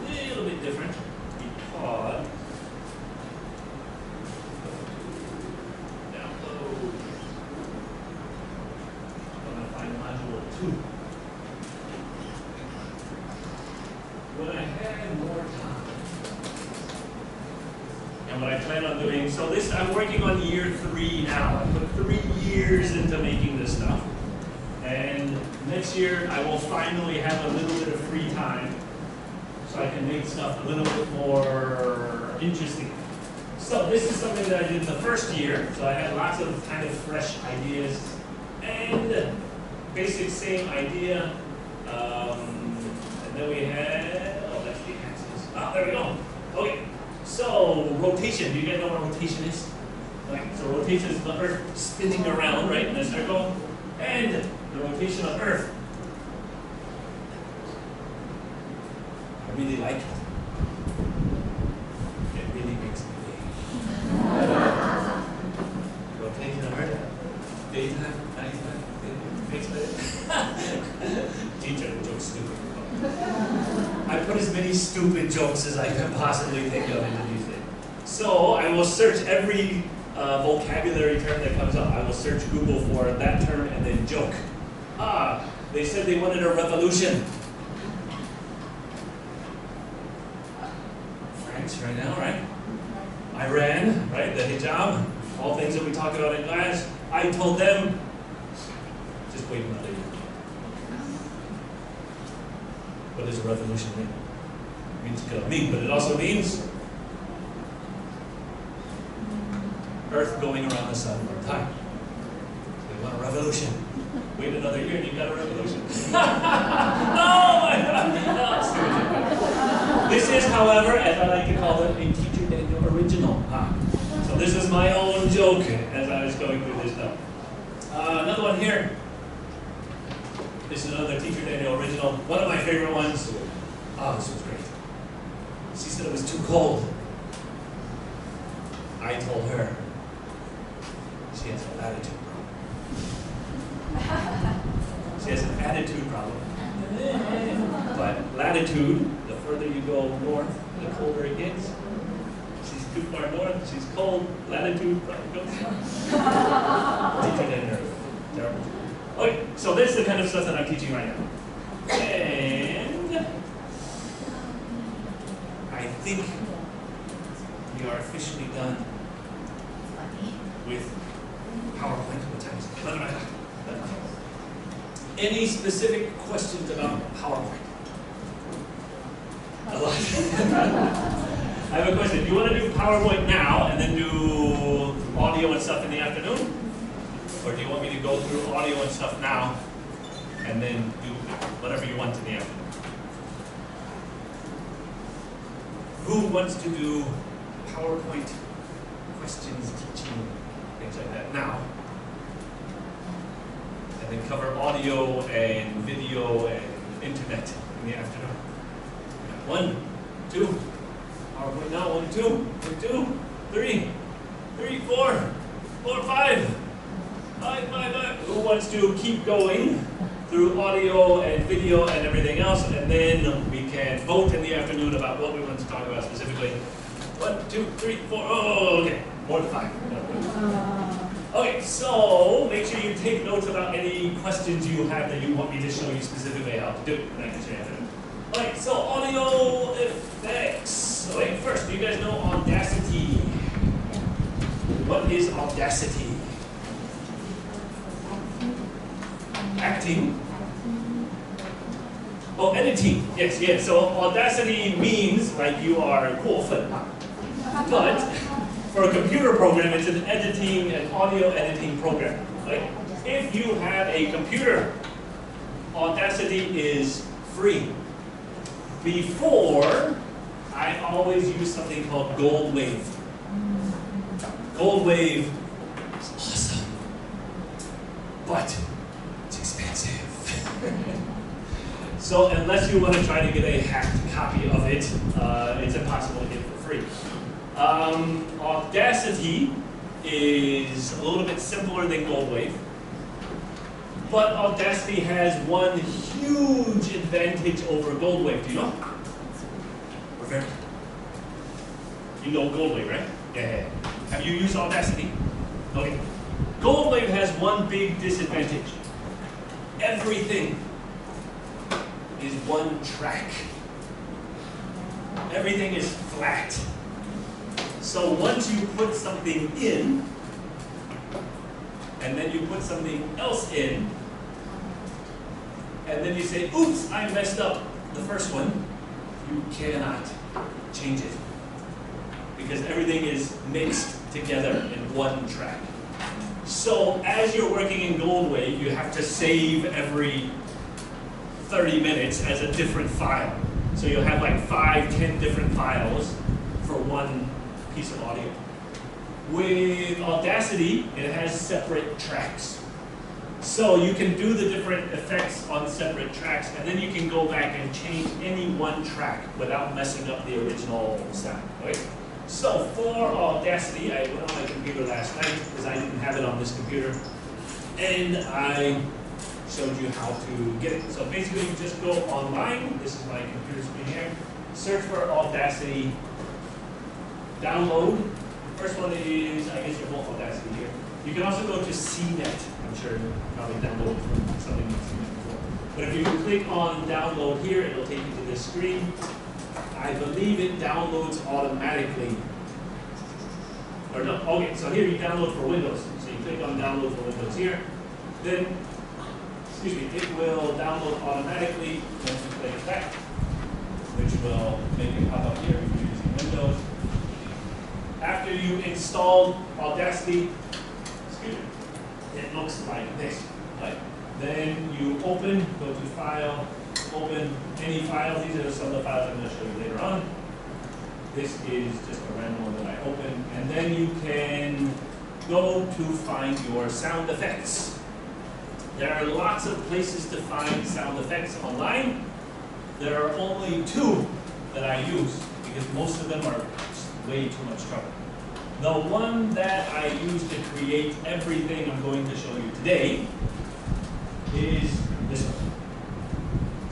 a little bit different because module 2. When I had more time, and what I plan on doing, so this, I'm working on year 3 now. I put 3 years into making this stuff. And next year, I will finally have a little bit of free time so I can make stuff a little bit more interesting. So this is something that I did in the first year. So I had lots of kind of fresh ideas and basic same idea, and then we had, oh, that's the axis. Ah, there we go. Okay, so rotation. Do you guys know what rotation is? Okay, so rotation is the Earth spinning around, right, in a circle, and the rotation of Earth. I really like it. It really makes me rotation of Earth. Daytime, nighttime. Teacher, the joke's stupid. I put as many stupid jokes as I can possibly think of into these things. So I will search every vocabulary term that comes up. I will search Google for that term and then joke. Ah, they said they wanted a revolution. France right now, right? Iran, right? The hijab, all things that we talk about in class. I told them, just wait another year. What does a revolution mean? It means革命, but it also means Earth going around the sun one time. They want a revolution. Wait another year and you've got a revolution. Oh my God! This is, however, as I like to call it, a Teacher Daniel original. So this is my own joke as I was going through this stuff. Another one here. This is another Teacher Daniel original. One of my favorite ones. Oh, this was great. She said it was too cold. I told her she has an attitude problem. She has an attitude problem. But latitude, the further you go north, the colder it gets. She's too far north, she's cold. Latitude probably goes south. Teacher Daniel. Terrible. Okay, so this is the kind of stuff that I'm teaching right now. And I think we are officially done with PowerPoint. What time is it? 11 o'clock. Any specific questions about PowerPoint? A lot. I have a question. Do you want to do PowerPoint now and then do audio and stuff in the afternoon? Or do you want me to go through audio and stuff now and then do whatever you want in the afternoon? Who wants to do PowerPoint questions, teaching, things like that now? And then cover audio and video and internet in the afternoon. 1, 2, PowerPoint now. 1, 2, 1, 2, 3, 3, 4, 4, 5, 5, 5. Who wants to keep going through audio and video and everything else, and then we can vote in the afternoon about what we want to talk about specifically. 1, 2, 3, 4. Oh, okay. More than 5. Okay, so make sure you take notes about any questions you have that you want me to show you specifically how to do it, and I can show you how to do it. Alright, so audio effects. Okay, first, do you guys know Audacity? What is Audacity? Acting. Oh, editing. Yes, yes. So Audacity means like you are 过分. But for a computer program, it's an audio editing program. Right? If you have a computer, Audacity is free. Before, I always use something called Gold Wave. Gold Wave is awesome, but it's expensive. So unless you want to try to get a hacked copy of it, it's impossible to get it for free. Audacity is a little bit simpler than Gold Wave, but Audacity has one huge advantage over Gold Wave. Do you know? You know Gold Wave, right? Yeah. Have you used Audacity? Okay. Gold Wave has one big disadvantage. Everything is one track. Everything is flat. So once you put something in, and then you put something else in, and then you say, oops, I messed up the first one, you cannot change it. Because everything is mixed together in one track. So as you're working in Gold Wave, you have to save every 30 minutes as a different file. So you'll have like 5, 10 different files for one piece of audio. With Audacity, it has separate tracks. So you can do the different effects on separate tracks, and then you can go back and change any one track without messing up the original sound, right? So for Audacity, I went on my computer last night because I didn't have it on this computer, and I showed you how to get it. So basically, you just go online. This is my computer screen here. Search for Audacity. Download. First one is, I guess, your whole Audacity here. You can also go to CNET. I'm sure you probably downloaded from something you've seen before. But if you click on download here, it'll take you to this screen. I believe it downloads automatically. Or no, okay, so here you download for Windows. So you click on download for Windows here. Then, excuse me, it will download automatically once you click back, which will make it pop up here if you're using Windows. After you installed Audacity, excuse me, it looks like this, right? Then you open, go to File, open any file. These are some of the files I'm going to show you later on. This is just a random one that I opened. And then you can go to find your sound effects. There are lots of places to find sound effects online. There are only 2 that I use because most of them are way too much trouble. The one that I use to create everything I'm going to show you today is this one.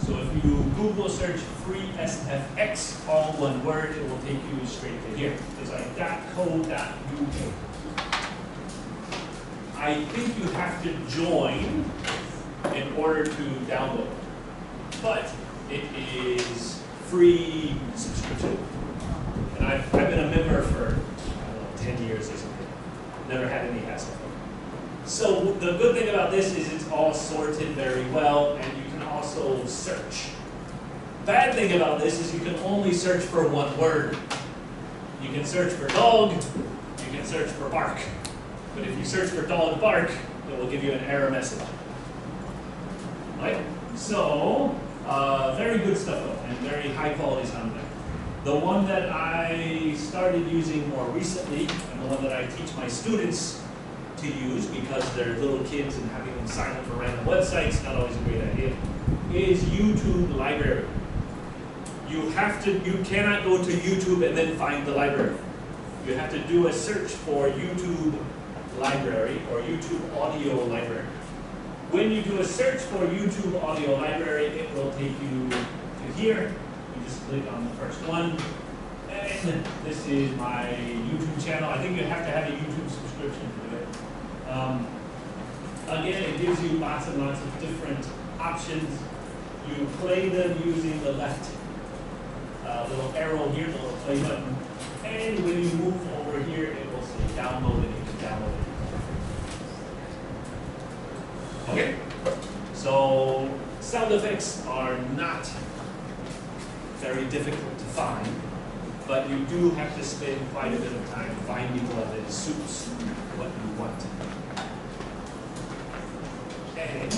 So if you Google search free SFX, all one word, it will take you straight to here. It's like .co.uk. I think you have to join in order to download, but it is free subscription. And I've been a member for, I don't know, 10 years or something. Never had any hassle. So the good thing about this is it's all sorted very well, and you can also search. Bad thing about this is you can only search for one word. You can search for dog, you can search for bark. But if you search for dog bark, it will give you an error message. Right? So, very good stuff though, and very high quality sound effect. The one that I started using more recently, and the one that I teach my students to use because they're little kids and having them sign up for random websites, not always a great idea, is YouTube Library. you cannot go to YouTube and then find the library. You have to do a search for YouTube library or YouTube audio library. When you do a search for YouTube audio library, it will take you to here. You just click on the first one. And this is my YouTube channel. I think you have to have a YouTube subscription to do it. Again, it gives you lots and lots of different options. You play them using the left little arrow here, the little play button. And when you move over here, it will say download and you can download it. Okay, so sound effects are not very difficult to find, but you do have to spend quite a bit of time finding one that suits what you want. And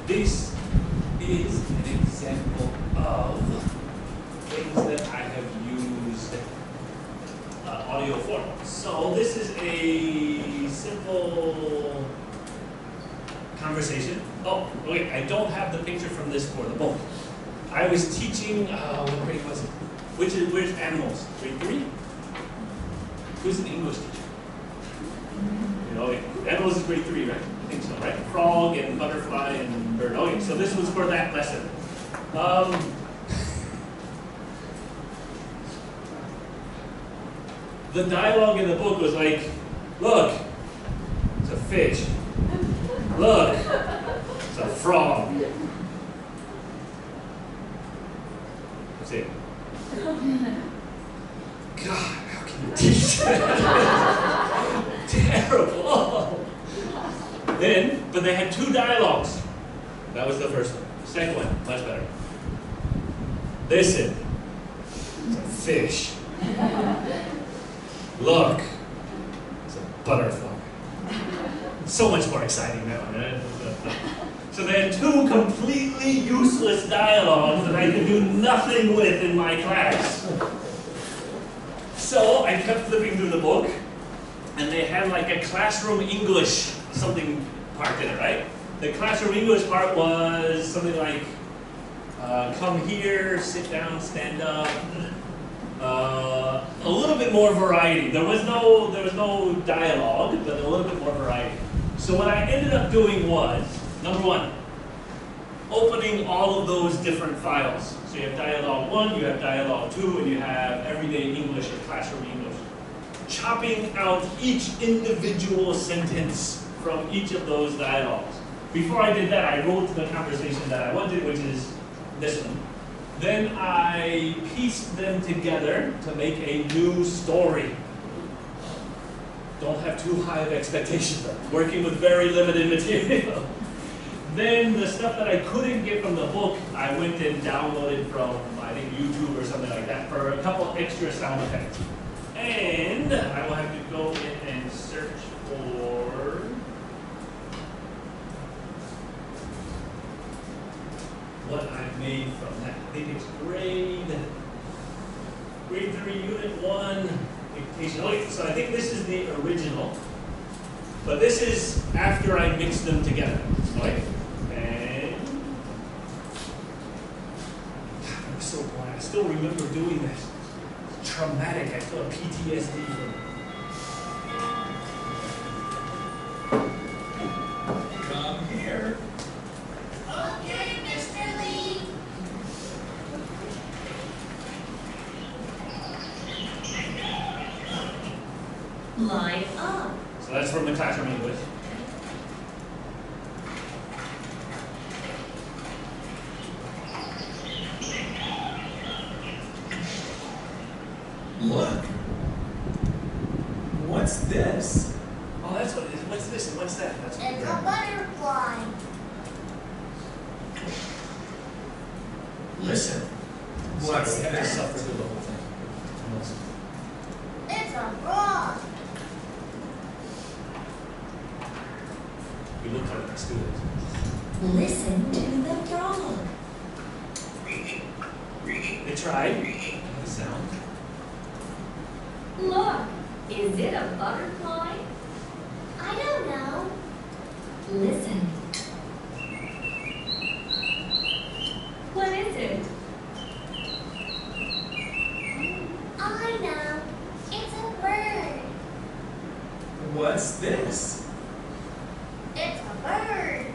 this is an example of things that I have used audio for. So this is a simple conversation. Oh, wait, I don't have the picture from this for the book. I was teaching, what grade was it? Where's animals? Grade 3? Who's an English teacher? You know, animals is grade 3, right? I think so, right? Frog and butterfly and bird. Okay, so this was for that lesson. The dialogue in the book was like, look, it's a fish. Look, it's a frog. That's it. God, how can you teach that? Terrible. But they had 2 dialogues. That was the first one. The second one, much better. Listen, it's a fish. Look, it's a butterfly. So much more exciting that one, right? So they had 2 completely useless dialogues that I could do nothing with in my class. So I kept flipping through the book, and they had like a classroom English something part in it, right? The classroom English part was something like, come here, sit down, stand up. A little bit more variety. There was no dialogue, but a little bit more variety. So what I ended up doing was, number 1, opening all of those different files. So you have dialogue 1, you have dialogue 2, and you have everyday English and classroom English. Chopping out each individual sentence from each of those dialogues. Before I did that, I wrote the conversation that I wanted, which is this one. Then I pieced them together to make a new story. Don't have too high of expectations. Working with very limited material. Then the stuff that I couldn't get from the book, I went and downloaded from, I think, YouTube or something like that for a couple extra sound effects. And I will have to go in and search for what I made from that. I think it's grade 3, unit 1, dictation. Okay, so I think this is the original, but this is after I mixed them together. Okay? And God, I'm so glad. I still remember doing this. It's traumatic. I still have PTSD from it. Come here. Okay, Mr. Lee. Line up. So that's from the classroom English. Look. What's this? Oh, that's what it is. What's this and what's that? That's what It's a butterfly. Listen. What's Sorry, we have to that? suffer through the whole thing. It's a frog. We look like students. Listen to the frog. They tried. The sound. Look, is it a butterfly? I don't know. Listen. What is it? this? It's a bird.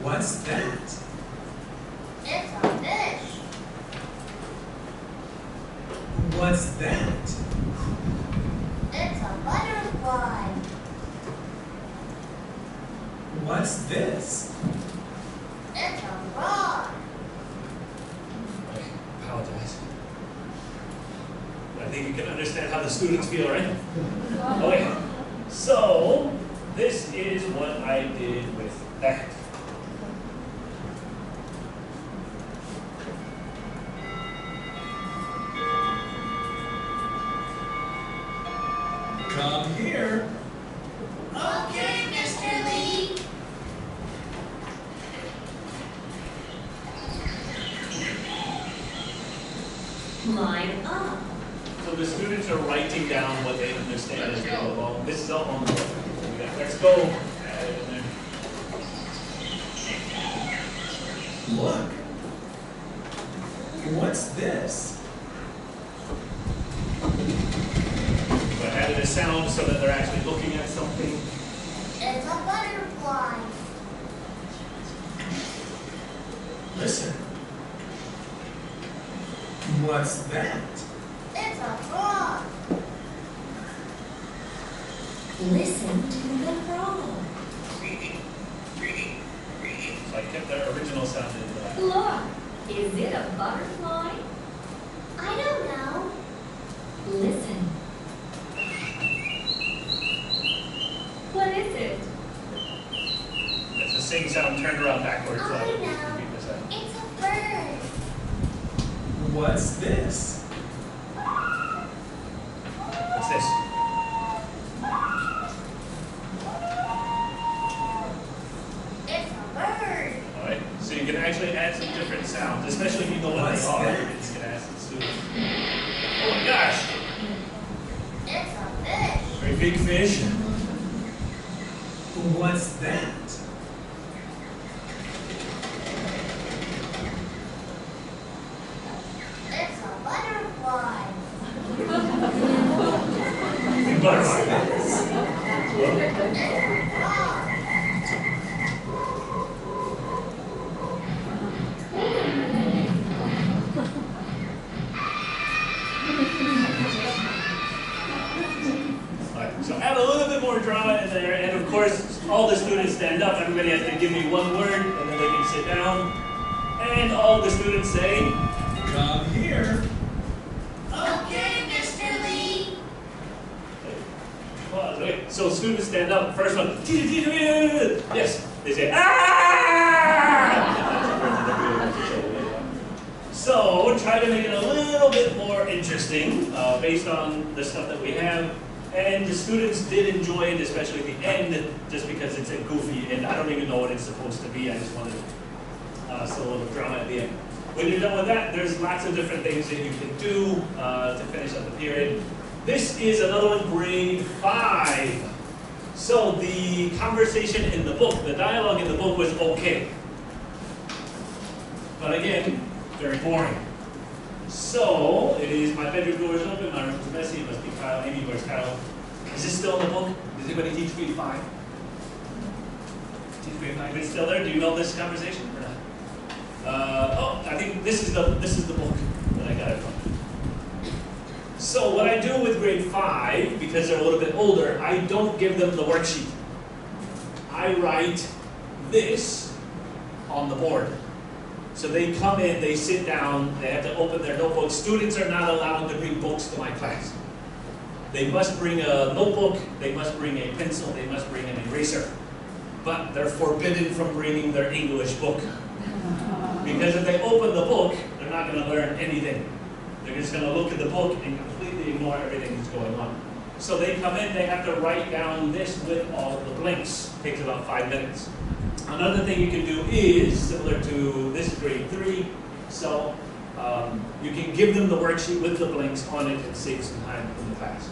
What's that? It's a fish. What's that? It's a butterfly. What's this? It's a frog. I apologize. I think you can understand how the students feel, right? Okay, so this is what I did with that. Come here. Okay, Mr. Lee. Line up. So the students are writing down what they understand as they go along. This is all on the board. Let's go. Add it in there. Look. What's this? But added a sound so that they're actually looking at something. It's a butterfly. Listen. What's that? It's a frog. Listen to the frog. So I kept their original sound in that. Look, is it a butterfly? I don't know. Listen. What is it? It's the same sound turned around backwards. So I I can know. repeat the sound. It's a bird. What's this? What's this? It's a bird. All right. So you can actually add some different sounds, especially if you know what they What's are. that? It's going to ask the students. Oh my gosh! It's a fish. Very big fish. What's that? It's a butterfly. Big butterfly. This? It's a frog. Alright, so add a little bit more drama in there, and of course, all the students stand up. Everybody has to give me one word, and then they can sit down. And all the students say, Come here. Okay, Mr. Lee. pause, wait. So students stand up. First one, yes, they say, ah! So try to make it a little bit more interesting based on the stuff that we have. And the students did enjoy it, especially at the end, just because it's a goofy, and I don't even know what it's supposed to be. I just wanted still a little drama at the end. When you're done with that, there's lots of different things that you can do to finish up the period. This is another one, grade 5. So the conversation in the book, the dialogue in the book was okay. But again, very boring. So it is, my bedroom door is open, my room is messy, it must be Kyle. Amy, where's Kyle? Is this still in the book? Does anybody teach grade 5? Teach grade 5? It's still there? Do you know this conversation or not? Oh, I think this is the book that I got it from. So what I do with grade 5, because they're a little bit older, I don't give them the worksheet. I write this on the board. So they come in, they sit down, they have to open their notebooks. Students are not allowed to bring books to my class. They must bring a notebook, they must bring a pencil, they must bring an eraser. But they're forbidden from bringing their English book. Because if they open the book, they're not going to learn anything. They're just going to look at the book and completely ignore everything that's going on. So they come in, they have to write down this with all the blanks. It takes about 5 minutes. Another thing you can do is, similar to this is grade 3, so you can give them the worksheet with the blanks on it and save some time in the class.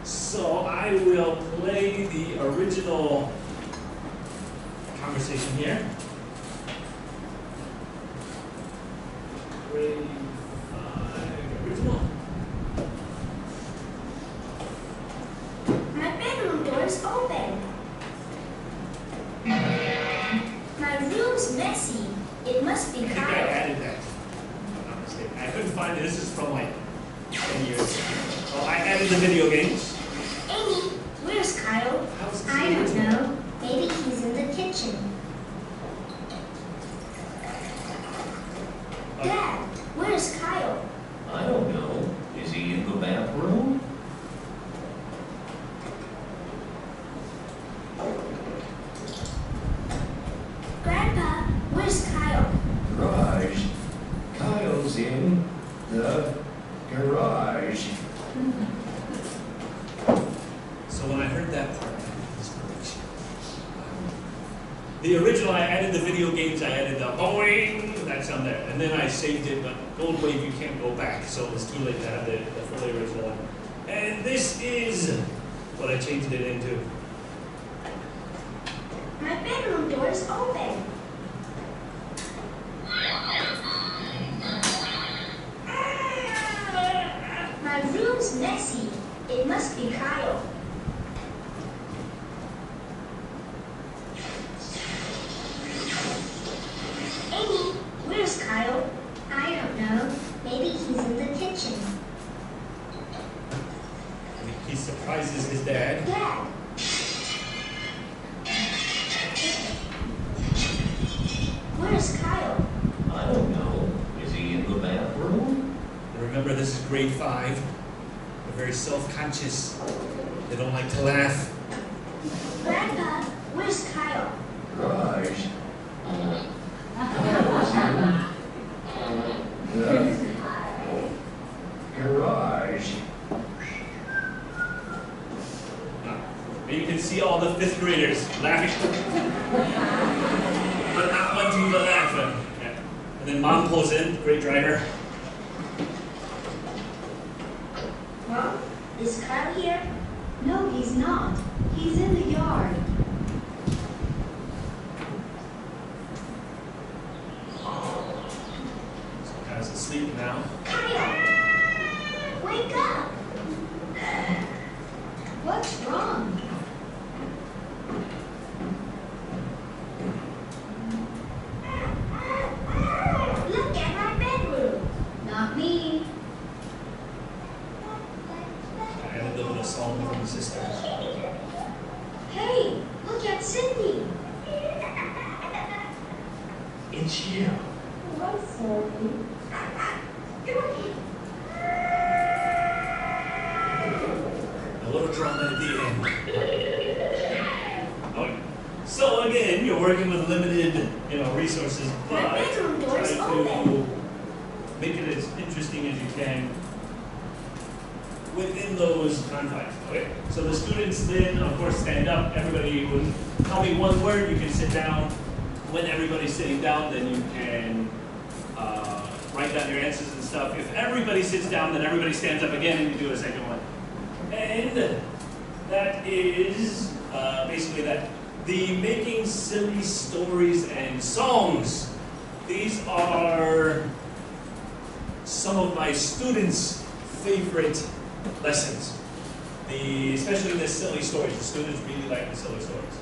So I will play the original conversation here. Grade 5, original. My messy. It must be I think I Kyle. added that. If I'm not mistaken. I couldn't find it. This is from like 10 years ago. Oh, I added the video games. Amy, where's Kyle? How's this I don't original? know. Maybe he's in the kitchen. Dad, where's Kyle? I don't know. Is he in the bathroom? Grandpa, where's Kyle? Garage. Kyle's in the garage. So when I heard that part, I had inspiration. The original, I added the video games, I added the boing, that sound there. And then I saved it, but Gold Wave, you can't go back, so it was too late to have the fully original one. And this is what I changed it into. My bedroom door is open. My room's messy. It must be Kyle. Amy, where's Kyle? I don't know. Maybe he's in the kitchen. He surprises his dad. Dad. Where's Kyle? I don't know. Is he in the bathroom? And remember, this is grade 5. They're very self-conscious. They don't like to laugh. Grandpa, where's Kyle? Garage. Kyle's in the garage. And you can see all the 5th graders laughing. But not wanting to laugh. Yeah. And then Mom pulls in, great driver. Mom, is Kyle here? No, he's not. He's in the yard. So Kyle's asleep now. Kyle! Wake up! What's wrong? Look at my bedroom. Not me. I added a little song from the sisters. Hey, look at Cindy. It's you. What's Cindy? A little drama at the end. Okay. So again, you're working with limited, resources, but My bedroom door try is to open. make it as interesting as you can within those confines. Okay. So the students then, of course, stand up. Everybody will tell me one word. You can sit down. When everybody's sitting down, then you can write down your answers and stuff. If everybody sits down, then everybody stands up again, and you do a second one. And that is basically that. The making silly stories and songs. These are some of my students' favorite lessons. Especially the silly stories. The students really like the silly stories.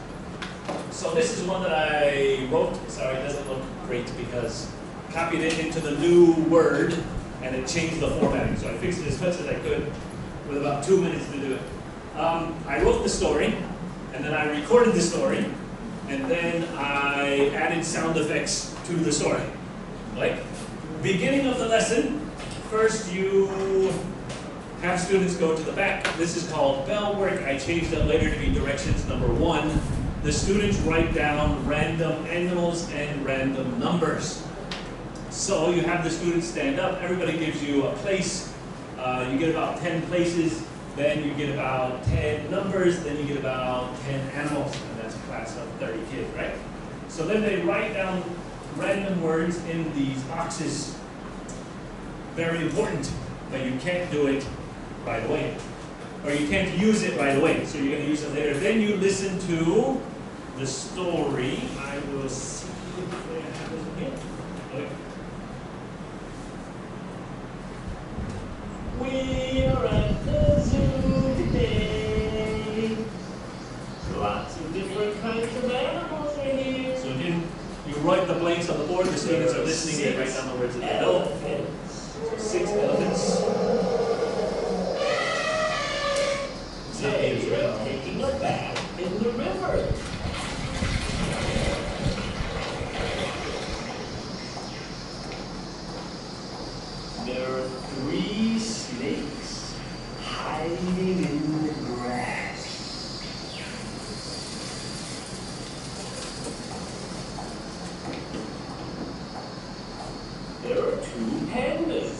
So this is one that I wrote. Sorry, it doesn't look great because I copied it into the new Word and it changed the formatting. So I fixed it as best as I could with about 2 minutes to do it. I wrote the story, and then I recorded the story, and then I added sound effects to the story. Like, beginning of the lesson, first you have students go to the back. This is called bell work. I changed it later to be directions number 1. The students write down random animals and random numbers. So you have the students stand up, everybody gives you a place. You get about 10 places, then you get about 10 numbers, then you get about 10 animals, and that's a class of 30 kids, right? So then they write down random words in these boxes. Very important, but you can't do it right away. Or you can't use it right away, so you're going to use it later. Then you listen to the story. I will see if I have this again. Okay. We are at the zoo today. Lots of different kinds of animals are here. So again, you write the blank students are listening, they write down the words in the middle. So 6 elephants. They are taking a bath in the river. There are 3 snakes hiding in the grass. There are 2 pandas.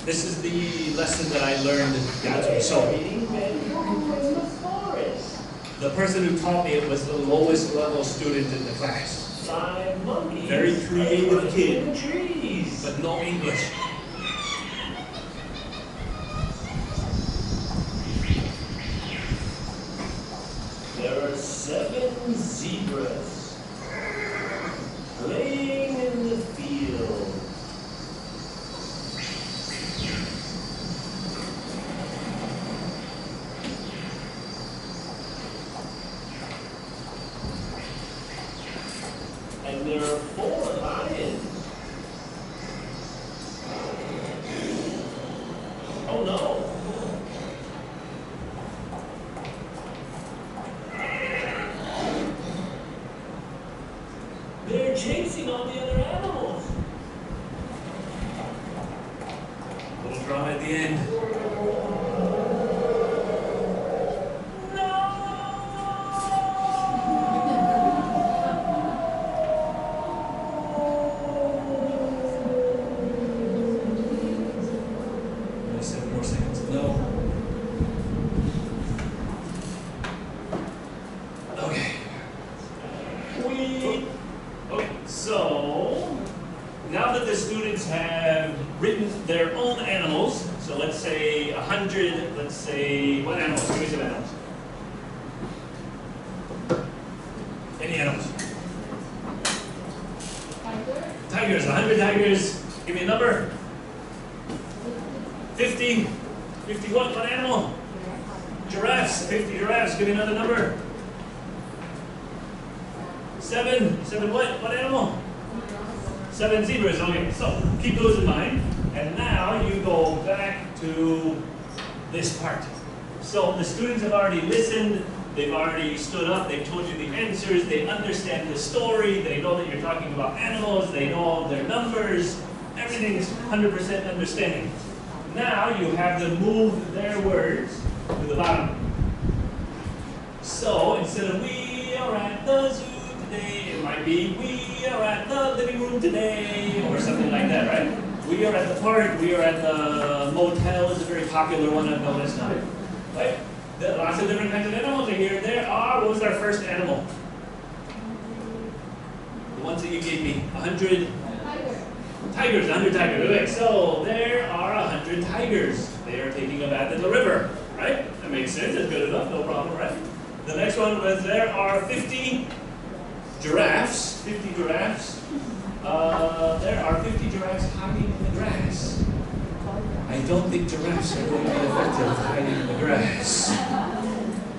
This is the lesson that I learned in so Eating bamboo in the forest. the person who taught me it was the lowest level student in the class. 5 monkeys. Very creative kid. In the trees. But no English. There are 7 zebras playing in the field. And there are 4 lions. Oh no! They're chasing all the other animals. Little drama at the end. Only 7 more seconds. No. Okay. Okay, so now that the students have written their own animals, so let's say 100, let's say, what animals? Give me some animals. Any animals? Tigers, 100 tigers. Give me a number. 50. 50 what? What animal? Giraffes. 50 giraffes. Give me another number. 7. 7 what? What animal? 7 zebras. Okay, so keep those in mind. And now you go back to this part. So the students have already listened. They've already stood up. They've told you the answers. They understand the story. They know that you're talking about animals. They know their numbers. Everything is 100% understanding. Now you have them move their words to the bottom. So instead of we are at the zoo today, it might be we are at the living room today, or something like that, right? We are at the park, we are at the motel is a very popular one I've noticed now. Right? There are lots of different kinds of animals are here. There are, what was our first animal? The ones that you gave me, 100? Tigers, 100 tigers. Okay, so there are 100 tigers. They are taking a bath in the river, right? That makes sense, that's good enough, no problem, right? The next one was there are 50 giraffes. 50 giraffes. There are 50 giraffes hiding in the grass. I don't think giraffes are going to be effective hiding in the grass.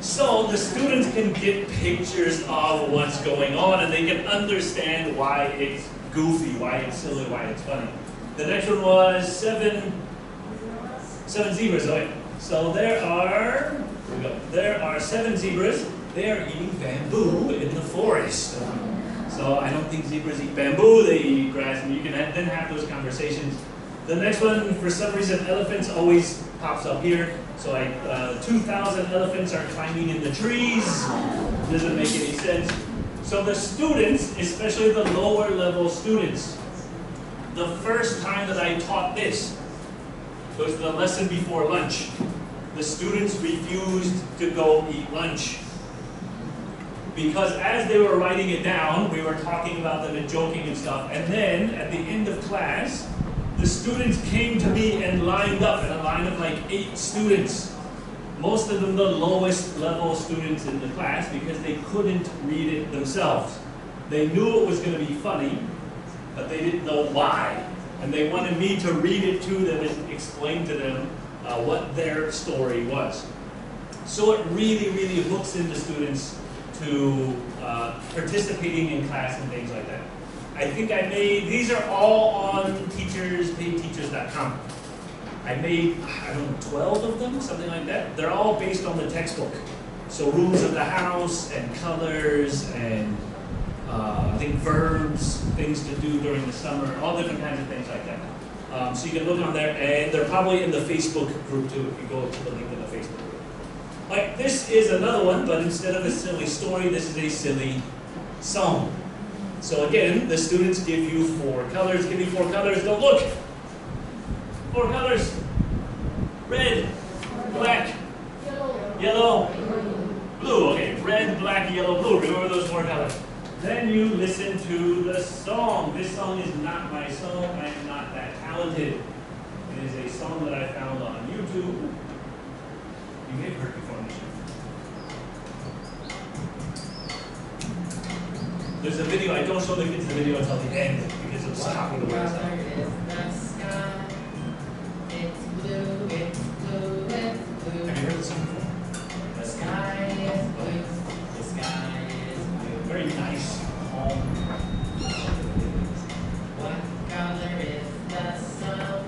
So the students can get pictures of what's going on and they can understand why it's goofy, why it's silly, why it's funny. The next one was 7 zebras. Okay. So there are 7 zebras. They are eating bamboo in the forest. So I don't think zebras eat bamboo, they eat grass, and you can then have those conversations. The next one, for some reason, elephants always pops up here. So 2,000 elephants are climbing in the trees. Doesn't make any sense. So the students, especially the lower level students, the first time that I taught this was the lesson before lunch. The students refused to go eat lunch. Because as they were writing it down, we were talking about them and joking and stuff. And then at the end of class, the students came to me and lined up in a line of like 8 students. Most of them the lowest level students in the class because they couldn't read it themselves. They knew it was going to be funny, but they didn't know why. And they wanted me to read it to them and explain to them what their story was. So it really, really hooks into students to participating in class and things like that. I think I made, these are all on paidteachers.com. I made, I don't know, 12 of them, something like that. They're all based on the textbook. So rooms of the house and colors and I think verbs, things to do during the summer, all different kinds of things like that. So you can look on there, and they're probably in the Facebook group too, if you go to the link in the Facebook group. Like, this is another one, but instead of a silly story, this is a silly song. So again, the students give you 4 colors. Give me 4 colors, don't look. 4 colors. Red, black, yellow, blue. Okay, red, black, yellow, blue. Remember those 4 colors. Then you listen to the song. This song is not my song. I am not that talented. It is a song that I found on YouTube. You may have heard before. There's a video. I don't show the kids the video until the end because of stopping the words. The sky. It's blue, it's blue, it's blue. Have you heard the song before? The sky is blue, the sky is blue. Very nice, calm. What color is the sun?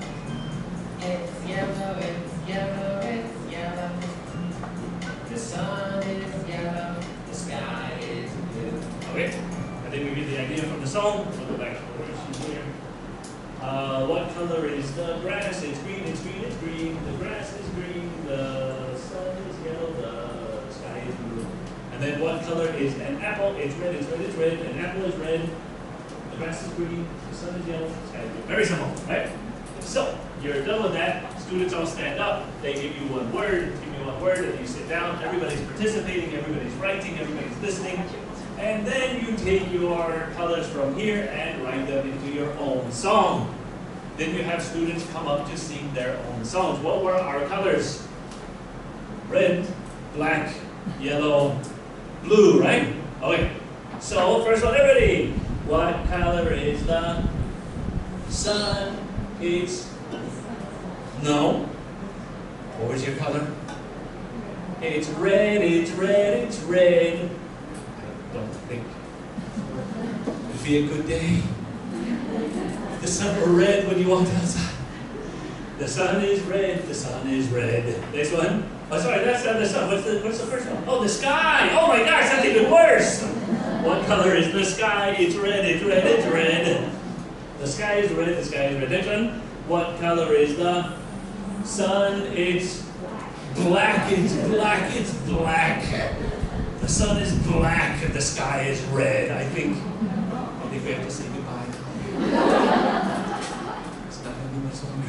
It's yellow, it's yellow, it's yellow. The sun is yellow, the sky is blue. Okay, I think we get the idea from the song. We'll go back to the words here. What color is the grass? It's green, it's green, it's green. The grass is green, the sun is yellow, the sky is blue. And then what color is an apple? It's red, it's red, it's red. An apple is red. The grass is green, the sun is yellow, the sky is blue. Very simple, right? So, you're done with that. Students all stand up. They give you one word, and you sit down. Everybody's participating, everybody's writing, everybody's listening. And then you take your colors from here and write them into your own song. Then you have students come up to sing their own songs. What were our colors? Red, black, yellow, blue, right? Okay. So, first one, everybody. What color is the sun? It's no. What was your color? It's red, it's red, it's red. I don't think it'd be a good day. The sun were red when you walked outside. The sun is red, the sun is red. Next one. Oh, sorry, that's not the sun. What's the first one? Oh, the sky. Oh my gosh, that's even worse. What color is the sky? It's red, it's red, it's red. The sky is red, the sky is red. Next one. What color is the sun? It's black, it's black, it's black. The sun is black and the sky is red. I think we have to say goodbye. It's not going to be much longer.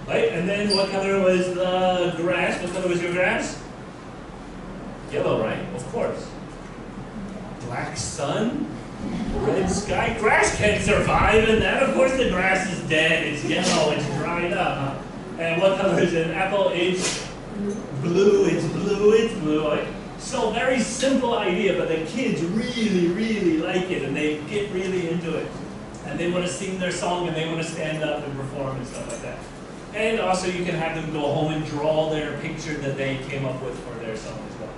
Right? And then what color was the grass? What color was your grass? Yellow, right? Of course. Black sun, red sky. Grass can't survive in that. Of course the grass is dead. It's yellow. It's dried up. And what color is an apple? It's blue. It's blue. It's blue. Right? So very simple idea, but the kids really, really like it, and they get really into it. And they want to sing their song, and they want to stand up and perform and stuff like that. And also you can have them go home and draw their picture that they came up with for their song as well.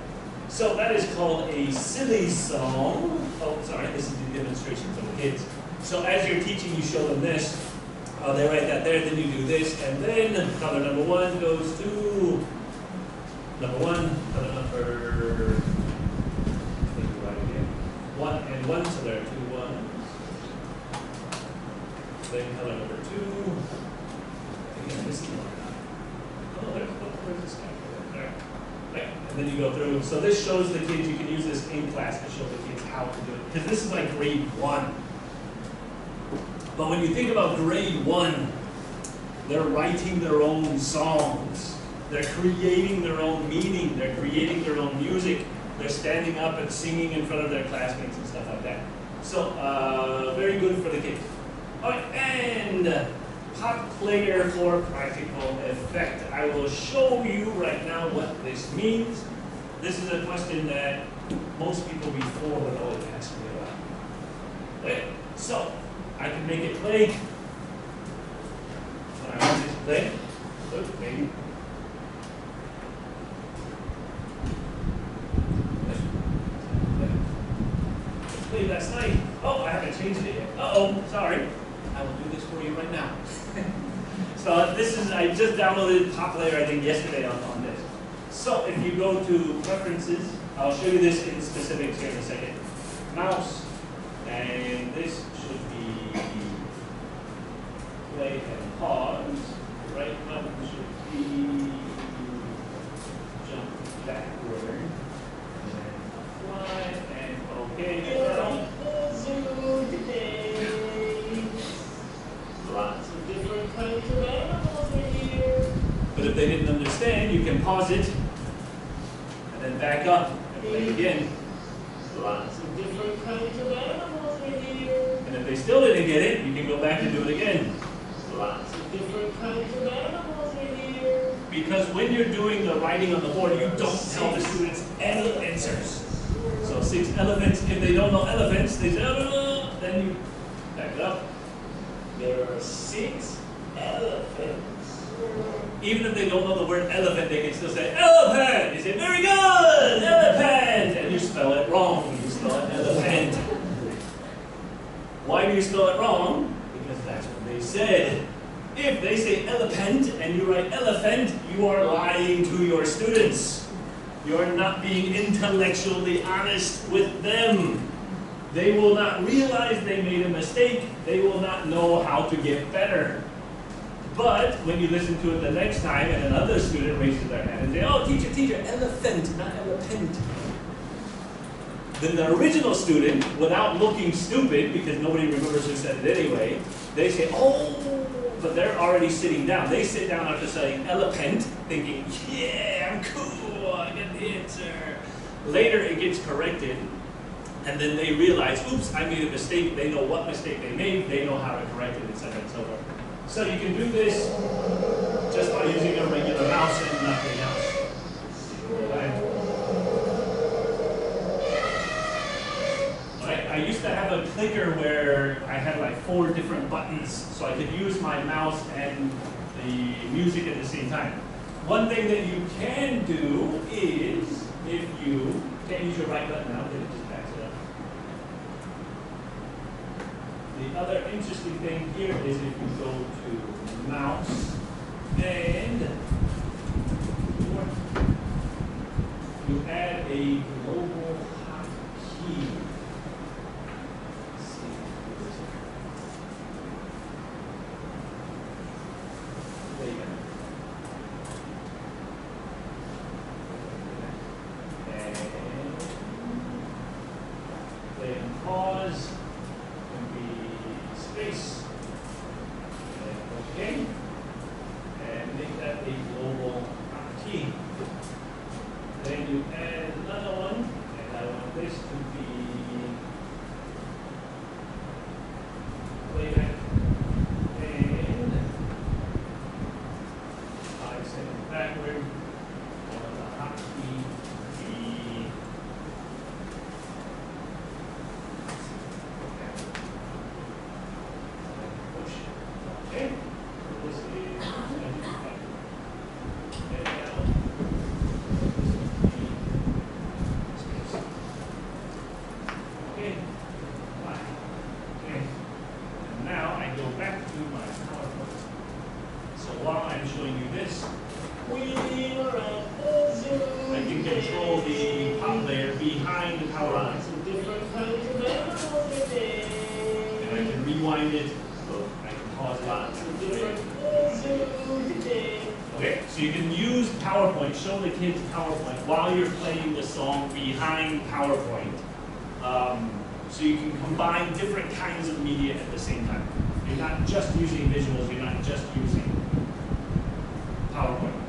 So that is called a silly song. Oh, sorry, this is the demonstration for the kids. So as you're teaching, you show them this. They write that there, then you do this, and then color number 1 goes to number 1, color number 1 and 1, so there are 2 1s. Then color number 2. Oh, where's this guy? There. Right. And then you go through. So this shows the kids, you can use this in class to show the kids how to do it. Because this is like grade 1. But when you think about grade 1, they're writing their own songs. They're creating their own meaning. They're creating their own music. They're standing up and singing in front of their classmates and stuff like that. So, very good for the kids. All right, and hot player for practical effect. I will show you right now what this means. This is a question that most people before would always ask me about. Okay, so I can make it play. When I want it to play, look, maybe. Played last night. Oh, I haven't changed it yet. Uh-oh, sorry. I will do this for you right now. So this is, I just downloaded Top Layer, I think, yesterday on this. So if you go to Preferences, I'll show you this in specifics here in a second. Mouse, and this should be play and pause. Right button should be jump backward. And apply, and okay. Lots of different kinds of animals are here. But if they didn't understand, you can pause it and then back up and play it again. Lots of different kinds of animals are here. And if they still didn't get it, you can go back and do it again. Lots of different kinds of animals are here. Because when you're doing the writing on the board, you don't tell the students any answers. So 6 elephants, if they don't know elephants, they say, oh, then you back it up. There are 6 elephants. Even if they don't know the word elephant, they can still say elephant. You say, very good, elephant. And you spell it wrong. You spell it elephant. Why do you spell it wrong? Because that's what they said. If they say elephant and you write elephant, you are lying to your students. You are not being intellectually honest with them. They will not realize they made a mistake. They will not know how to get better. But when you listen to it the next time and another student raises their hand and say, oh, teacher, elephant, not elephant. Then the original student, without looking stupid, because nobody remembers who said it anyway, they say, oh, but they're already sitting down. They sit down after saying elephant, thinking, yeah, I'm cool, I got the answer. Later it gets corrected. And then they realize, oops, I made a mistake. They know what mistake they made. They know how to correct it, etc. and so forth. So you can do this just by using a regular mouse and nothing else. Right. I used to have a clicker where I had like 4 different buttons, so I could use my mouse and the music at the same time. One thing that you can do is, if you can't use your right button now, then it just backs it up. The other interesting thing here is if you go to mouse and you add a global hotkey. There you go. And then pause. Space. Okay. And make that a global key. Then you add another one, and I want this to be playback. And I send it backward. I want the hotkey to be okay, so this is okay, and now I go back to my PowerPoint. So while I'm showing you this, I can control the top layer behind the PowerPoint. And I can rewind it. Okay, so you can use PowerPoint, show the kids PowerPoint while you're playing the song behind PowerPoint. So you can combine different kinds of media at the same time. You're not just using visuals, you're not just using PowerPoint.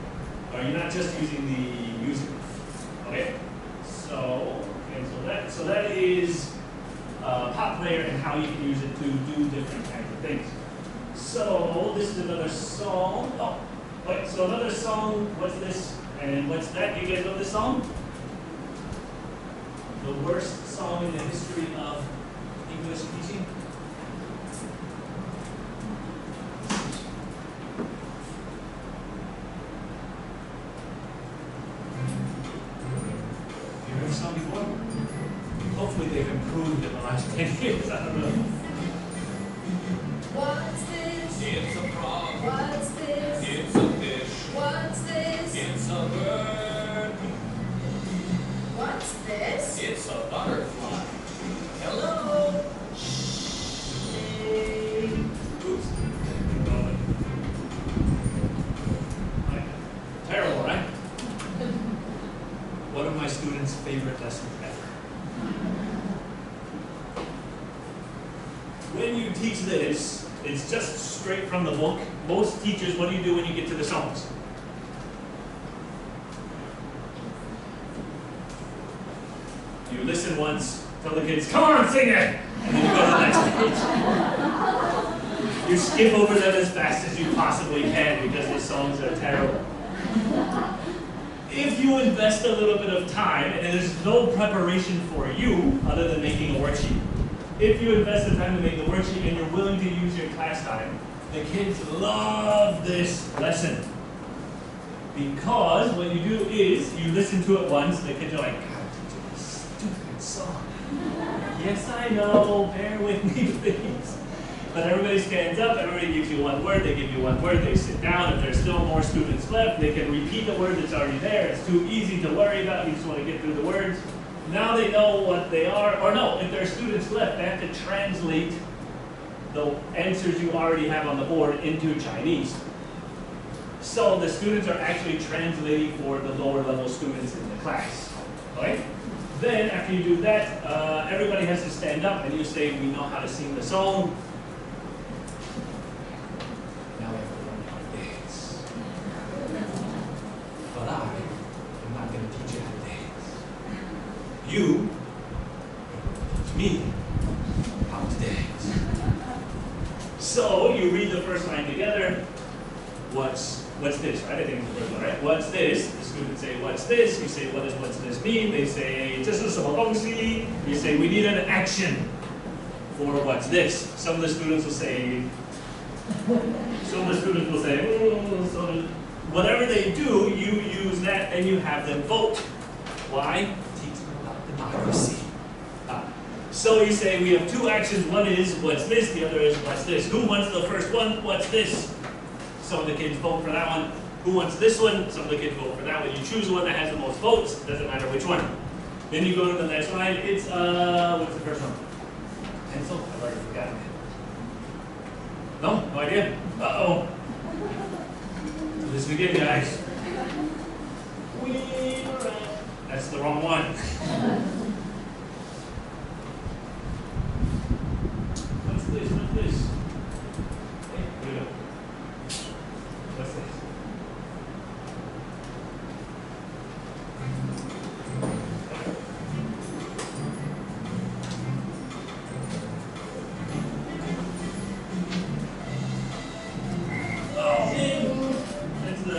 Or you're not just using the music. Okay? So that is Pop Player and how you can use it to do different kinds of things. So this is another song. Oh, wait, so another song, what's this and what's that? You guys know this song? The worst song in the history of English teaching? You heard this song before? hopefully they've improved in the last 10 years. I don't know. What's this? It's a frog. What's this? It's a fish. What's this? It's a bird. What's this? It's a butterfly. Hello. Hey. Oops. Terrible, right? One of my students' favorite lessons ever. When you teach this, it's just straight from the book. Most teachers, what do you do when you get to the songs? You listen once, tell the kids, come on, sing it! And then you go to the next page. You skip over them as fast as you possibly can because the songs are terrible. If you invest a little bit of time, and there's no preparation for you other than making a worksheet, if you invest the time to make the worksheet and you're willing to use your class time, the kids love this lesson. Because what you do is, you listen to it once, the kids are like, God, teacher, this stupid song. Yes, I know, bear with me, please. But everybody stands up, everybody gives you one word, they give you one word, they sit down. If there's still more students left, they can repeat the word that's already there. It's too easy to worry about, you just want to get through the words. Now they know what they are, or no, if there are students left, they have to translate the answers you already have on the board into Chinese. So the students are actually translating for the lower level students in the class, right? Then after you do that, everybody has to stand up and you say, we know how to sing the song. Now we have to learn how to dance. But I'm not going to teach you how to dance. You teach me how to dance. So you read the first line together. What's this, right? I think it's the first one, right? What's this? The students say, what's this? You say, what does what's this mean? They say, 这是什么东西? You say, we need an action for what's this. Some of the students will say, so whatever they do, you use that and you have them vote. Why? Teach them about democracy. So you say, we have two actions. One is, what's this? The other is, what's this? Who wants the first one? What's this? Some of the kids vote for that one. Who wants this one? Some of the kids vote for that one. You choose the one that has the most votes. Doesn't matter which one. Then you go to the next line. It's, what's the first one? Pencil? I've already forgotten it. No? No idea? Uh-oh. Let's begin, guys. That's the wrong one. What's this? What's this? Hey, here we go. What's this? Oh, man. That's the...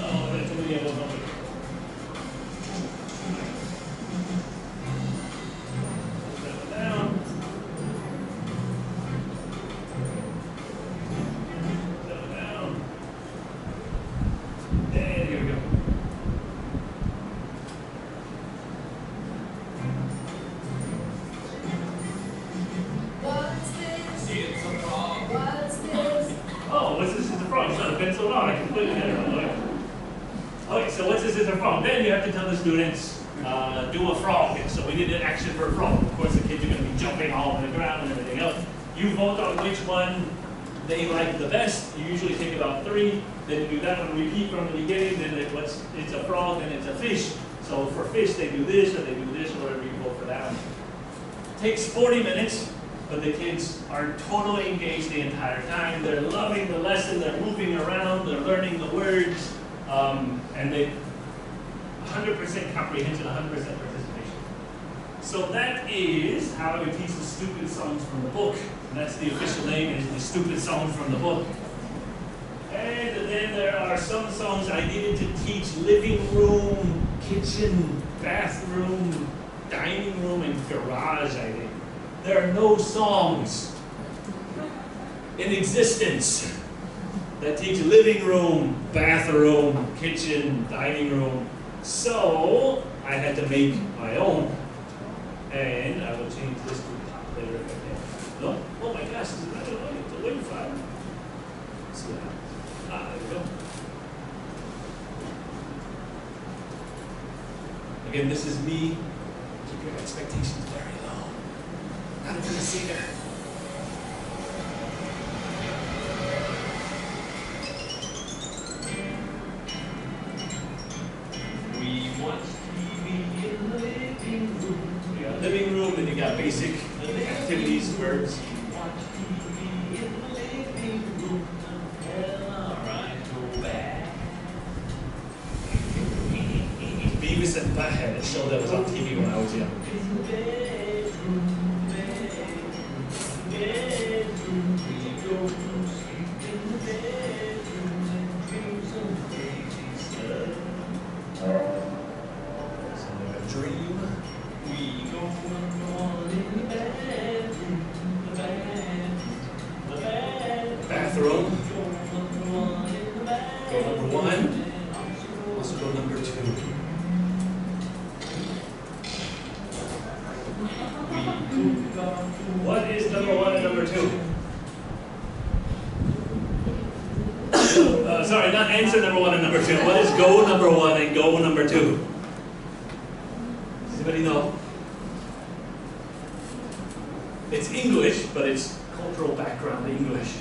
Oh, that's too many of those. Then you have to tell the students, do a frog. So we did an action for a frog. Of course, the kids are going to be jumping all over the ground and everything else. You vote on which one they like the best. You usually take about 3. Then you do that one, repeat from the beginning. Then it's a frog, then it's a fish. So for fish, they do this, or they do this, or whatever you vote for that one. It takes 40 minutes, but the kids are totally engaged the entire time. They're loving the lesson. They're moving around. They're learning the words. And they 100% comprehension, 100% participation. So that is how I would teach the stupid songs from the book. And that's the official name, is the stupid songs from the book. And then there are some songs I needed to teach: living room, kitchen, bathroom, dining room, and garage, I think. There are no songs in existence that teach living room, bathroom, kitchen, dining room, So I had to make my own, and I will change this to top later if I can. No? Oh my gosh, this is not allowing it to wait file. Let's see what happens. Ah, there we go. Again, this is me. Keep your expectations very low. Not even a singer. We watch TV in the living room. You got living room, and you got basic activities, verbs. Watch TV in the living room. Well, alright, go back. Beavis and Butthead, a show that was on TV when I was young. In the bedroom, bedroom, we go to sleep in the bedroom and dream some crazy stuff. Something like a dream. We go on in the bedroom, the bedroom, the bedroom. Bathroom. Go on in the bedroom. Go number one. Also go number two. What is number one and number two? Sorry, not answer number one and number two. What is go number one and go number two? Does anybody know? It's English, but it's cultural background English.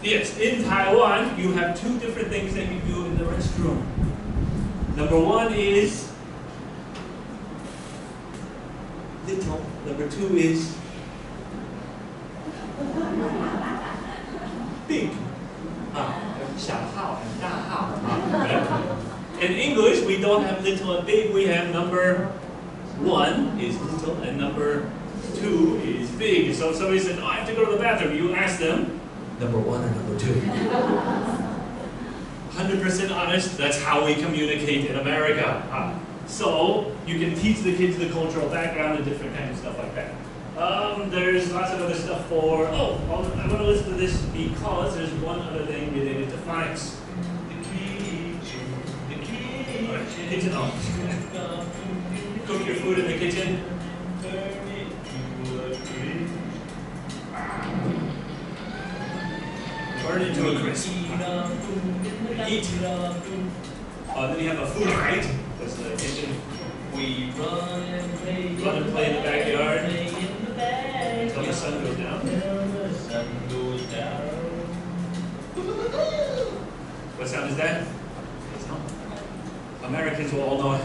Yes, in Taiwan, you have two different things that you do in the restroom. Number one is little. Number two is big. 小号 and 大号. In English, we don't have little and big. We have number one is little and number two is big. So if somebody said, oh, I have to go to the bathroom, you ask them, number one or number two? 100% honest, that's how we communicate in America. So you can teach the kids the cultural background and different kinds of stuff like that. There's lots of other stuff for, I'm going to listen to this because there's one other thing related to phonics. Kitchen off. Cook your food in the kitchen. Turn into a crisp. Eat. Then you have a food fight. That's the kitchen. We run and play in the backyard until the sun goes down. What sound is that? Americans will all know it.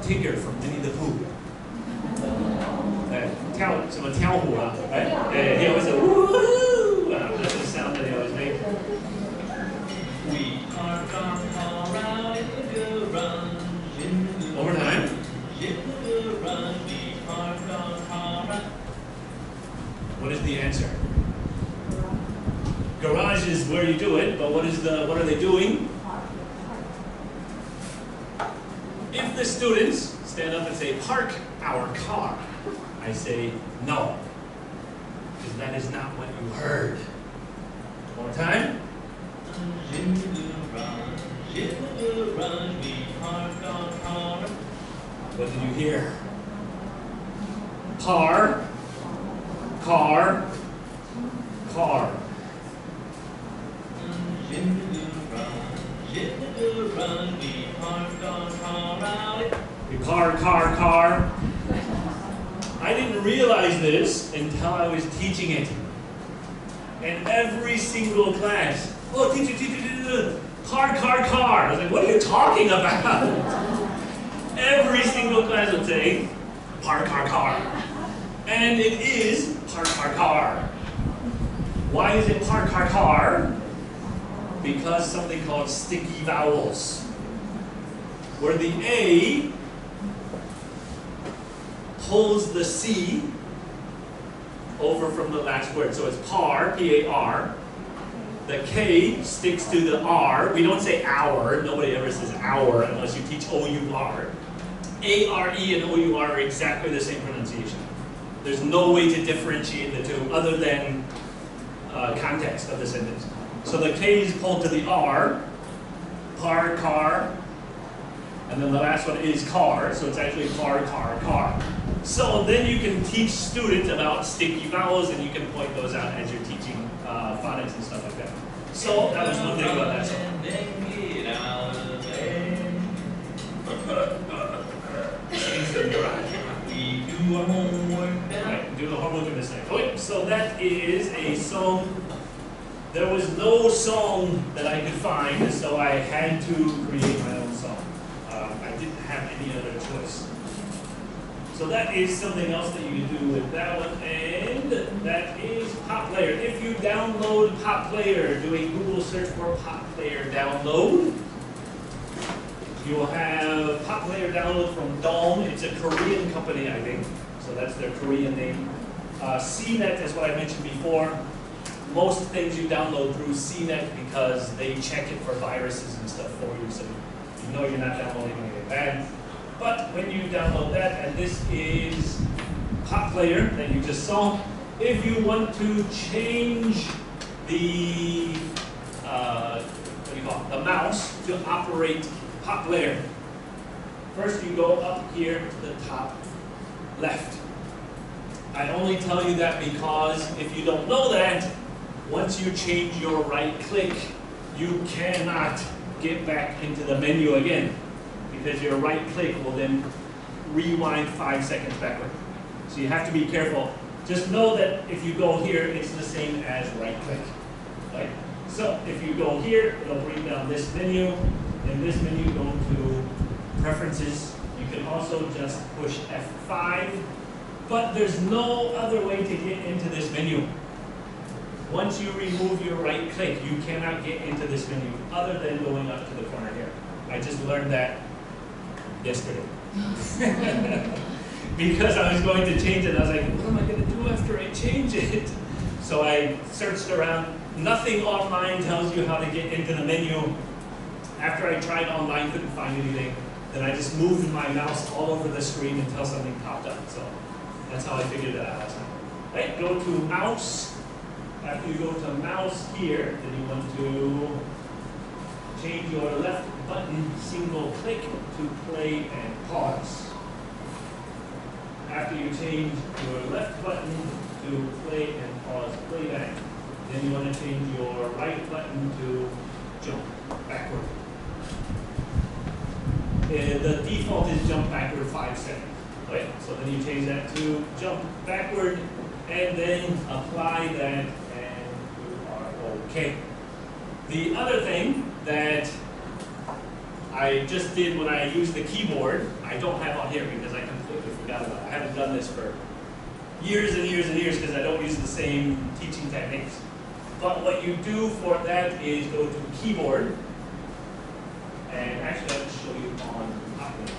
Tigger from Winnie the Pooh. 什么跳舞啊 right? Yeah, he always said, woo! That's the sound that he always made. We park our car out in the garage. One more time. In the garage, we park our car out. What is the answer? Garage is where you do it, but what are they doing? If the students stand up and say, park our car, I say, no. Because that is not what you heard. One more time. In the garage, we park our car. What did you hear? Car, car, car. In the garage, we park our car out. Car. I didn't realize this until I was teaching it. And every single class, oh, teacher, car. I was like, what are you talking about? Every single class would say, car. And it is car. Why is it car? Because something called sticky vowels, where the A pulls the C over from the last word. So it's par, P-A-R. The K sticks to the R. We don't say our. Nobody ever says our unless you teach O-U-R. A-R-E and O-U-R are exactly the same pronunciation. There's no way to differentiate the two other than context of the sentence. So the K is pulled to the R, car. And then the last one is car, so it's actually car. So then you can teach students about sticky vowels, and you can point those out as you're teaching phonics and stuff like that. So that was one thing about that song. We do our homework now. Right, do the homework in this thing. Okay, so that is a song. There was no song that I could find, so I had to create my own song. I didn't have any other choice. So that is something else that you can do with that one, and that is Pop Player. If you download Pop Player, do a Google search for Pop Player download. You will have Pop Player download from Dong. It's a Korean company, I think. So that's their Korean name. CNET is what I mentioned before. Most things you download through CNET because they check it for viruses and stuff for you, so you know you're not downloading anything bad. But when you download that, and this is Pop Player that you just saw, if you want to change the the mouse to operate Pop Player, first you go up here to the top left. I only tell you that because if you don't know that, once you change your right click, you cannot get back into the menu again, because your right click will then rewind 5 seconds backward. So you have to be careful. Just know that if you go here, it's the same as right click. Right? So if you go here, it'll bring down this menu. In this menu, go to Preferences. You can also just push F5, but there's no other way to get into this menu. Once you remove your right click, you cannot get into this menu other than going up to the corner here. I just learned that yesterday. Because I was going to change it, I was like, what am I going to do after I change it? So I searched around. Nothing online tells you how to get into the menu. After I tried online, couldn't find anything. Then I just moved my mouse all over the screen until something popped up. So that's how I figured it out last time. Right, go to mouse. After you go to mouse here, then you want to change your left button, single click, to play and pause. After you change your left button to play and pause playback, then you want to change your right button to jump backward. The default is jump backward 5 seconds. Right? So then you change that to jump backward, and then apply that, and you are okay. The other thing that I just did when I used the keyboard, I don't have on here because I completely forgot about it. I haven't done this for years and years and years because I don't use the same teaching techniques. But what you do for that is go to keyboard, and actually I'll show you on Pocket.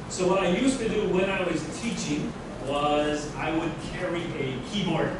So what I used to do when I was teaching was I would carry a keyboard.